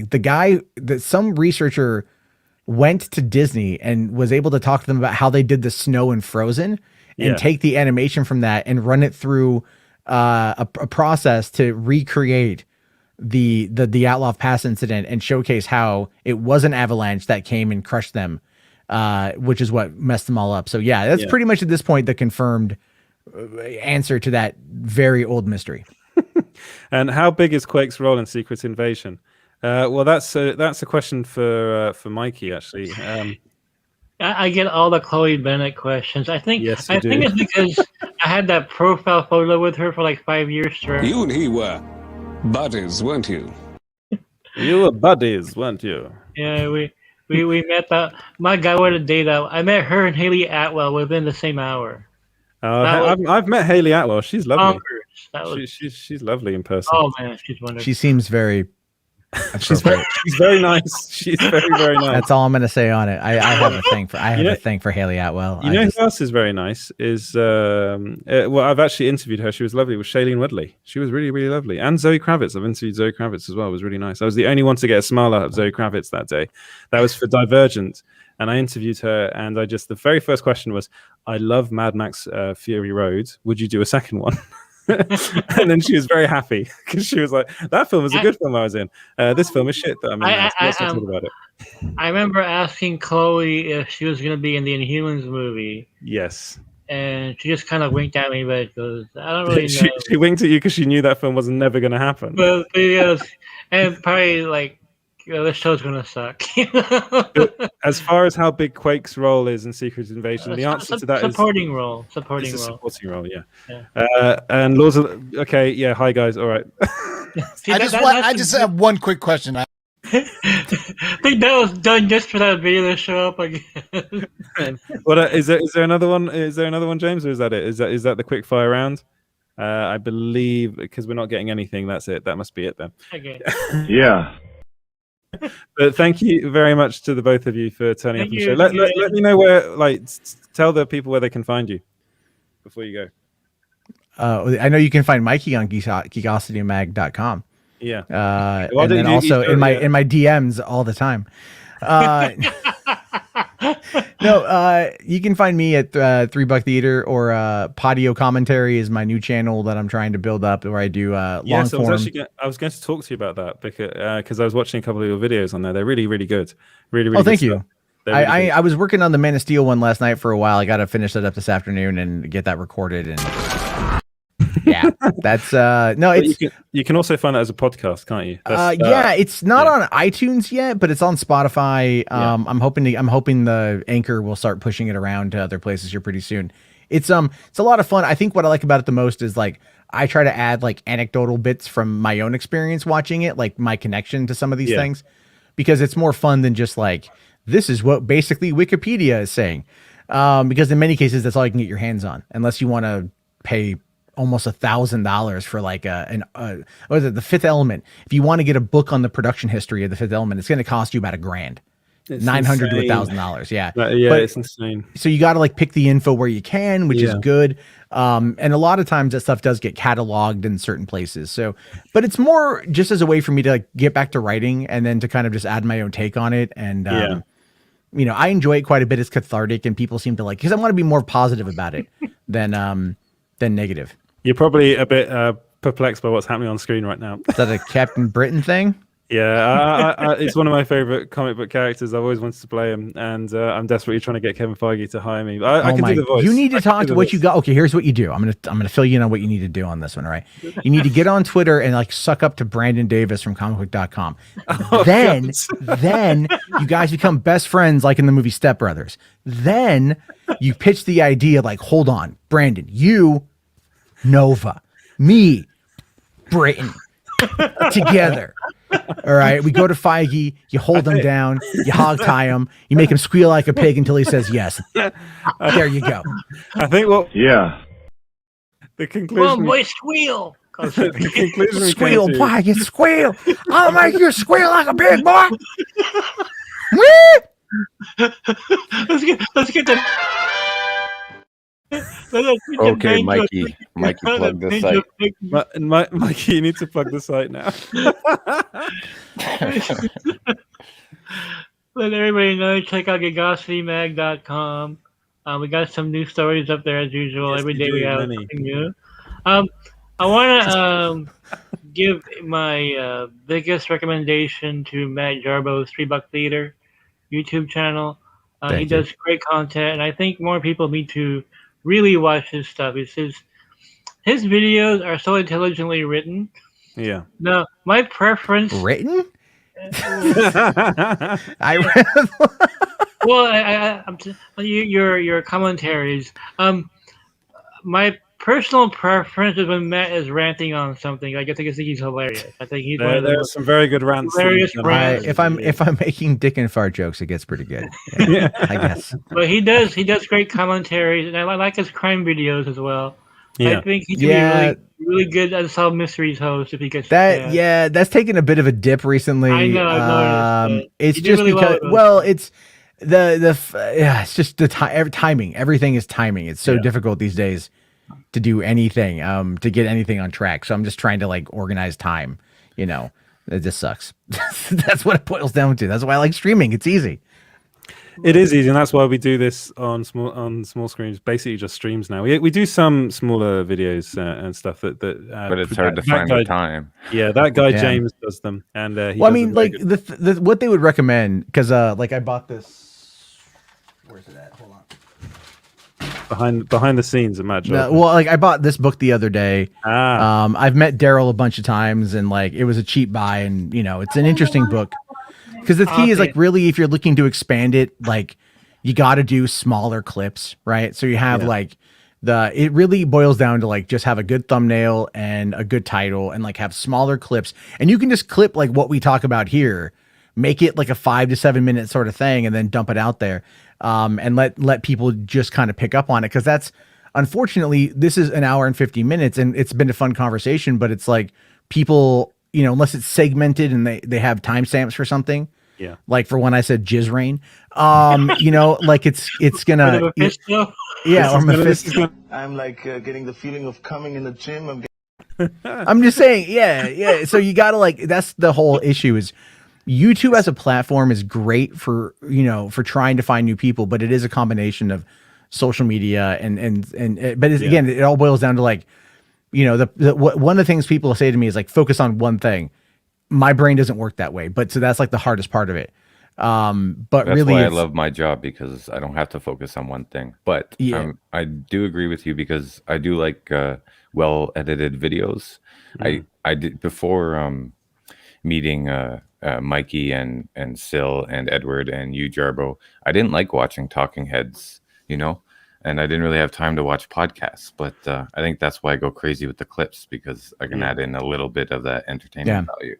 the guy that some researcher went to Disney and was able to talk to them about how they did the snow in Frozen and take the animation from that and run it through a process to recreate the Dyatlov Pass incident and showcase how it was an avalanche that came and crushed them, which is what messed them all up. So that's pretty much at this point the confirmed answer to that very old mystery. And how big is Quake's role in Secret Invasion? Well, that's a question for Mikey, actually. I get all the Chloe Bennett questions. I think it's because I had that profile photo with her for like 5 years straight. You and he were buddies, weren't you? You were buddies, weren't you? Yeah, we met that. My guy wanted to date out. I met her and Haley Atwell within the same hour. I've met Haley Atwell. She's lovely. She's lovely in person. Oh man, she's wonderful. She seems very. She's very nice. She's very nice. That's all I'm gonna say on it. I have a thing for a thing for Haley Atwell. You know who else is very nice is well, I've actually interviewed her. She was lovely. Was Shailene Woodley. She was really lovely. And Zoe Kravitz. I've interviewed Zoe Kravitz as well. It was really nice. I was the only one to get a smile out of Zoe Kravitz that day. That was for Divergent. And I interviewed her, and the very first question was, I love Mad Max Fury Road. Would you do a second one? And then she was very happy because she was like, that film was a good film I was in. This film is shit. Let's not talk about it. I remember asking Chloe if she was going to be in the Inhumans movie. Yes. And she just kind of winked at me, but goes, I don't really know. She winked at you because she knew that film was never going to happen. But yes, and probably like, this show's gonna suck. As far as how big Quake's role is in Secret Invasion, the answer to that supporting is role. Supporting role, yeah. And Laws of hi guys, all right. I just have one quick question. I think that was done just for that video to show up again. What is there another one? Is there another one, James, or is that it? Is that the quick fire round? I believe because we're not getting anything. That's it. That must be it then. Okay. Yeah. But thank you very much to the both of you for turning up on the show. Let me know where, tell the people where they can find you before you go. I know you can find Mikey on geekositymag.com. Yeah. And then also in my DMs all the time. You can find me at $3 Theater, or Patio Commentary is my new channel that I'm trying to build up, where I do long form. I was going to talk to you about that because I was watching a couple of your videos on there. They're really good. Really. Oh, thank you. Really I was working on the Man of Steel one last night for a while. I got to finish that up this afternoon and get that recorded. And yeah, that's you can also find that as a podcast, can't you? It's not on iTunes yet, but it's on Spotify. I'm hoping the Anchor will start pushing it around to other places here pretty soon. It's a lot of fun. I think what I like about it the most is I try to add anecdotal bits from my own experience watching it, like my connection to some of these things, because it's more fun than just this is what basically Wikipedia is saying. Because in many cases that's all you can get your hands on, unless you want to pay almost $1,000 for what is it, The Fifth Element. If you want to get a book on the production history of The Fifth Element, it's going to cost you about $1,000, $900 to $1,000. Yeah, but it's insane. So you got to pick the info where you can, which is good. And a lot of times that stuff does get cataloged in certain places. So, but it's more just as a way for me to get back to writing and then to kind of just add my own take on it. And I enjoy it quite a bit. It's cathartic, and people seem to because I want to be more positive about it than negative. You're probably a bit perplexed by what's happening on screen right now. Is that a Captain Britain thing? Yeah, it's one of my favorite comic book characters. I've always wanted to play him, and I'm desperately trying to get Kevin Feige to hire me. I can do the voice. You need to talk to what you got. Okay, here's what you do. I'm gonna fill you in on what you need to do on this one. All right, you need to get on Twitter and suck up to Brandon Davis from comicbook.com. Then you guys become best friends, like in the movie Step Brothers. Then you pitch the idea, hold on, Brandon, you, Nova, me, Britain, together. All right, we go to Feige, you hold him down, you hog tie him, you make him squeal like a pig until he says yes. There you go. I think the conclusion. Come on, boy, squeal. The conclusion squeal, boy, you squeal. I'll make you squeal like a pig, boy. let's get the. Okay, Mikey, plug the site. Mikey, you need to plug the site now. Let everybody know. Check out GigosityMag.com. We got some new stories up there as usual. Yes, Every day we have many. something new. I want to give my biggest recommendation to Matt Jarbo's $3 Theater YouTube channel. He does great content, and I think more people need to really watch his stuff. His videos are so intelligently written. Yeah. Now, my preference written. Your commentaries. My personal preference is when Matt is ranting on something. I think he's hilarious. I think he's one of There's some very good rants. Hilarious rants. If I'm making dick and fart jokes, it gets pretty good. Yeah, I guess. But he does great commentaries, and I like his crime videos as well. Yeah. I think he can be really good Unsolved Mysteries host if he gets that. Yeah, that's taken a bit of a dip recently. I know. I've noticed, it's just really because it's it's just the timing. Everything is timing. It's so difficult these days to do anything, to get anything on track. So I'm just trying to organize time. It just sucks. That's what it boils down to. That's why I like streaming. It's easy. It is easy, and that's why we do this on small screens. Basically, just streams now. We do some smaller videos and stuff but it's hard to find the time. Yeah, that guy James does them, and what they would recommend, because I bought this. Where's it at? Hold on. Behind the scenes at Matt Jarbo. Well, I bought this book the other day. I've met Daryl a bunch of times, and it was a cheap buy, and it's an interesting book. Because the key is really, if you're looking to expand it, you got to do smaller clips, right? So you have it really boils down to just have a good thumbnail and a good title, and have smaller clips, and you can just clip what we talk about here, make it a 5 to 7 minute sort of thing, and then dump it out there, and let people just kind of pick up on it. Because that's, unfortunately, this is an hour and 50 minutes, and it's been a fun conversation, but it's people, unless it's segmented and they have timestamps for something. Yeah. For when I said jizz rain, it's gonna, or Mephisto. I'm getting the feeling of coming in the gym. I'm just saying, yeah. So you gotta that's the whole issue is YouTube as a platform is great for, for trying to find new people, but it is a combination of social media but again, it all boils down to one of the things people say to me is focus on one thing. My brain doesn't work that way, but so that's the hardest part of it. But that's really, why I love my job, because I don't have to focus on one thing. But I do agree with you, because I do like well edited videos. I did before meeting Mikey and Sil and Edward and you, Jarbo. I didn't like watching talking heads, and I didn't really have time to watch podcasts. But I think that's why I go crazy with the clips, because I can add in a little bit of that entertainment value.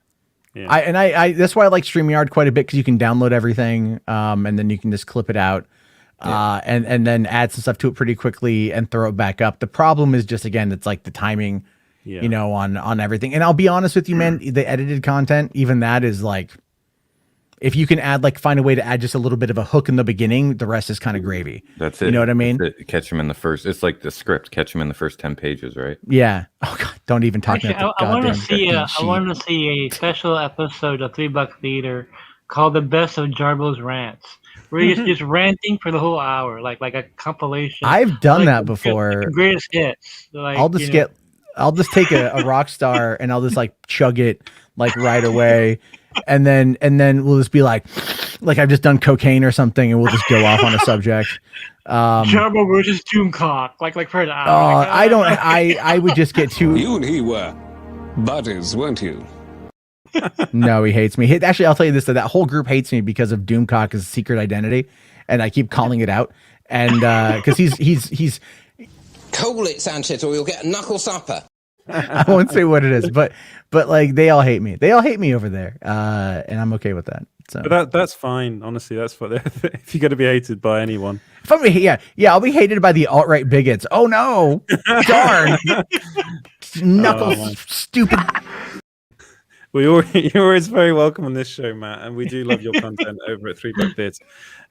Yeah. I that's why I like StreamYard quite a bit, because you can download everything, and then you can just clip it out, and then add some stuff to it pretty quickly and throw it back up. The problem is just, again, it's the timing, on everything. And I'll be honest with you, man, the edited content, even that is if you can add find a way to add just a little bit of a hook in the beginning, the rest is kind of gravy. That's it. You know what I mean? Catch them in the first. It's like the script. Catch them in the first 10 pages, right? Yeah. Oh God, don't even talk about I want to see a special episode of $3 Theater called "The Best of Jarbo's Rants," where he's just ranting for the whole hour, like a compilation. I've done that before. Greatest hits. I'll just take a rock star and I'll just chug it right away. And then we'll just be like I've just done cocaine or something, and we'll just go off on a subject. Jarbo versus Doomcock, for an hour. I would just get too. You and he were buddies, weren't you? No, he hates me. Actually, I'll tell you this: that whole group hates me because of Doomcock's secret identity, and I keep calling it out. And because he's call it, Sanchez, or you'll get a knuckle supper. I won't say what it is, but they all hate me. They all hate me over there, and I'm okay with that. So but that's fine. Honestly, that's fine. If you're going to be hated by anyone, I'll be hated by the alt-right bigots. Oh no, darn, knuckles, stupid. You're always very welcome on this show, Matt, and we do love your content over at 3 Buck Bits.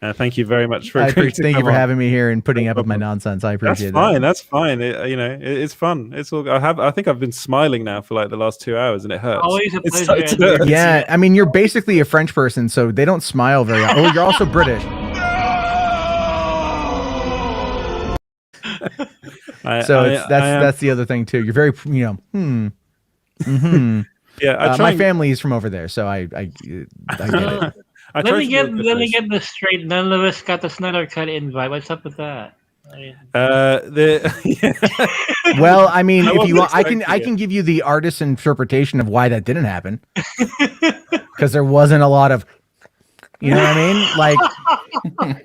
Thank you very much for. Thank you for having me here and putting up with my nonsense. I appreciate it. That's fine. It's fun. It's all. I think I've been smiling now for like the last 2 hours, and it hurts. Always a pleasure. Yeah, I mean, you're basically a French person, so they don't smile very often. Oh, you're also British. That's the other thing too. You're very, Yeah, my family is from over there, so I get it. Let me get this straight. None of us got the Snyder Cut invite. What's up with that? Well, I mean, if you want, I can give you the artist's interpretation of why that didn't happen, because there wasn't a lot of, you know what I mean? Like,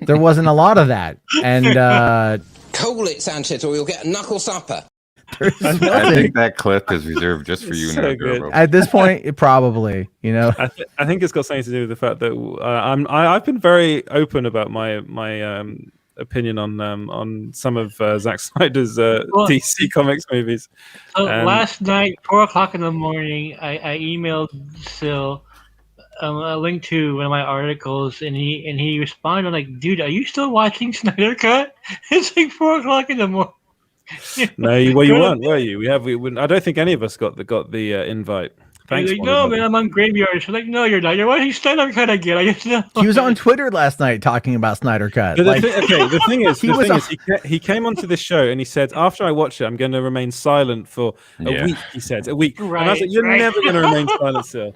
there wasn't a lot of that, and call it, Sanchez, or you'll get a knuckle supper. I think that clip is reserved just for you. So now, at this point, it probably, I think it's got something to do with the fact that I've been very open about my opinion on some of Zack Snyder's DC Comics movies. So last night, 4:00 in the morning, I emailed Sil a link to one of my articles, and he responded like, "Dude, are you still watching Snyder Cut?" It's like 4:00 in the morning. No, you weren't, were you? I don't think any of us got the invite. Thanks. Like, no, man, I'm on Graveyard. She's like, no, you're not. You're watching Snyder Cut again. I just know. He was on Twitter last night talking about Snyder Cut. The thing is, he came onto this show and he said, after I watch it, I'm going to remain silent for a week. He said, a week. Right, and I was like, you're never going to remain silent, Sil.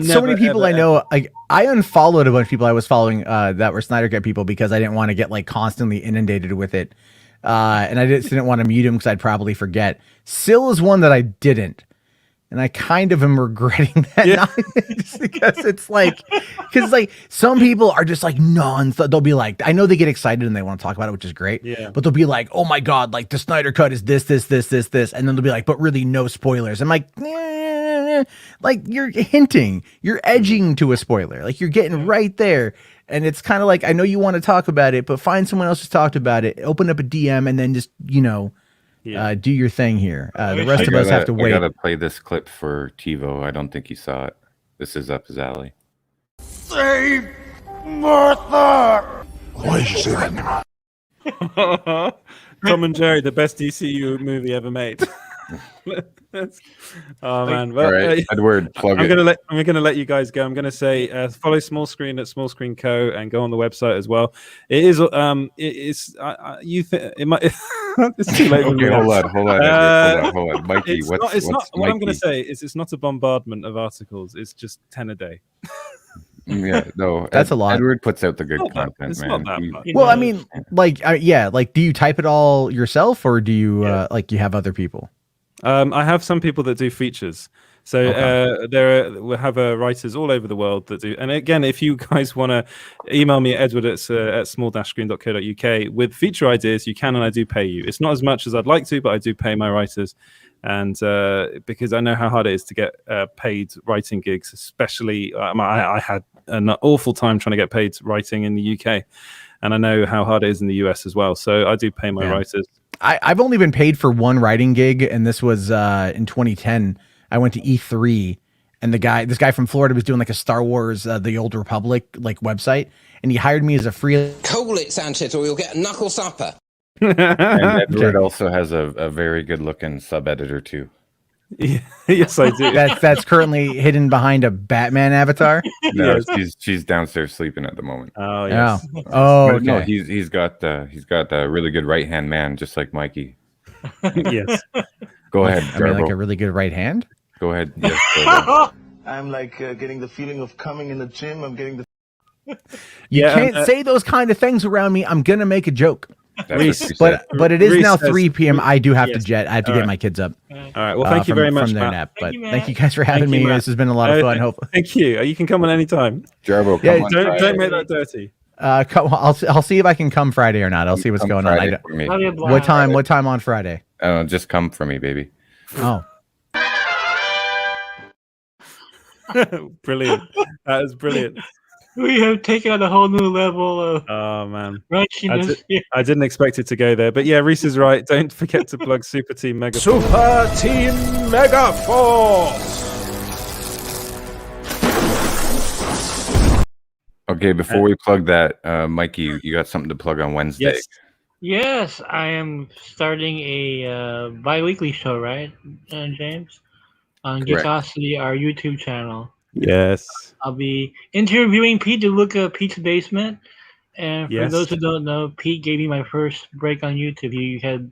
So many people I know, like I unfollowed a bunch of people I was following that were Snyder Cut people because I didn't want to get like constantly inundated with it. And I just didn't want to mute him because I'd probably forget. Sil is one that I didn't. And I kind of am regretting that. Yeah. Just because it's like, some people are just like they'll be like, I know they get excited and they want to talk about it, which is great. Yeah. But they'll be like, oh my God, like the Snyder Cut is this. And then they'll be like, but really no spoilers. I'm like, like you're hinting, you're edging to a spoiler. Like you're getting right there. And it's kind of like, I know you want to talk about it, but find someone else who's talked about it, open up a DM, and then just, do your thing here. The rest of us have to wait. I gotta play this clip for TiVo. I don't think he saw it. This is up his alley. Save Martha! Why did you say that? Tom and Jerry, the best DCEU movie ever made. Oh man! Well, all right, Edward, plug I'm gonna let you guys go. I'm gonna say follow Small Screen at Small Screen Co. and go on the website as well. It is you think it might. It's too late. Okay, hold on, Mikey. What I'm gonna say is it's not a bombardment of articles. It's just 10 a day. Yeah, no, that's a lot. Edward puts out the good content, it's man. Not that much. Well, I mean, like, like, do you type it all yourself, or do you like you have other people? I have some people that do features. So we have writers all over the world that do. And again, if you guys want to email me at edward at small-screen.co.uk with feature ideas, you can, and I do pay you. It's not as much as I'd like to, but I do pay my writers. And because I know how hard it is to get paid writing gigs, especially I had an awful time trying to get paid writing in the UK. And I know how hard it is in the US as well. So I do pay my writers. I've only been paid for one writing gig, and this was in 2010. I went to E3, and this guy from Florida was doing like a Star Wars, The Old Republic like website, and he hired me as a free. Call it, Sanchez, or you'll get a knuckle supper. And Edward also has a very good looking sub editor too. Yeah, yes, I do. That's currently hidden behind a Batman avatar. No, she's downstairs sleeping at the moment. Oh yes. Oh, okay. No, he's got a really good right hand man, just like Mikey. Yes. Go ahead. I mean, like a really good right hand. Go ahead. Yes, go ahead. I'm like getting the feeling of coming in the gym. I'm getting the. You can't say those kind of things around me. I'm gonna make a joke. But it is Reese now says, 3 p.m. I do have to yes. jet. I have to get my kids up. All right. Well, thank you very much, from their Matt. nap. But you, Matt. thank you guys for having me. Matt. This has been a lot of fun. Hopefully. Thank you. You can come on any time. Jarbo, Yeah, come on. Don't make that dirty. I'll see if I can come Friday or not. I'll see what's going on. Friday for me. What time on Friday? I don't know, just come for me, baby. Oh. Brilliant. That is brilliant. We have taken on a whole new level of I didn't expect it to go there, but yeah, Reese is right. Don't forget to plug Super Team Mega Super Team Mega Force! Okay, before we plug that, Mikey, you got something to plug on Wednesday. Yes, I am starting a bi-weekly show, right, James? On Correct. Geekosity, our YouTube channel. Yes. I'll be interviewing Pete to look at Pete's Basement. And for those who don't know, Pete gave me my first break on YouTube. He had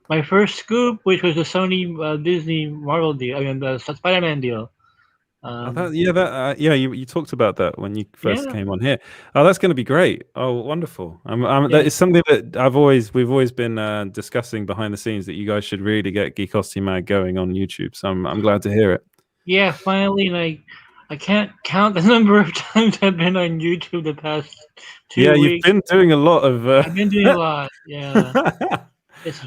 my first scoop, which was the Sony Disney Marvel deal. I mean, the Spider-Man deal. You talked about that when you first came on here. Oh, that's going to be great. Oh, wonderful. That is something that we've always been discussing behind the scenes, that you guys should really get Geekosity Mag going on YouTube. So I'm glad to hear it. Yeah, finally, like I can't count the number of times I've been on YouTube the past 2 weeks. You've been doing a lot of. I've been doing a lot. Yeah.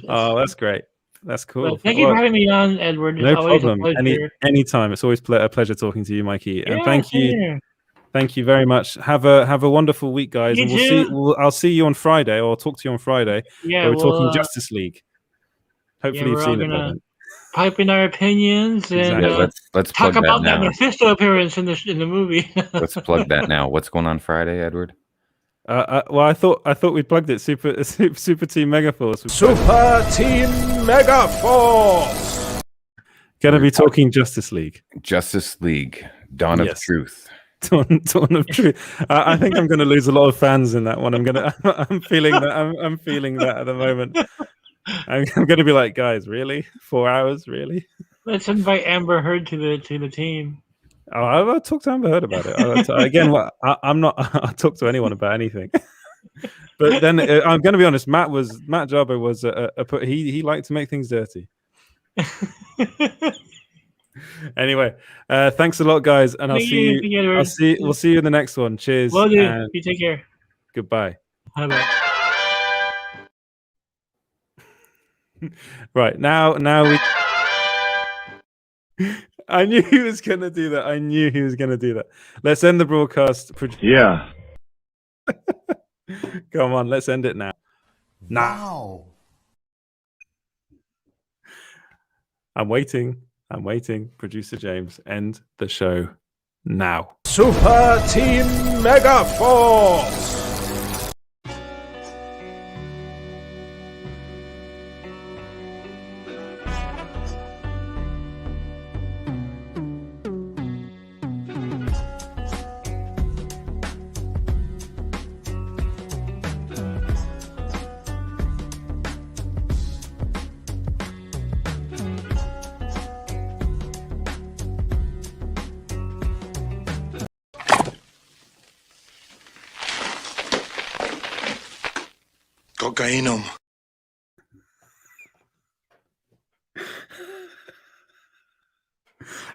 Oh, that's great. That's cool. Well, thank you for having me on, Edward. It's no always problem. A pleasure. Anytime. It's always a pleasure talking to you, Mikey. And Yeah, thank you very much. Have a wonderful week, guys. You and too. I'll see you on Friday, or I'll talk to you on Friday. Yeah, where we're talking Justice League. Hopefully you've seen it by then. Pipe in our opinions and let's talk plug about that that now. Mephisto appearance in the movie. Let's plug that now. What's going on Friday, Edward? Well, I thought we plugged it. Super Team Megaforce. Super Team Megaforce. Gonna be talking Justice League. Justice League, Dawn of Truth. Dawn of Truth. I think I'm going to lose a lot of fans in that one. I'm feeling that. I'm feeling that at the moment. I'm going to be like, guys, really? 4 hours, really? Let's invite Amber Heard to the team. Oh, I'll talk to Amber Heard about it. Again, I'm not. I'll talk to anyone about anything. But then I'm going to be honest. Matt Jarbo was he liked to make things dirty. Anyway, thanks a lot, guys, and we'll see you in the next one. Cheers. Well, dude, you take care. Goodbye. Bye. Right now we. I knew he was gonna do that. Let's end the broadcast. Yeah. Come on, let's end it now. Wow. I'm waiting. Producer James, end the show now. Super Team Megaforce. Cocainum.